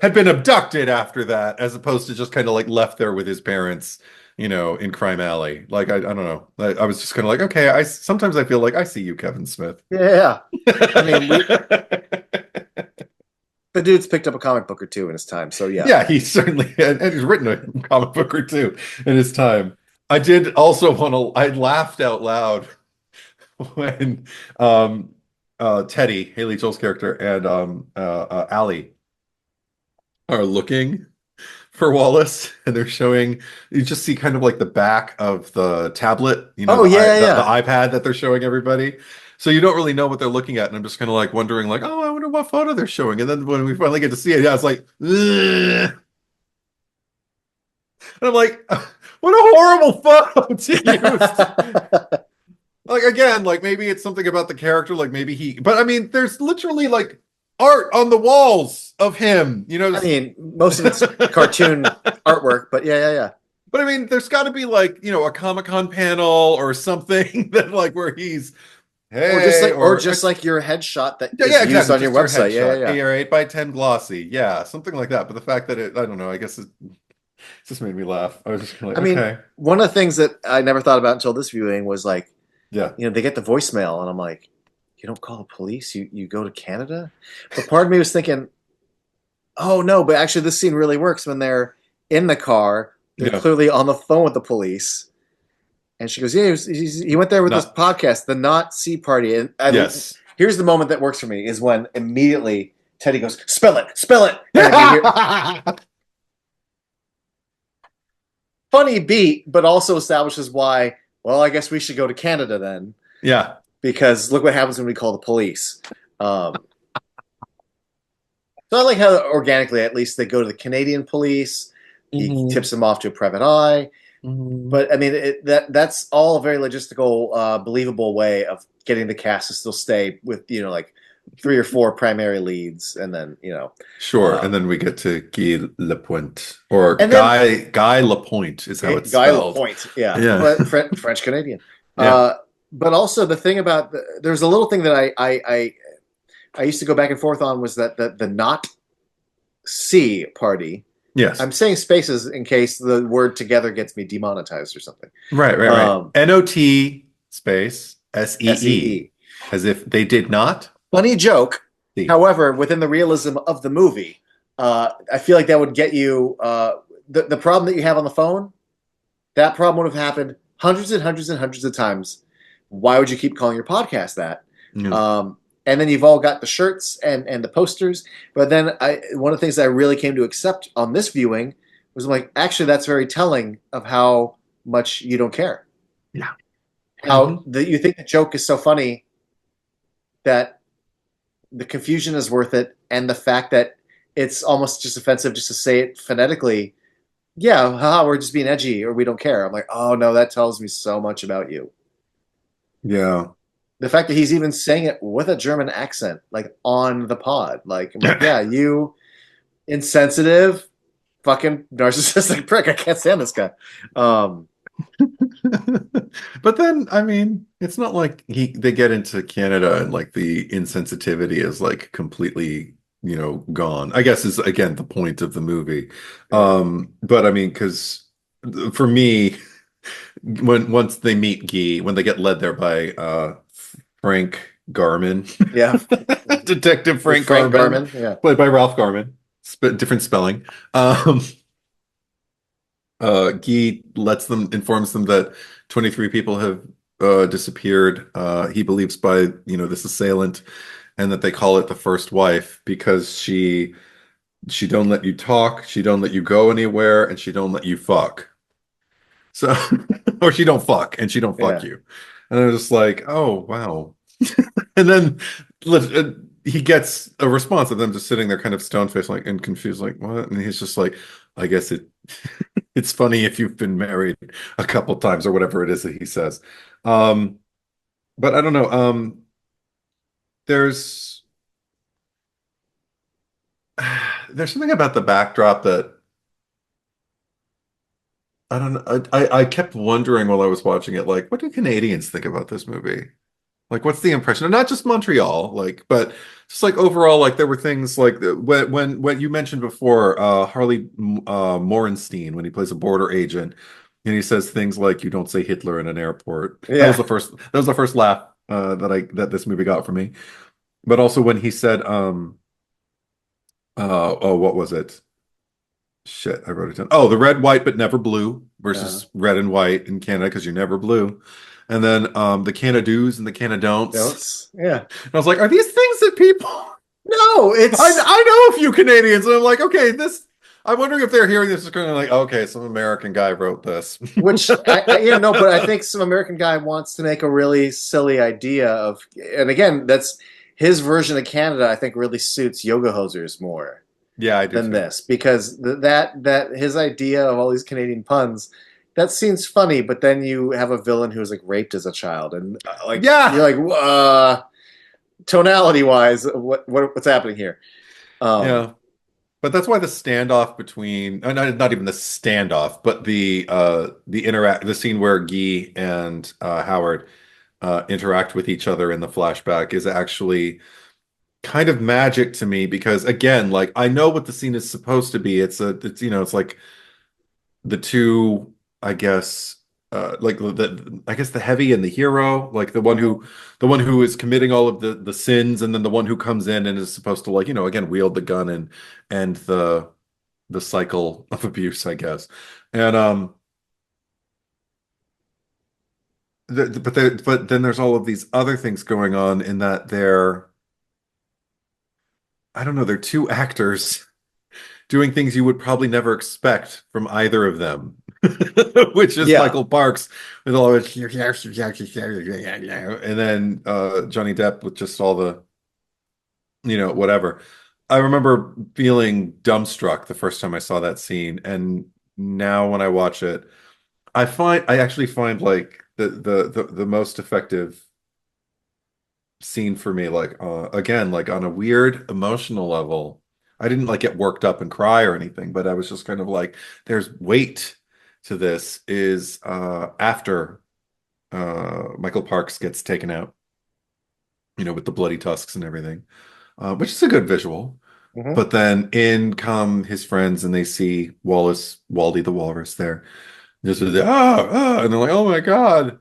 Speaker 2: had been abducted after that, as opposed to just kind of like left there with his parents, in Crime Alley. Like I don't know. I was just kind of like, okay. Sometimes I feel like I see you, Kevin Smith.
Speaker 1: Yeah, I mean, the dude's picked up a comic book or two in his time, so yeah.
Speaker 2: Yeah, he certainly and he's written a comic book or two in his time. I did also I laughed out loud when Teddy, Haley Joel's character, and Allie are looking for Wallace, and they're showing, you just see kind of like the back of the tablet, the iPad that they're showing everybody. So you don't really know what they're looking at, and I'm just kind of like wondering, like, oh, I wonder what photo they're showing. And then when we finally get to see it, it's like, ugh. And I'm like, what a horrible photo to use. Like, again, like maybe it's something about the character, like maybe but I mean, there's literally like art on the walls of him. You know,
Speaker 1: I mean, most of it's cartoon artwork, but yeah.
Speaker 2: but I mean, there's got to be like, you know, a Comic-Con panel or something that like where he's hey,
Speaker 1: or just like your headshot that
Speaker 2: yeah,
Speaker 1: is
Speaker 2: yeah,
Speaker 1: used
Speaker 2: exactly.
Speaker 1: on your
Speaker 2: Just your
Speaker 1: website.
Speaker 2: headshot,
Speaker 1: Yeah.
Speaker 2: AR 8x10 glossy, yeah, something like that. But the fact that I don't know, I guess it just made me laugh. I was just like,
Speaker 1: I mean,
Speaker 2: okay,
Speaker 1: one of the things that I never thought about until this viewing was like,
Speaker 2: yeah,
Speaker 1: they get the voicemail, and I'm like, you don't call the police, you go to Canada. But part of me was thinking, oh no, but actually this scene really works when they're in the car. They're
Speaker 2: yeah,
Speaker 1: clearly on the phone with the police. And she goes, yeah, he went there with this
Speaker 2: not
Speaker 1: podcast, the Not Sea Party. And
Speaker 2: yes.
Speaker 1: here's the moment that works for me is when immediately Teddy goes, spell it. And then you hear, funny beat, but also establishes why, well, I guess we should go to Canada then.
Speaker 2: Yeah.
Speaker 1: Because look what happens when we call the police. So I like how organically, at least, they go to the Canadian police. He tips them off to a private eye. But I mean, that's all a very logistical, believable way of getting the cast to still stay with, like 3 or 4 primary leads, and then
Speaker 2: Sure, and then we get to Guy Lapointe, or Guy Lapointe is how it's
Speaker 1: Guy
Speaker 2: spelled.
Speaker 1: Lapointe, yeah,
Speaker 2: Yeah.
Speaker 1: but French Canadian.
Speaker 2: Yeah.
Speaker 1: But also the thing about there's a little thing that I used to go back and forth on was that the Not Sea Party.
Speaker 2: Yes.
Speaker 1: I'm saying spaces in case the word together gets me demonetized or something.
Speaker 2: Right. NOT space SEE, as if they did not.
Speaker 1: Funny joke. However, within the realism of the movie, I feel like that would get you the problem that you have on the phone. That problem would have happened hundreds and hundreds and hundreds of times. Why would you keep calling your podcast that?
Speaker 2: Yeah.
Speaker 1: And then you've all got the shirts and the posters. But then one of the things that I really came to accept on this viewing was I'm like, actually, that's very telling of how much you don't care.
Speaker 2: Yeah.
Speaker 1: How you think the joke is so funny that the confusion is worth it, and the fact that it's almost just offensive just to say it phonetically. Yeah, haha, we're just being edgy, or we don't care. I'm like, oh no, that tells me so much about you.
Speaker 2: Yeah.
Speaker 1: The fact that he's even saying it with a German accent, like on the pod, like, I'm like, yeah, you insensitive, fucking narcissistic prick. I can't stand this guy.
Speaker 2: But then, I mean, it's not like they get into Canada and like the insensitivity is like completely, gone. I guess is again the point of the movie. But I mean, because for me, once they meet Guy, when they get led there by Frank Garman,
Speaker 1: yeah,
Speaker 2: Detective Frank
Speaker 1: Garman, yeah,
Speaker 2: played by Ralph Garman, different spelling. Guy informs them that 23 people have disappeared. He believes by this assailant, and that they call it the first wife because she don't let you talk, she don't let you go anywhere, and she don't let you fuck. So, or she don't fuck and she don't fuck you. And I was just like, oh wow. And then he gets a response of them just sitting there kind of stone-faced like and confused, like what? And he's just like, I guess it's funny if you've been married a couple times or whatever it is that he says. But I don't know. There's something about the backdrop that I don't know. I kept wondering while I was watching it, like, what do Canadians think about this movie? Like, what's the impression? And not just Montreal, like, but just like overall, like there were things like when you mentioned before, Harley Morenstein, when he plays a border agent, and he says things like, "You don't say Hitler in an airport." Yeah. That was the first laugh that this movie got for me. But also when he said, what was it? Shit, I wrote it down. Oh, the red, white, but never blue versus red and white in Canada because you're never blue. And then the Canada-do's and the Canada-don'ts.
Speaker 1: Yeah.
Speaker 2: And I was like, are these things that people...
Speaker 1: No, it's...
Speaker 2: I know a few Canadians, and I'm like, okay, I'm wondering if they're hearing this and kind of like, okay, some American guy wrote this.
Speaker 1: Which, but I think some American guy wants to make a really silly idea of... And again, that's his version of Canada, I think, really suits Yoga Hosers more.
Speaker 2: Yeah, I do
Speaker 1: than this, because that his idea of all these Canadian puns, that seems funny, but then you have a villain who was like raped as a child, and you're like, tonality wise, what's happening here?
Speaker 2: Yeah. But that's why the standoff between not even the standoff, but the scene where Guy and Howard interact with each other in the flashback is actually kind of magic to me because again, like I know what the scene is supposed to be. It's like the two, I guess, like I guess the heavy and the hero, like the one who is committing all of the sins, and then the one who comes in and is supposed to like again wield the gun and the cycle of abuse, I guess. And but then there's all of these other things going on in that I don't know, they're two actors doing things you would probably never expect from either of them, which is
Speaker 1: Yeah.
Speaker 2: Michael Parks with all of it, and then Johnny Depp with just all the, whatever. I remember feeling dumbstruck the first time I saw that scene, and now when I watch it, I actually find like the most effective scene for me, like again, like on a weird emotional level. I didn't like get worked up and cry or anything, but I was just kind of like, there's weight to this is after Michael Parks gets taken out, with the bloody tusks and everything, which is a good visual.
Speaker 1: Hmm.
Speaker 2: But then in come his friends and they see Waldy the Walrus there. Just and they're like, oh my God.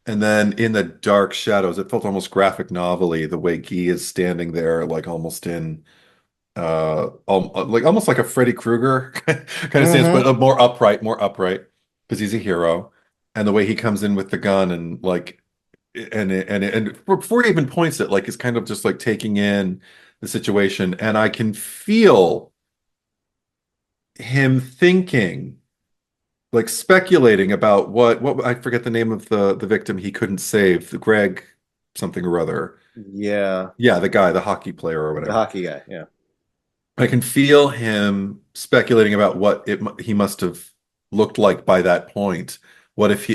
Speaker 2: And then in the dark shadows, it felt almost graphic novel-y, the way Guy is standing there, like almost in like almost like a Freddy Krueger kind of stance,
Speaker 1: Hmm.
Speaker 2: but more upright, because he's a hero. And the way he comes in with the gun and like and before he even points it, like he's kind of just like taking in the situation. And I can feel him thinking, like speculating about what I forget the name of the victim he couldn't save, the Greg something or other.
Speaker 1: Yeah.
Speaker 2: Yeah, the guy, the hockey player or
Speaker 1: The
Speaker 2: whatever.
Speaker 1: hockey guy. Yeah.
Speaker 2: I can feel him speculating about what he must have looked like by that point. What if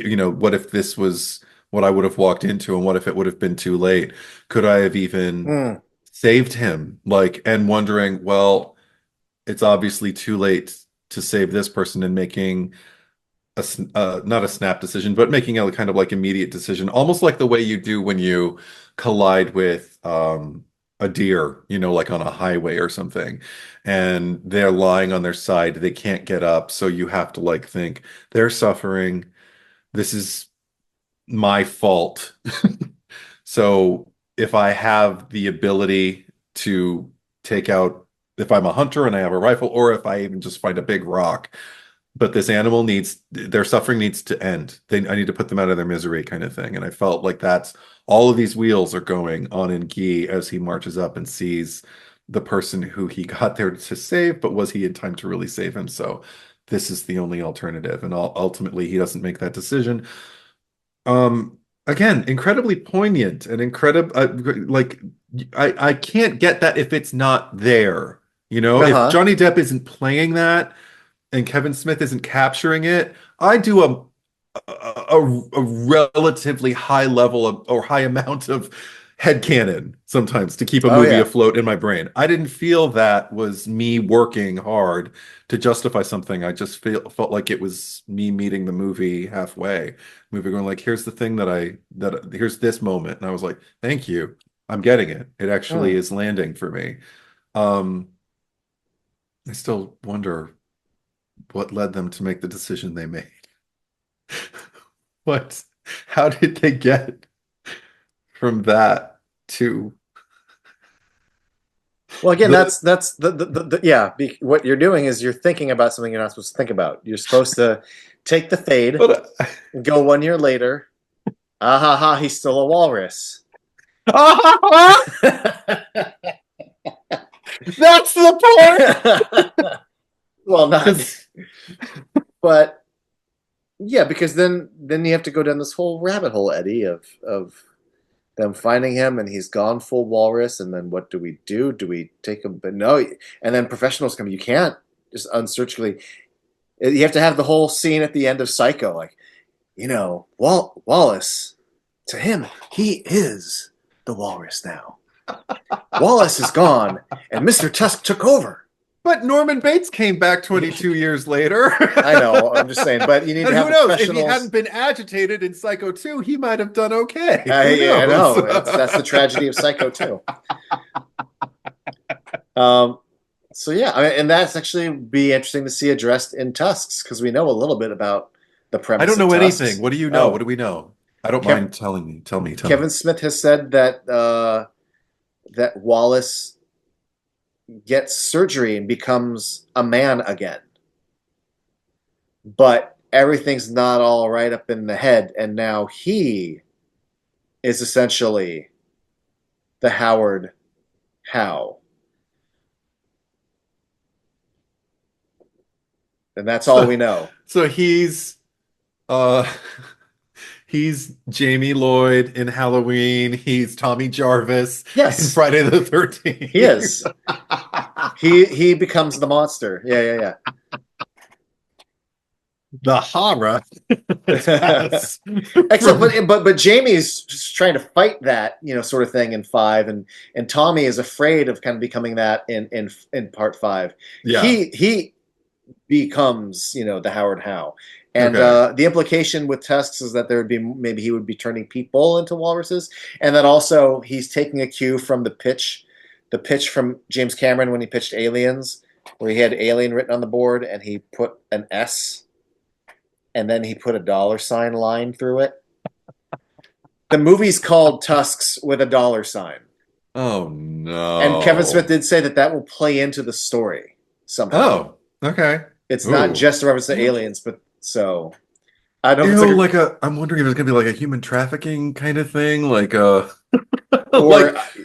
Speaker 2: this was what I would have walked into, and what if it would have been too late? Could I have even
Speaker 1: Mm.
Speaker 2: saved him? Like, and wondering, well, it's obviously too late to save this person, and making not a snap decision, but making a kind of like immediate decision, almost like the way you do when you collide with a deer, like on a highway or something, and they're lying on their side, they can't get up, so you have to like think they're suffering. This is my fault. So if I have the ability to take out, if I'm a hunter and I have a rifle, or if I even just find a big rock, but this animal their suffering needs to end. I need to put them out of their misery, kind of thing. And I felt like that's all of these wheels are going on in Guy as he marches up and sees the person who he got there to save, but was he in time to really save him? So this is the only alternative. And ultimately, he doesn't make that decision. Again, incredibly poignant and incredible. Like I can't get that if it's not there. If
Speaker 1: Uh-huh.
Speaker 2: Johnny Depp isn't playing that and Kevin Smith isn't capturing it, I do a relatively high level of or high amount of headcanon sometimes to keep a
Speaker 1: Oh
Speaker 2: movie
Speaker 1: yeah.
Speaker 2: afloat in my brain. I didn't feel that was me working hard to justify something. I just felt like it was me meeting the movie halfway. Movie going like, here's the thing that here's this moment. And I was like, thank you. I'm getting it. It actually
Speaker 1: Mm.
Speaker 2: is landing for me. Um, I still wonder what led them to make the decision they made. What? How did they get from that to
Speaker 1: Well, again,
Speaker 2: the?
Speaker 1: that's yeah. What you're doing is you're thinking about something you're not supposed to think about. You're supposed to take the fade
Speaker 2: But
Speaker 1: and go 1 year later. Ah ha ha! He's still a walrus.
Speaker 2: that's the point.
Speaker 1: Well, not,
Speaker 2: Because
Speaker 1: but yeah, because then you have to go down this whole rabbit hole, Eddie, of them finding him and he's gone full walrus, and then what do we do? Do we take him? But no, and then professionals come. You can't just unsearchingly. You have to have the whole scene at the end of Psycho, like Wallace. To him, he is the walrus now. Wallace is gone, and Mr. Tusk took over.
Speaker 2: But Norman Bates came back 22 years later.
Speaker 1: I know, I'm just saying, but you need
Speaker 2: And
Speaker 1: to have
Speaker 2: who knows? If
Speaker 1: professionals.
Speaker 2: he hadn't been agitated in Psycho 2, he might have done okay.
Speaker 1: Yeah, I know. That's the tragedy of Psycho 2. So yeah, and that's actually be interesting to see addressed in Tusks, because we know a little bit about the premise.
Speaker 2: I don't know
Speaker 1: of Tusks.
Speaker 2: anything. What do you know?
Speaker 1: Oh.
Speaker 2: What do we know? I don't mind telling me. Tell me.
Speaker 1: Kevin Smith has said that that Wallace gets surgery and becomes a man again, but everything's not all right up in the head, and now he is essentially the Howard Howe. And that's all we know.
Speaker 2: So he's Jamie Lloyd in Halloween. He's Tommy Jarvis in Friday the 13th.
Speaker 1: He is. He becomes the monster. Yeah.
Speaker 2: The horror.
Speaker 1: Excellent, but Jamie's just trying to fight that, sort of thing in 5, and Tommy is afraid of kind of becoming that in part 5.
Speaker 2: Yeah.
Speaker 1: He becomes, the Howard Howe. And the implication with Tusks is that maybe he would be turning people into walruses, and that also he's taking a cue from the pitch from James Cameron when he pitched Aliens, where he had alien written on the board and he put an S and then he put a $sign line through it. The movie's called Tusks with a $sign.
Speaker 2: Oh no!
Speaker 1: And Kevin Smith did say that will play into the story somehow.
Speaker 2: Oh, okay.
Speaker 1: It's not just a reference to aliens, but so I don't know.
Speaker 2: I'm wondering if it's gonna be like a human trafficking kind of thing, like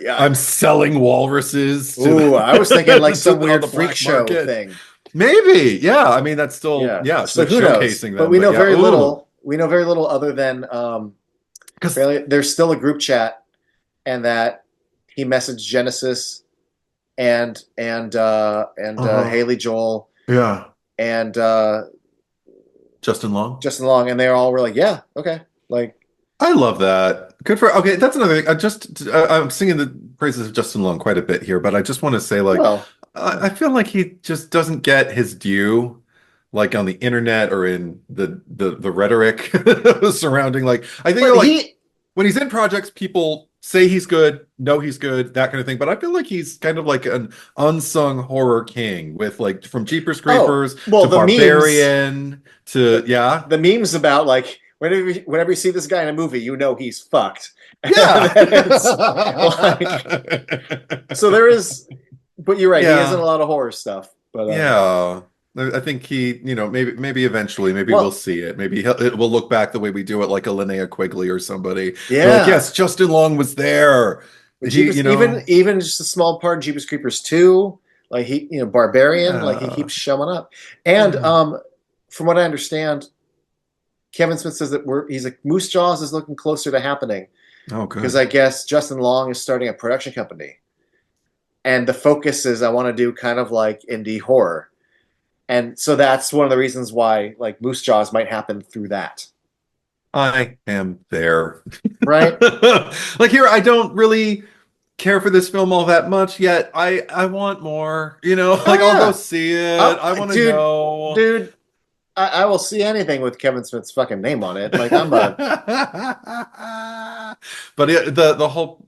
Speaker 2: I'm selling walruses.
Speaker 1: I was thinking like some weird freak show thing.
Speaker 2: Maybe, yeah. I mean, that's still
Speaker 1: So who knows? But we know very little. We know very little other than because there's still a group chat, and that he messaged Genesis and Haley Joel.
Speaker 2: Yeah.
Speaker 1: And
Speaker 2: Justin Long,
Speaker 1: and they all were like, "Yeah, okay." Like,
Speaker 2: I love that. Good for. Okay, that's another thing. I'm singing the praises of Justin Long quite a bit here, but I just want to say, I feel like he just doesn't get his due, like on the internet or in the rhetoric surrounding. Like, I think when he's in projects, people say he's good, know he's good, that kind of thing. But I feel like he's kind of like an unsung horror king, with like from Jeepers Creepers to Barbarian memes, the memes about like whenever you see this guy in a movie, he's fucked. Yeah.
Speaker 1: So there is, but you're right. He isn't a lot of horror stuff. But
Speaker 2: I think he, maybe eventually, we'll see it. Maybe we'll look back the way we do it, like a Linnea Quigley or somebody.
Speaker 1: Yeah.
Speaker 2: Like, yes, Justin Long was there.
Speaker 1: Even just a small part in Jeepers Creepers 2, like Barbarian, like he keeps showing up. And from what I understand, Kevin Smith says that he's like Moose Jaws is looking closer to happening.
Speaker 2: Oh, good.
Speaker 1: Because I guess Justin Long is starting a production company, and the focus is I want to do kind of like indie horror. And so that's one of the reasons why like Moose Jaws might happen through that.
Speaker 2: I am there.
Speaker 1: Right?
Speaker 2: Like here, I don't really care for this film all that much yet. I want more, I'll go see it. I want to know.
Speaker 1: Dude, I will see anything with Kevin Smith's fucking name on it. Like I'm a
Speaker 2: But the whole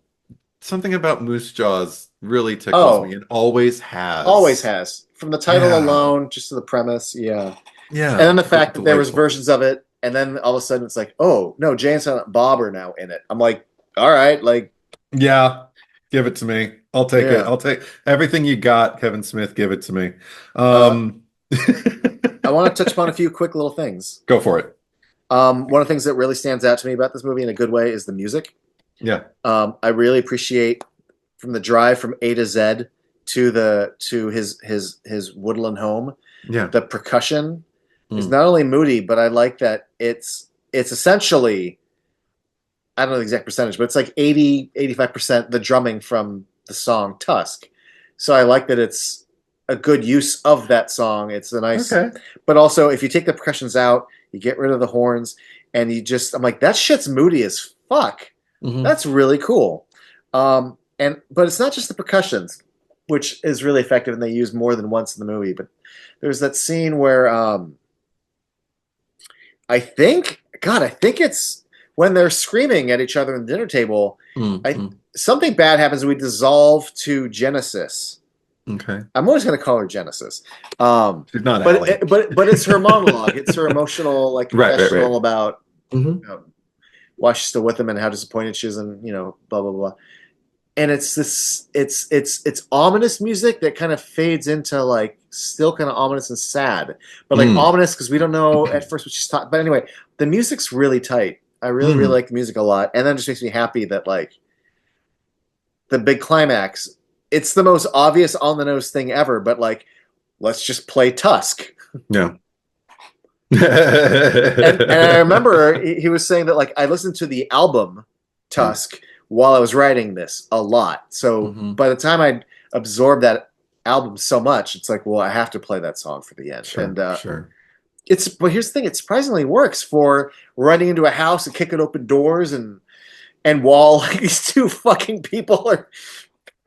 Speaker 2: something about Moose Jaws really tickles me, and always has.
Speaker 1: Always has. From the title alone, just to the premise, yeah.
Speaker 2: And
Speaker 1: then the fact that there was versions of it, and then all of a sudden it's like, oh no, Jay and Silent Bob are now in it. I'm like, all right, like,
Speaker 2: yeah, give it to me. I'll take it. I'll take everything you got, Kevin Smith. Give it to me.
Speaker 1: I want to touch upon a few quick little things.
Speaker 2: Go for it.
Speaker 1: One of the things that really stands out to me about this movie in a good way is the music.
Speaker 2: Yeah.
Speaker 1: I really appreciate from the drive from A to Z to his woodland home.
Speaker 2: Yeah.
Speaker 1: The percussion is not only moody, but I like that it's essentially, I don't know the exact percentage, but it's like 85% the drumming from the song Tusk. So I like that it's a good use of that song. It's a nice, but also if you take the percussions out, you get rid of the horns, and I'm like, that shit's moody as fuck. Mm-hmm. That's really cool. but it's not just the percussions, which is really effective, and they use more than once in the movie. But there's that scene where I think it's when they're screaming at each other in the dinner table. Something bad happens. We dissolve to Genesis.
Speaker 2: Okay.
Speaker 1: I'm always going to call her Genesis.
Speaker 2: She's not Allie.
Speaker 1: But it's her monologue. It's her emotional, like, confessional about why she's still with him and how disappointed she is, and blah blah blah. And it's ominous music that kind of fades into like still kind of ominous and sad, but like ominous because we don't know at first what she's talking. But anyway, the music's really tight. I really like the music a lot, and that just makes me happy that like the big climax. It's the most obvious on the nose thing ever, but like, let's just play Tusk.
Speaker 2: Yeah.
Speaker 1: and I remember he was saying that like I listened to the album Tusk while I was writing this a lot. So by the time I absorbed that album so much, it's like, well, I have to play that song for the end.
Speaker 2: Sure.
Speaker 1: But here's the thing: it surprisingly works for running into a house and kicking open doors, and while like, these two fucking people are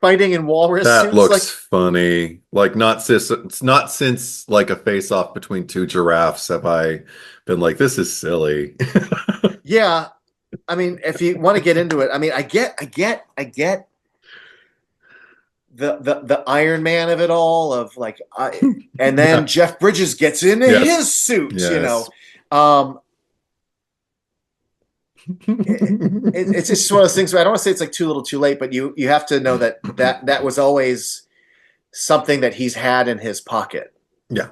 Speaker 1: fighting in walrus suits.
Speaker 2: That looks funny. Like it's not since like a face-off between two giraffes have I been like, this is silly.
Speaker 1: Yeah. I mean, if you want to get into it, I mean, I get the Iron Man of it all, of like, and then Jeff Bridges gets into his suit, it's just one of those things where I don't want to say it's like too little too late, but you have to know that was always something that he's had in his pocket.
Speaker 2: Yeah.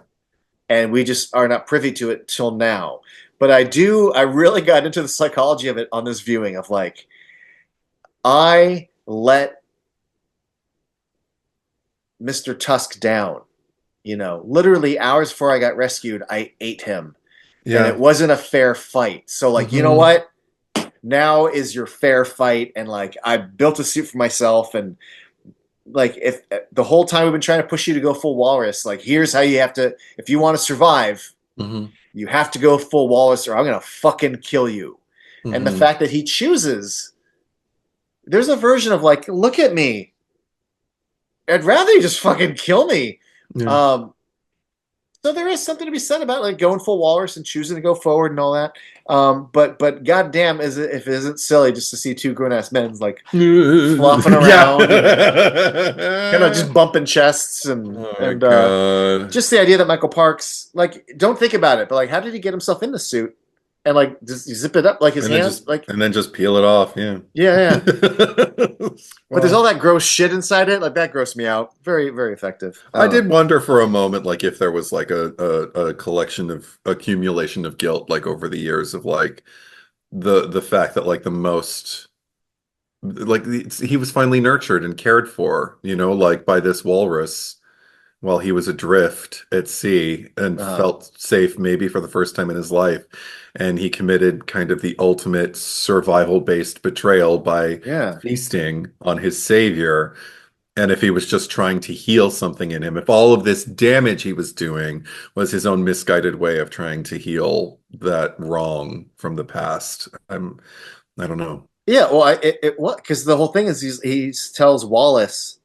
Speaker 2: And
Speaker 1: we just are not privy to it till now. But I really got into the psychology of it on this viewing of like, I let Mr. Tusk down, literally hours before I got rescued, I ate him. Yeah. And it wasn't a fair fight. So like, you know what? Now is your fair fight. And like, I built a suit for myself. And like, if the whole time we've been trying to push you to go full walrus, like, here's how you have to, if you want to survive, you have to go full walrus or I'm going to fucking kill you. And the fact that he chooses, there's a version of like, look at me. I'd rather you just fucking kill me. Yeah. So there is something to be said about like going full walrus and choosing to go forward and all that. But goddamn, if it isn't silly just to see two grown-ass men like flopping around, kind of just bumping chests and just the idea that Michael Parks, like, don't think about it, but like, how did he get himself in the suit? And like, just zip it up like his hands,
Speaker 2: and then just peel it off.
Speaker 1: Yeah. But there's all that gross shit inside it. Like that grossed me out. Very, very effective.
Speaker 2: I did wonder for a moment, like if there was like a accumulation of guilt, like over the years of like the fact that like the most, like he was finally nurtured and cared for, like by this walrus while he was adrift at sea and felt safe maybe for the first time in his life. And he committed kind of the ultimate survival-based betrayal by feasting on his savior. And if he was just trying to heal something in him, if all of this damage he was doing was his own misguided way of trying to heal that wrong from the past, I don't know.
Speaker 1: Yeah, well, because the whole thing is he tells Wallace,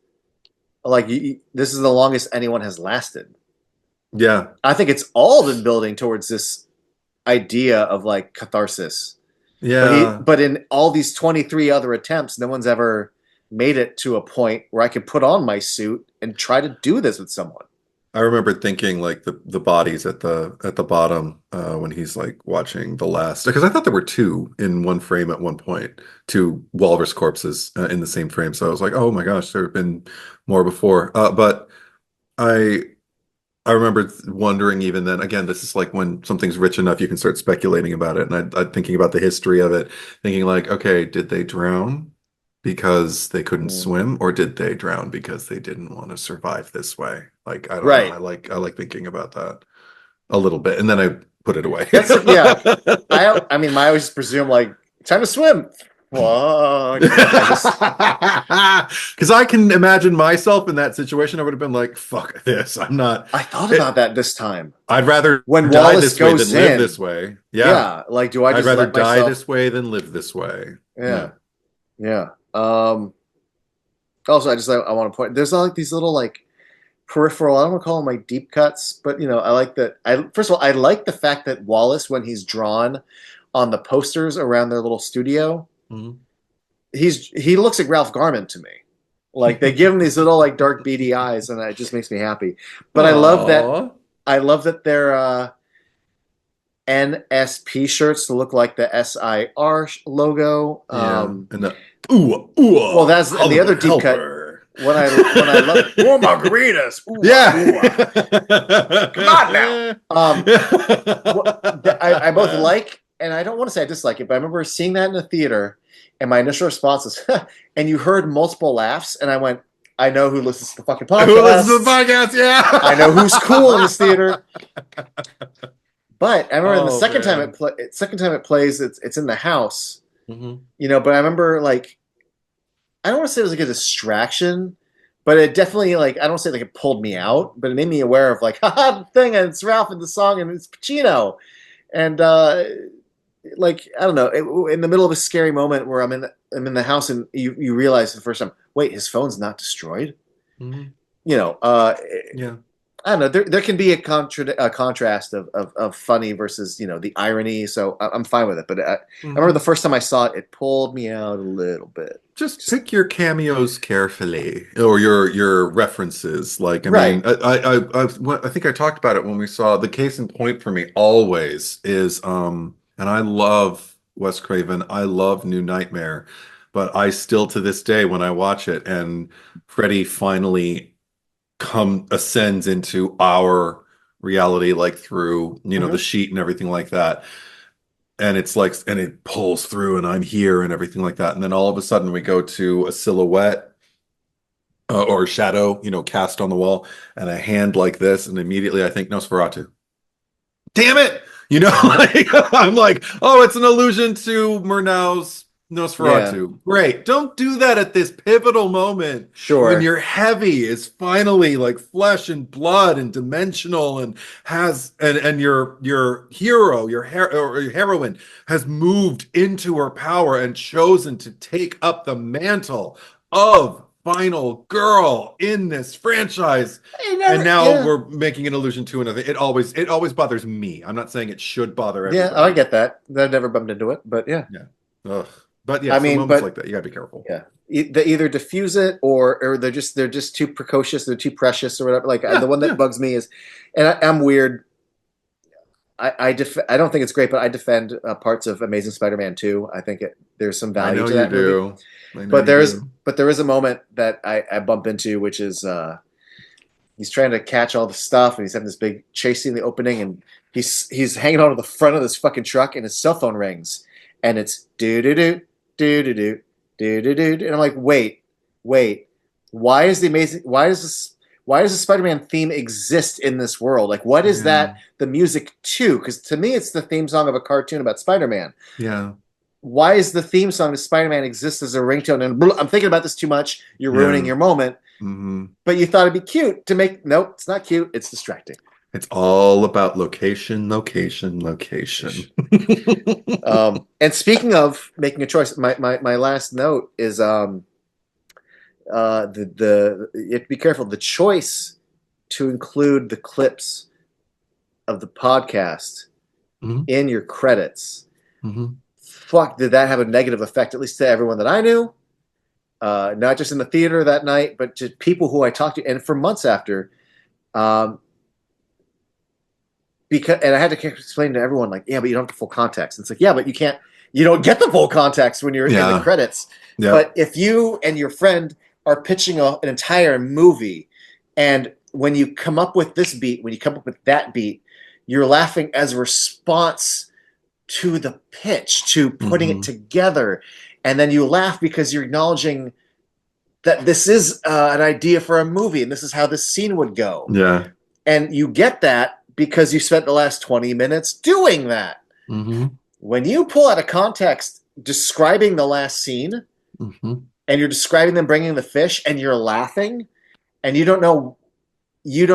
Speaker 1: like, this is the longest anyone has lasted.
Speaker 2: Yeah.
Speaker 1: I think it's all been building towards this idea of like catharsis.
Speaker 2: Yeah.
Speaker 1: But in all these 23 other attempts, no one's ever made it to a point where I could put on my suit and try to do this with someone.
Speaker 2: I remember thinking like the bodies at the bottom when he's like watching the last, because I thought there were two in one frame at one point, two walrus corpses in the same frame. So I was like, oh my gosh, there have been more before. But I remember wondering even then, again, this is like when something's rich enough, you can start speculating about it. And I'm thinking about the history of it, thinking like, okay, did they drown because they couldn't swim, or did they drown because they didn't want to survive this way? Like, I don't know. I like thinking about that a little bit. And then I put it away.
Speaker 1: I mean, I always presume like, time to swim. Fuck.
Speaker 2: Because I can imagine myself in that situation. I would have been like, fuck this. I'm not.
Speaker 1: I thought about that this time.
Speaker 2: I'd rather
Speaker 1: when
Speaker 2: die
Speaker 1: Wallace
Speaker 2: this way
Speaker 1: goes
Speaker 2: than live this way. Yeah.
Speaker 1: Like, do I just
Speaker 2: I'd rather
Speaker 1: let
Speaker 2: die
Speaker 1: myself...
Speaker 2: this way than live this way.
Speaker 1: Yeah. Also, I want to point. There's all like these little like peripheral. I don't want to call them like deep cuts, but I like that. First of all, I like the fact that Wallace, when he's drawn on the posters around their little studio,
Speaker 2: Mhm.
Speaker 1: he looks like Ralph Garman to me. Like they give him these little like dark beady eyes, and it just makes me happy. But
Speaker 2: Aw.
Speaker 1: I love that they're NSP shirts to look like the SIR logo.
Speaker 2: Yeah. And the ooh,
Speaker 1: Well, that's and the other deep cut.
Speaker 2: helper.
Speaker 1: When I love oh margaritas. Ooh,
Speaker 2: Yeah.
Speaker 1: Come on now. I both like and I don't want to say I dislike it, but I remember seeing that in the theater, and my initial response was, and you heard multiple laughs, and I went, I know who listens to the fucking podcast.
Speaker 2: Who listens to the podcast? Yeah.
Speaker 1: I know who's cool in this theater. But I remember the second time it plays, it's in the house.
Speaker 2: Mm-hmm.
Speaker 1: But I remember like I don't want to say it was like a distraction, but it definitely like I don't say like it pulled me out, but it made me aware of like haha the thing and it's Ralph in the song and it's Pacino, and like I don't know in the middle of a scary moment where I'm in the house and you realize for the first time, wait, his phone's not destroyed.
Speaker 2: Mm-hmm.
Speaker 1: Yeah. I don't know. There can be a contrast of funny versus the irony. So I'm fine with it. But I remember the first time I saw it, it pulled me out a little bit.
Speaker 2: Just pick your cameos carefully, or your references. Like I
Speaker 1: Right.
Speaker 2: mean, I think I talked about it when we saw the case in point for me. Always is, and I love Wes Craven. I love New Nightmare, but I still to this day when I watch it and Freddy finally ascends into our reality, like through the sheet and everything like that, and it's like and it pulls through and I'm here and everything like that, and then all of a sudden we go to a silhouette or a shadow cast on the wall and a hand like this, and immediately I think Nosferatu. Damn it, like, I'm like, oh, it's an allusion to Murnau's Nosferatu.
Speaker 1: Yeah.
Speaker 2: Great. Don't do that at this pivotal moment.
Speaker 1: Sure.
Speaker 2: When your heavy is finally like flesh and blood and dimensional and has and your hero, your heroine has moved into her power and chosen to take up the mantle of final girl in this franchise. And now we're making an allusion to another. It always bothers me. I'm not saying it should bother everybody.
Speaker 1: Yeah, I get that. I've never bumped into it, but yeah.
Speaker 2: Yeah. Ugh. But yeah,
Speaker 1: I mean,
Speaker 2: moments like that, you gotta be careful.
Speaker 1: Yeah, they either diffuse it or they're just too precocious, they're too precious or whatever. Like the one that bugs me is, and I'm weird. I don't think it's great, but I defend parts of Amazing Spider-Man 2. I think there's some value to that movie. But there is a moment that I bump into, which is he's trying to catch all the stuff, and he's having this big chase scene in the opening, and he's hanging on to the front of this fucking truck, and his cell phone rings, and it's do-do-do, do-do-do, do-do-do, and I'm like, wait, why does the Spider-Man theme exist in this world? Like, what is that the music to? Because to me, it's the theme song of a cartoon about Spider-Man.
Speaker 2: Yeah.
Speaker 1: Why is the theme song to Spider-Man exist as a ringtone? And I'm thinking about this too much. You're ruining your moment.
Speaker 2: Mm-hmm.
Speaker 1: But you thought it'd be cute to make. Nope, it's not cute. It's distracting.
Speaker 2: It's all about location.
Speaker 1: And speaking of making a choice, my last note is you have to be careful. The choice to include the clips of the podcast in your credits.
Speaker 2: Mm-hmm.
Speaker 1: Fuck, did that have a negative effect, at least to everyone that I knew? Not just in the theater that night, but to people who I talked to, and for months after. And I had to explain to everyone, like, yeah, but you don't have the full context. It's like, yeah, but you don't get the full context when you're in the credits. Yeah. But if you and your friend are pitching an entire movie, and when you come up with this beat, when you come up with that beat, you're laughing as a response to the pitch, to putting it together. And then you laugh because you're acknowledging that this is an idea for a movie, and this is how this scene would go.
Speaker 2: Yeah.
Speaker 1: And you get that because you spent the last 20 minutes doing that.
Speaker 2: Mm-hmm.
Speaker 1: When you pull out of context describing the last scene, and you're describing them bringing the fish, and you're laughing, and you don't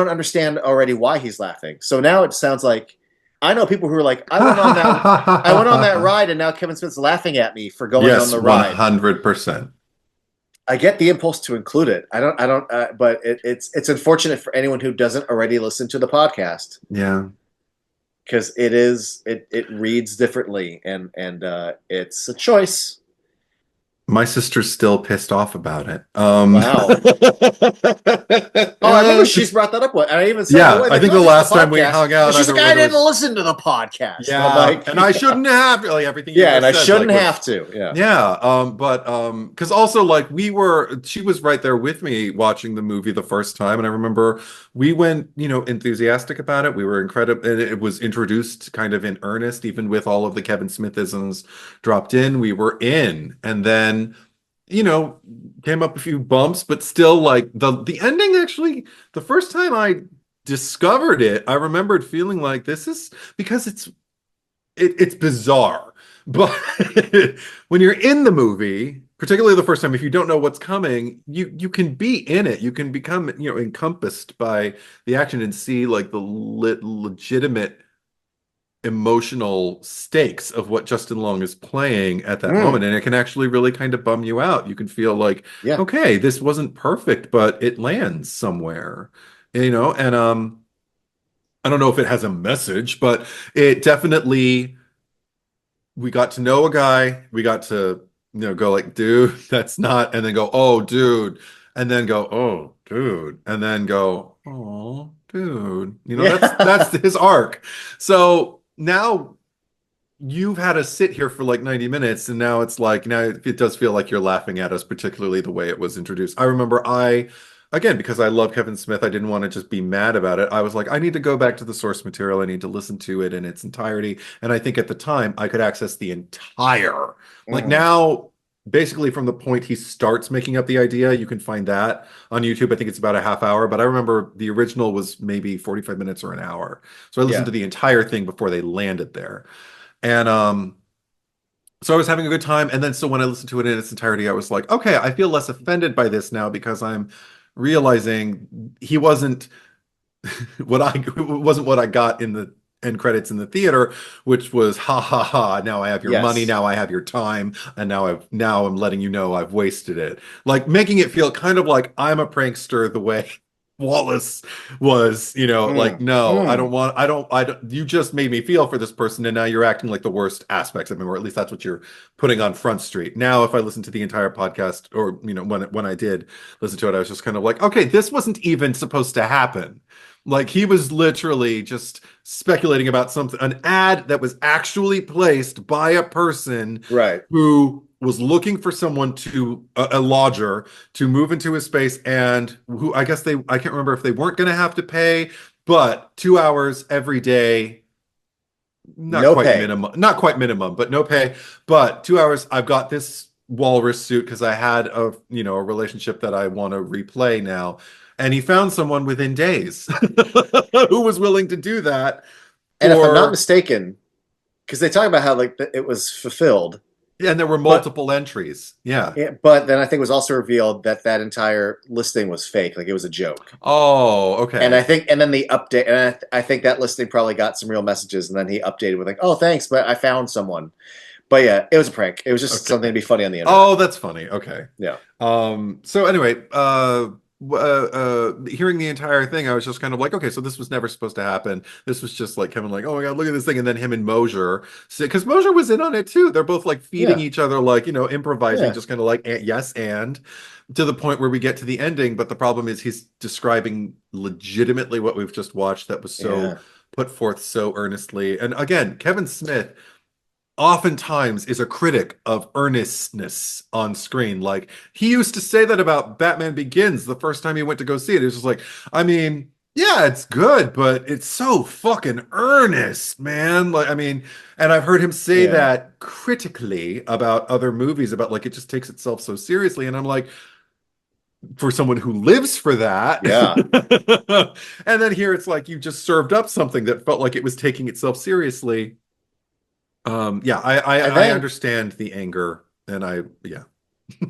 Speaker 1: understand already why he's laughing. So now it sounds like, I know people who are like, I went on that ride, and now Kevin Smith's laughing at me for going on the ride.
Speaker 2: 100%.
Speaker 1: I get the impulse to include it. I don't. But it's unfortunate for anyone who doesn't already listen to the podcast
Speaker 2: Yeah.
Speaker 1: because it reads differently and it's a choice.
Speaker 2: My sister's still pissed off about it.
Speaker 1: Wow. Oh, I remember she's brought that up. And I even said, by the
Speaker 2: Yeah,
Speaker 1: way,
Speaker 2: I
Speaker 1: if
Speaker 2: think
Speaker 1: you
Speaker 2: the
Speaker 1: listen to
Speaker 2: last
Speaker 1: the
Speaker 2: time we
Speaker 1: podcast,
Speaker 2: hung out,
Speaker 1: and
Speaker 2: I
Speaker 1: she's
Speaker 2: don't
Speaker 1: like, I
Speaker 2: remember.
Speaker 1: didn't listen to the podcast. And I'm
Speaker 2: Yeah,
Speaker 1: like,
Speaker 2: and I shouldn't have like everything you
Speaker 1: yeah, and I
Speaker 2: just said,
Speaker 1: shouldn't
Speaker 2: like, was,
Speaker 1: have to. Yeah.
Speaker 2: yeah, but because also like she was right there with me watching the movie the first time, and I remember we went, enthusiastic about it. We were incredible, and it was introduced kind of in earnest, even with all of the Kevin Smithisms dropped in. We were in, and then came up a few bumps, but still like the ending actually, the first time I discovered it, I remembered feeling like this is because it's bizarre. But when you're in the movie, particularly the first time, if you don't know what's coming, you can be in it. You can become, encompassed by the action and see like the legitimate emotional stakes of what Justin Long is playing at that moment. And it can actually really kind of bum you out. You can feel like,
Speaker 1: Yeah.
Speaker 2: okay, this wasn't perfect, but it lands somewhere, and I don't know if it has a message, but it definitely, we got to know a guy, we got to, go like, dude, that's not, and then go, oh, dude, and then go, oh, dude, and then go, oh, dude, that's
Speaker 1: Yeah.
Speaker 2: his arc. So now you've had us sit here for like 90 minutes, and now it's like, now it does feel like you're laughing at us, particularly the way it was introduced. I remember again, because I love Kevin Smith, I didn't want to just be mad about it. I was like, I need to go back to the source material. I need to listen to it in its entirety. And I think at the time I could access the entire, like now, basically from the point he starts making up the idea, you can find that on YouTube. I think it's about a half hour, but I remember the original was maybe 45 minutes or an hour. So I listened
Speaker 1: Yeah.
Speaker 2: to the entire thing before they landed there. And so I was having a good time. And then so when I listened to it in its entirety, I was like, okay, I feel less offended by this now because I'm realizing he wasn't what I got in the end credits in the theater, which was ha ha ha, now I have your money,
Speaker 1: Yes.
Speaker 2: now I have your time, and now I'm letting you know I've wasted it. Like making it feel kind of like I'm a prankster the way Wallace was, like, no, I don't, you just made me feel for this person, and now you're acting like the worst aspects of him, or at least that's what you're putting on Front Street. Now, if I listen to the entire podcast, or, when I did listen to it, I was just kind of like, okay, this wasn't even supposed to happen. Like he was literally just speculating about something, an ad that was actually placed by a person
Speaker 1: Right.
Speaker 2: who was looking for someone to a lodger to move into his space, and who I can't remember if they weren't going to have to pay, but 2 hours every day,
Speaker 1: No pay.
Speaker 2: not quite minimum, but no pay, but 2 hours. I've got this walrus suit because I had a relationship that I want to replay now. And he found someone within days who was willing to do that
Speaker 1: And if I'm not
Speaker 2: for,
Speaker 1: mistaken, because they talk about how like it was fulfilled,
Speaker 2: and there were
Speaker 1: but
Speaker 2: multiple entries. Yeah.
Speaker 1: but then I think it was also revealed that that entire listing was fake, like it was a joke.
Speaker 2: Oh,
Speaker 1: And I
Speaker 2: okay.
Speaker 1: think, and then the update, and I think that listing probably got some real messages, and then he updated with like, "Oh, thanks, but I found someone." But yeah, it was a prank. It was just
Speaker 2: Okay.
Speaker 1: something to be funny on the internet.
Speaker 2: Oh, that's funny. Okay.
Speaker 1: Yeah.
Speaker 2: So anyway, hearing the entire thing, I was just kind of like, okay, so this was never supposed to happen. This was just like Kevin, like, oh my God, look at this thing. And then him and Mosier, because Mosier was in on it too. They're both like feeding
Speaker 1: Yeah.
Speaker 2: each other, like, improvising,
Speaker 1: Yeah.
Speaker 2: just kind of like, yes, and to the point where we get to the ending. But the problem is he's describing legitimately what we've just watched that was so
Speaker 1: Yeah.
Speaker 2: put forth so earnestly. And again, Kevin Smith oftentimes is a critic of earnestness on screen. Like he used to say that about Batman Begins the first time he went to go see it. It was just like, I mean, yeah, it's good, but it's so fucking earnest, man. Like, I mean, and I've heard him say
Speaker 1: Yeah.
Speaker 2: that critically about other movies, about like it just takes itself so seriously. And I'm like, for someone who lives for that.
Speaker 1: Yeah.
Speaker 2: And then here it's like you just served up something that felt like it was taking itself seriously. Yeah,
Speaker 1: And
Speaker 2: I
Speaker 1: then,
Speaker 2: understand the anger, and yeah.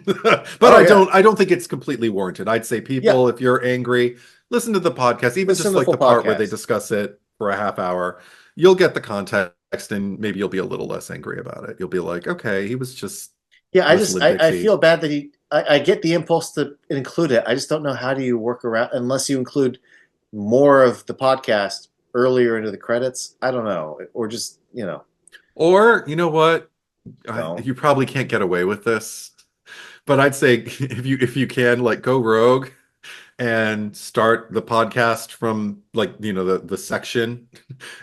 Speaker 2: But
Speaker 1: oh yeah,
Speaker 2: I don't think it's completely warranted. I'd say
Speaker 1: yeah.
Speaker 2: people, if you're angry, listen to the podcast, even
Speaker 1: Listen
Speaker 2: just
Speaker 1: to the
Speaker 2: like
Speaker 1: full
Speaker 2: the part where they
Speaker 1: podcast.
Speaker 2: discuss it for a half hour. You'll get the context, and maybe you'll be a little less angry about it. You'll be like, okay, he was just
Speaker 1: Yeah,
Speaker 2: whistling Dixie.
Speaker 1: I feel bad that he I get the impulse to include it. I just don't know how do you work around unless you include more of the podcast earlier into the credits. I don't know, or just
Speaker 2: Or you know what?
Speaker 1: no.
Speaker 2: You probably can't get away with this, but I'd say if you can, like, go rogue and start the podcast from, like, the section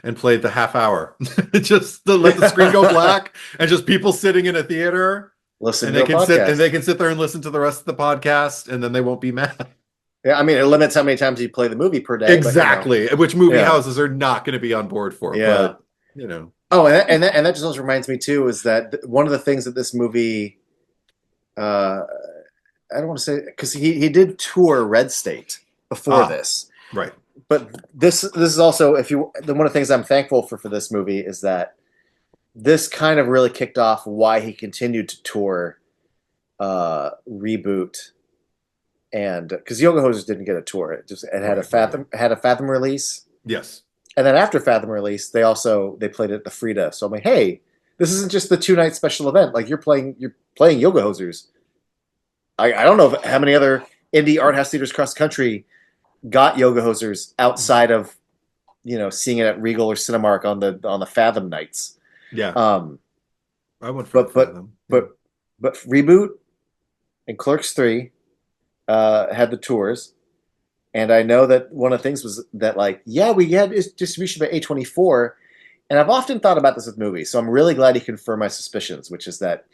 Speaker 2: and play the half hour. Just to let the screen go black and just people sitting in a theater,
Speaker 1: Listen
Speaker 2: and
Speaker 1: to a podcast.
Speaker 2: they can sit there and listen to the rest of the podcast, and then they won't be mad.
Speaker 1: Yeah, I mean, it limits how many times you play the movie per day.
Speaker 2: Exactly, which movie
Speaker 1: Yeah,
Speaker 2: houses are not going to be on board for,
Speaker 1: yeah.
Speaker 2: but
Speaker 1: Oh, and that just also reminds me too is that one of the things that this movie, I don't want to say because he did tour Red State before this,
Speaker 2: right.
Speaker 1: but this is also one of the things I'm thankful for this movie is that this kind of really kicked off why he continued to tour, Reboot, and because Yoga Hosers didn't get a tour, it had a Fathom release.
Speaker 2: Yes.
Speaker 1: And then after Fathom release, they played it at the Frida. So I'm like, hey, this isn't just the 2-night special event. Like you're playing Yoga Hosers. I don't know how many other indie art house theaters across the country got Yoga Hosers outside of seeing it at Regal or Cinemark on the Fathom nights.
Speaker 2: Yeah. I went for
Speaker 1: Fathom. But Reboot and Clerks 3 had the tours. And I know that one of the things was that, like, yeah, we had distribution by A24, and I've often thought about this with movies. So I'm really glad he confirmed my suspicions, which is that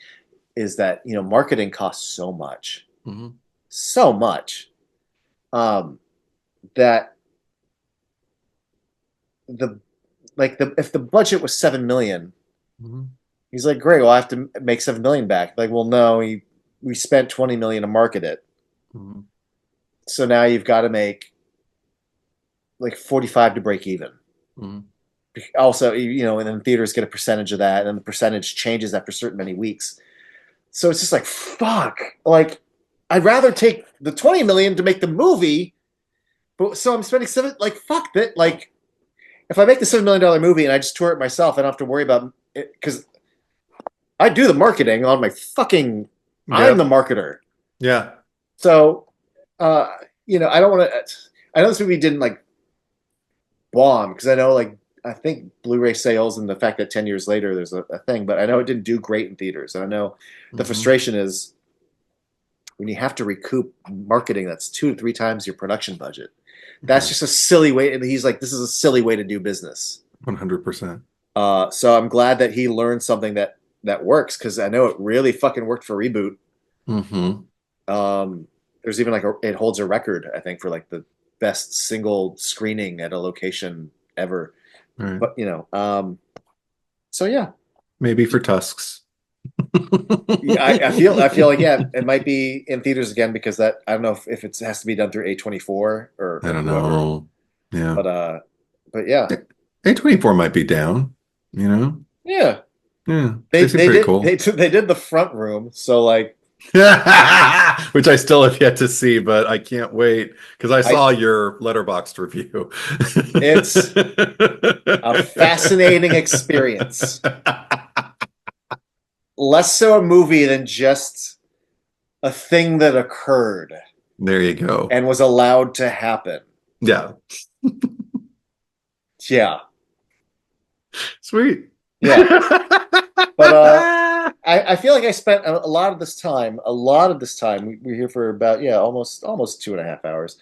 Speaker 1: marketing costs so much, so much, that if the budget was $7 million, he's like, great, well, I have to make $7 million back. Like, well, no, we spent $20 million to market it. So now you've got to make like 45 to break even. Also, and then theaters get a percentage of that, and the percentage changes after certain many weeks. So it's just like, fuck. Like, I'd rather take the 20 million to make the movie, but so I'm spending fuck that. Like, if I make the $7 million movie and I just tour it myself, I don't have to worry about it because I do the marketing on my fucking. Yep. I'm the marketer.
Speaker 2: Yeah.
Speaker 1: So. I don't want to. I know this movie didn't like bomb because I think Blu-ray sales and the fact that 10 years later there's a thing, but I know it didn't do great in theaters. And I know the frustration is when you have to recoup marketing that's 2 to 3 times your production budget. That's just a silly way. And he's like, this is a silly way to do business.
Speaker 2: 100%.
Speaker 1: So I'm glad that he learned something that works because I know it really fucking worked for Reboot. There's even it holds a record, I think, for like the best single screening at a location ever.
Speaker 2: Right.
Speaker 1: But so yeah,
Speaker 2: maybe for Tusks.
Speaker 1: I feel like it might be in theaters again because I don't know if it has to be done through A24 or
Speaker 2: I don't know. Yeah,
Speaker 1: but yeah,
Speaker 2: A24 might be down.
Speaker 1: Yeah.
Speaker 2: They seem pretty cool.
Speaker 1: They did the front room, so like.
Speaker 2: Which I still have yet to see, but I can't wait because I saw your Letterboxd review.
Speaker 1: It's a fascinating experience. Less so a movie than just a thing that occurred.
Speaker 2: There you go.
Speaker 1: And was allowed to happen.
Speaker 2: Yeah.
Speaker 1: Yeah.
Speaker 2: Sweet.
Speaker 1: Yeah. But I feel like I spent a lot of this time. We're here for about almost 2.5 hours.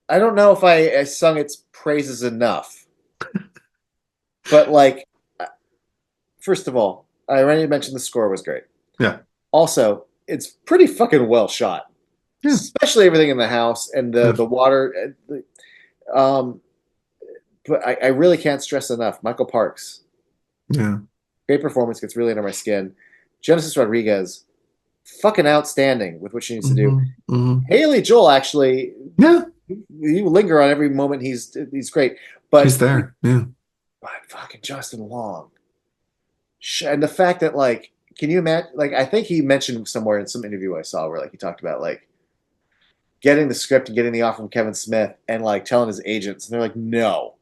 Speaker 1: I don't know if I sung its praises enough, but like, first of all, I already mentioned the score was great.
Speaker 2: Yeah.
Speaker 1: Also, it's pretty fucking well shot, especially everything in the house and the water. But I really can't stress enough. Michael Parks.
Speaker 2: Yeah.
Speaker 1: Great performance, gets really under my skin. Genesis Rodriguez, fucking outstanding with what she needs to do. Haley Joel, actually, you linger on every moment. He's great. But
Speaker 2: he's there. Yeah.
Speaker 1: But fucking Justin Long. And the fact that, like, can you imagine? Like, I think he mentioned somewhere in some interview I saw where, like, he talked about, like, getting the script and getting the offer from Kevin Smith and, like, telling his agents. And they're like, no.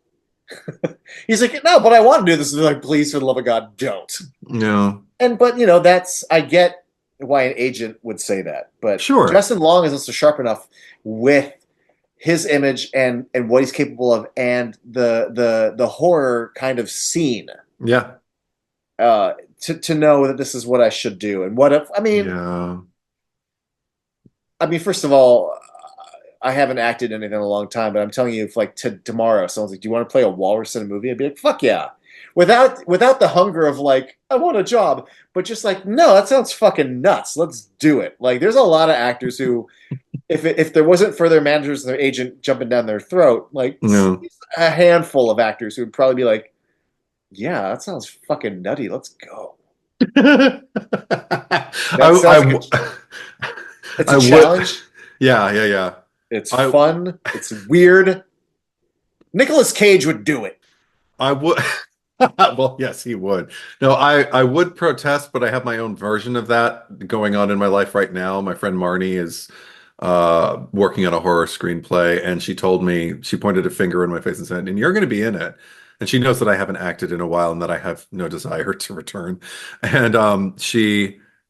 Speaker 1: He's like, no, but I want to do this. And they're like, please, for the love of God, don't.
Speaker 2: No.
Speaker 1: But you know, that's I get why an agent would say that. But
Speaker 2: Sure.
Speaker 1: Justin Long is also sharp enough with his image and what he's capable of, and the horror kind of scene,
Speaker 2: Yeah.
Speaker 1: to know that this is what I should do. And what if
Speaker 2: Yeah.
Speaker 1: I mean, first of all, I haven't acted anything in a long time, but I'm telling you, if like tomorrow someone's like, "Do you want to play a walrus in a movie?" I'd be like, "Fuck yeah!" Without the hunger of like, "I want a job," but just like, "No, that sounds fucking nuts. Let's do it." Like, there's a lot of actors who, if there wasn't for their managers and their agent jumping down their throat, like
Speaker 2: No.
Speaker 1: a handful of actors who would probably be like, "Yeah, that sounds fucking nutty. Let's go." That sounds like it's
Speaker 2: I
Speaker 1: a
Speaker 2: would.
Speaker 1: challenge.
Speaker 2: Yeah, yeah, yeah.
Speaker 1: It's
Speaker 2: I
Speaker 1: fun. It's weird. Nicolas Cage would do it.
Speaker 2: I would. Well, yes, he would. No, I would protest, but I have my own version of that going on in my life right now. My friend Marnie is working on a horror screenplay, and she told me, she pointed a finger in my face and said, "And you're going to be in it." And she knows that I haven't acted in a while and that I have no desire to return. And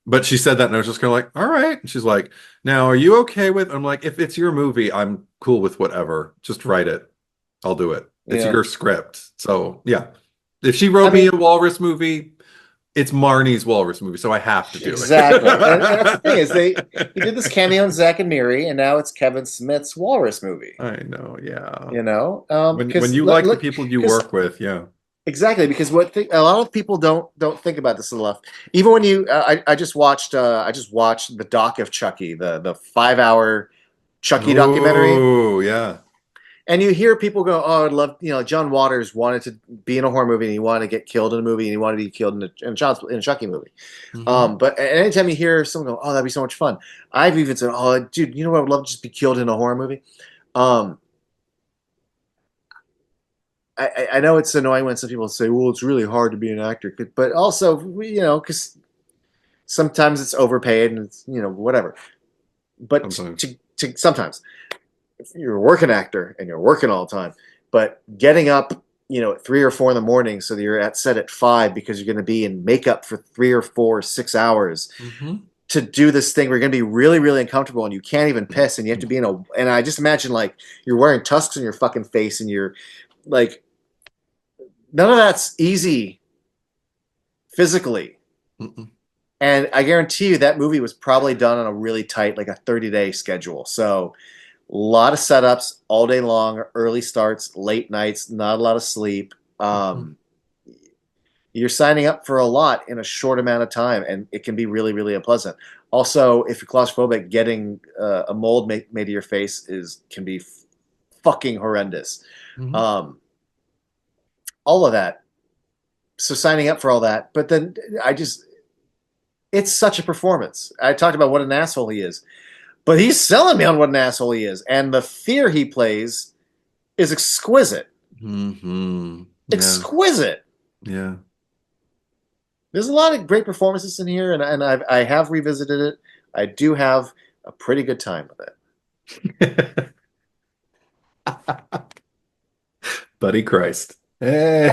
Speaker 2: but she said that, and I was just kind of like, "All right." And she's like, "Now, are you okay with?" I'm like, "If it's your movie, I'm cool with whatever. Just write it. I'll do it. It's
Speaker 1: Yeah.
Speaker 2: your script." So yeah. If she wrote
Speaker 1: I
Speaker 2: me
Speaker 1: mean,
Speaker 2: a walrus movie, it's Marnie's walrus movie, so I have to do
Speaker 1: exactly. And that's the thing is
Speaker 2: it.
Speaker 1: he did this cameo in Zack and Miri, and now it's Kevin Smith's Walrus movie.
Speaker 2: I know, yeah.
Speaker 1: You know,
Speaker 2: When
Speaker 1: because
Speaker 2: you like the people you work with, yeah.
Speaker 1: exactly, because a lot of people don't think about this enough. Even when you, I just watched the doc of Chucky, the 5 hour Chucky documentary.
Speaker 2: Oh, yeah.
Speaker 1: And you hear people go, "Oh, I'd love," John Waters wanted to be in a horror movie, and he wanted to get killed in a movie, and he wanted to be killed in a Chucky movie.
Speaker 2: Hmm.
Speaker 1: But anytime you hear someone go, "Oh, that'd be so much fun," I've even said, "Oh, dude, you know what? I would love to just be killed in a horror movie." Um, I know it's annoying when some people say, "Well, it's really hard to be an actor," but also, because sometimes it's overpaid and it's whatever. But
Speaker 2: Sometimes.
Speaker 1: sometimes, if you're a working actor and you're working all the time, but getting up, at 3 or 4 in the morning so that you're at set at 5 because you're going to be in makeup for 3 or 4, 6 hours
Speaker 2: Hmm.
Speaker 1: to do this thing where you're going to be really, really uncomfortable and you can't even piss and you have to be and I just imagine like you're wearing tusks in your fucking face and you're like, none of that's easy physically.
Speaker 2: Mm-mm.
Speaker 1: And I guarantee you that movie was probably done on a really tight, like a 30-day schedule. So a lot of setups all day long, early starts, late nights, not a lot of sleep.
Speaker 2: Mhm.
Speaker 1: You're signing up for a lot in a short amount of time, and it can be really, really unpleasant. Also, if you're claustrophobic, getting a mold made of your face can be fucking horrendous.
Speaker 2: Mhm.
Speaker 1: Um, all of that. So signing up for all that, but then it's such a performance. I talked about what an asshole he is, but he's selling me on what an asshole he is, and the fear he plays is exquisite.
Speaker 2: Mhm. Yeah.
Speaker 1: Exquisite.
Speaker 2: Yeah.
Speaker 1: There's a lot of great performances in here, and I have revisited it. I do have a pretty good time with it.
Speaker 2: Buddy Christ. Hey.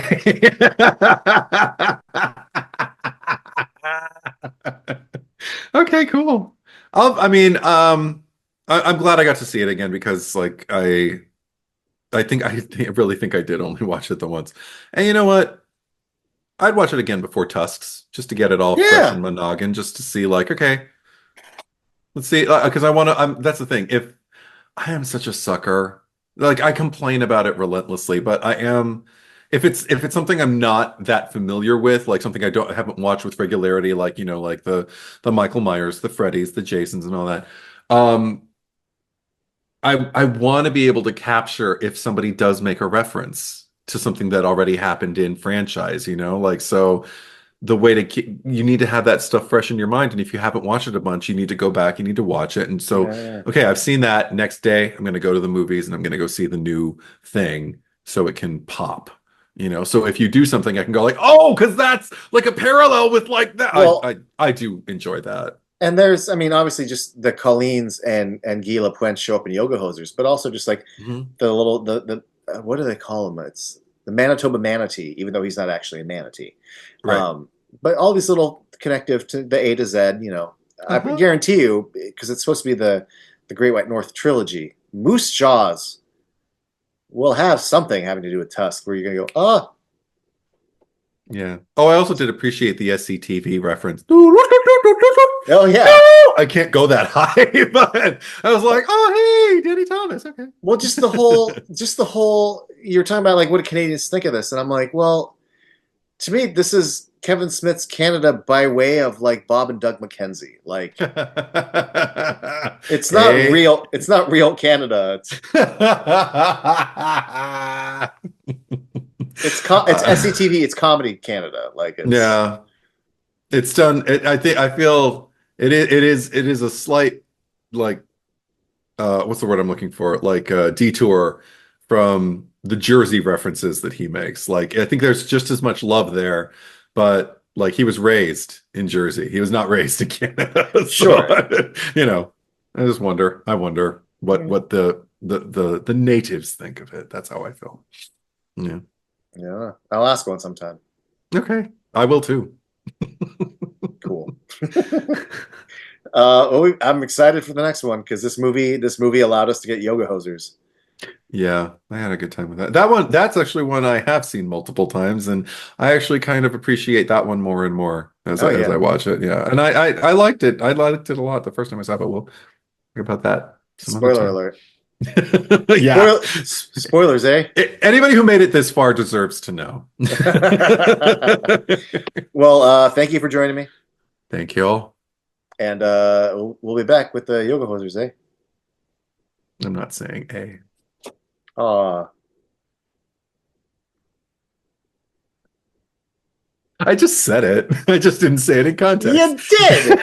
Speaker 2: Okay, cool. I mean, I'm glad I got to see it again because, like, I really think I did only watch it the once. And you know what? I'd watch it again before Tusks just to get it all fresh in
Speaker 1: Yeah,
Speaker 2: my noggin, just to see, like, okay, let's see, because I want to. That's the thing. If I am such a sucker, like I complain about it relentlessly, but I am. If it's something I'm not that familiar with, like something I haven't watched with regularity, like like the Michael Myers, the Freddys, the Jasons, and all that. Um, I want to be able to capture if somebody does make a reference to something that already happened in franchise, like so the way to keep you need to have that stuff fresh in your mind, and if you haven't watched it a bunch, you need to go back, you need to watch it. And so,
Speaker 1: yeah.
Speaker 2: okay, I've seen that. Next day, I'm going to go to the movies and I'm going to go see the new thing so it can pop. So if you do something, I can go like, oh, because that's like a parallel with like that.
Speaker 1: Well,
Speaker 2: I do enjoy that.
Speaker 1: and there's, I mean, obviously just the Colleen's and Guy Lapointe show up in yoga hosers, but also just like
Speaker 2: Mhm.
Speaker 1: the little the what do they call them? It's the Manitoba manatee, even though he's not actually a manatee.
Speaker 2: Right.
Speaker 1: But all these little connective to the A to Z, you know, I guarantee you, because it's supposed to be the Great White North trilogy, Moose Jaws will have something having to do with Tusk, where you're gonna go, oh.
Speaker 2: Yeah. Oh, I also did appreciate the SCTV reference.
Speaker 1: Oh yeah.
Speaker 2: I can't go that high, but I was like, oh hey, Danny Thomas. Okay.
Speaker 1: Well, just the whole you're talking about like what do Canadians think of this, and I'm like, well, to me, this is Kevin Smith's Canada by way of like Bob and Doug McKenzie. Like it's not real. It's not real Canada. It's SCTV. It's comedy Canada. Like it's,
Speaker 2: yeah, it's done. I feel it is a slight like what's the word I'm looking for? Like detour from the Jersey references that he makes. Like I think there's just as much love there, but like he was raised in Jersey. He was not raised in Canada. So,
Speaker 1: sure.
Speaker 2: You know, I wonder what the natives think of it. That's how I feel. Yeah.
Speaker 1: Yeah. I'll ask one sometime.
Speaker 2: Okay. I will too.
Speaker 1: Cool. I'm excited for the next one because this movie allowed us to get yoga hosers.
Speaker 2: Yeah, I had a good time with that. That's actually one I have seen multiple times, and I actually kind of appreciate that one more and more as I watch it. Yeah, and I liked it. I liked it a lot the first time I saw it. But we'll talk about that.
Speaker 1: Spoiler alert.
Speaker 2: Yeah.
Speaker 1: Spoilers, eh?
Speaker 2: Anybody who made it this far deserves to know.
Speaker 1: Well, thank you for joining me.
Speaker 2: Thank you all.
Speaker 1: And we'll be back with the yoga hosers, eh?
Speaker 2: I'm not saying A. I just said it. I just didn't say it in context.
Speaker 1: You did!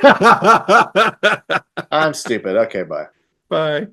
Speaker 1: I'm stupid. Okay, bye.
Speaker 2: Bye.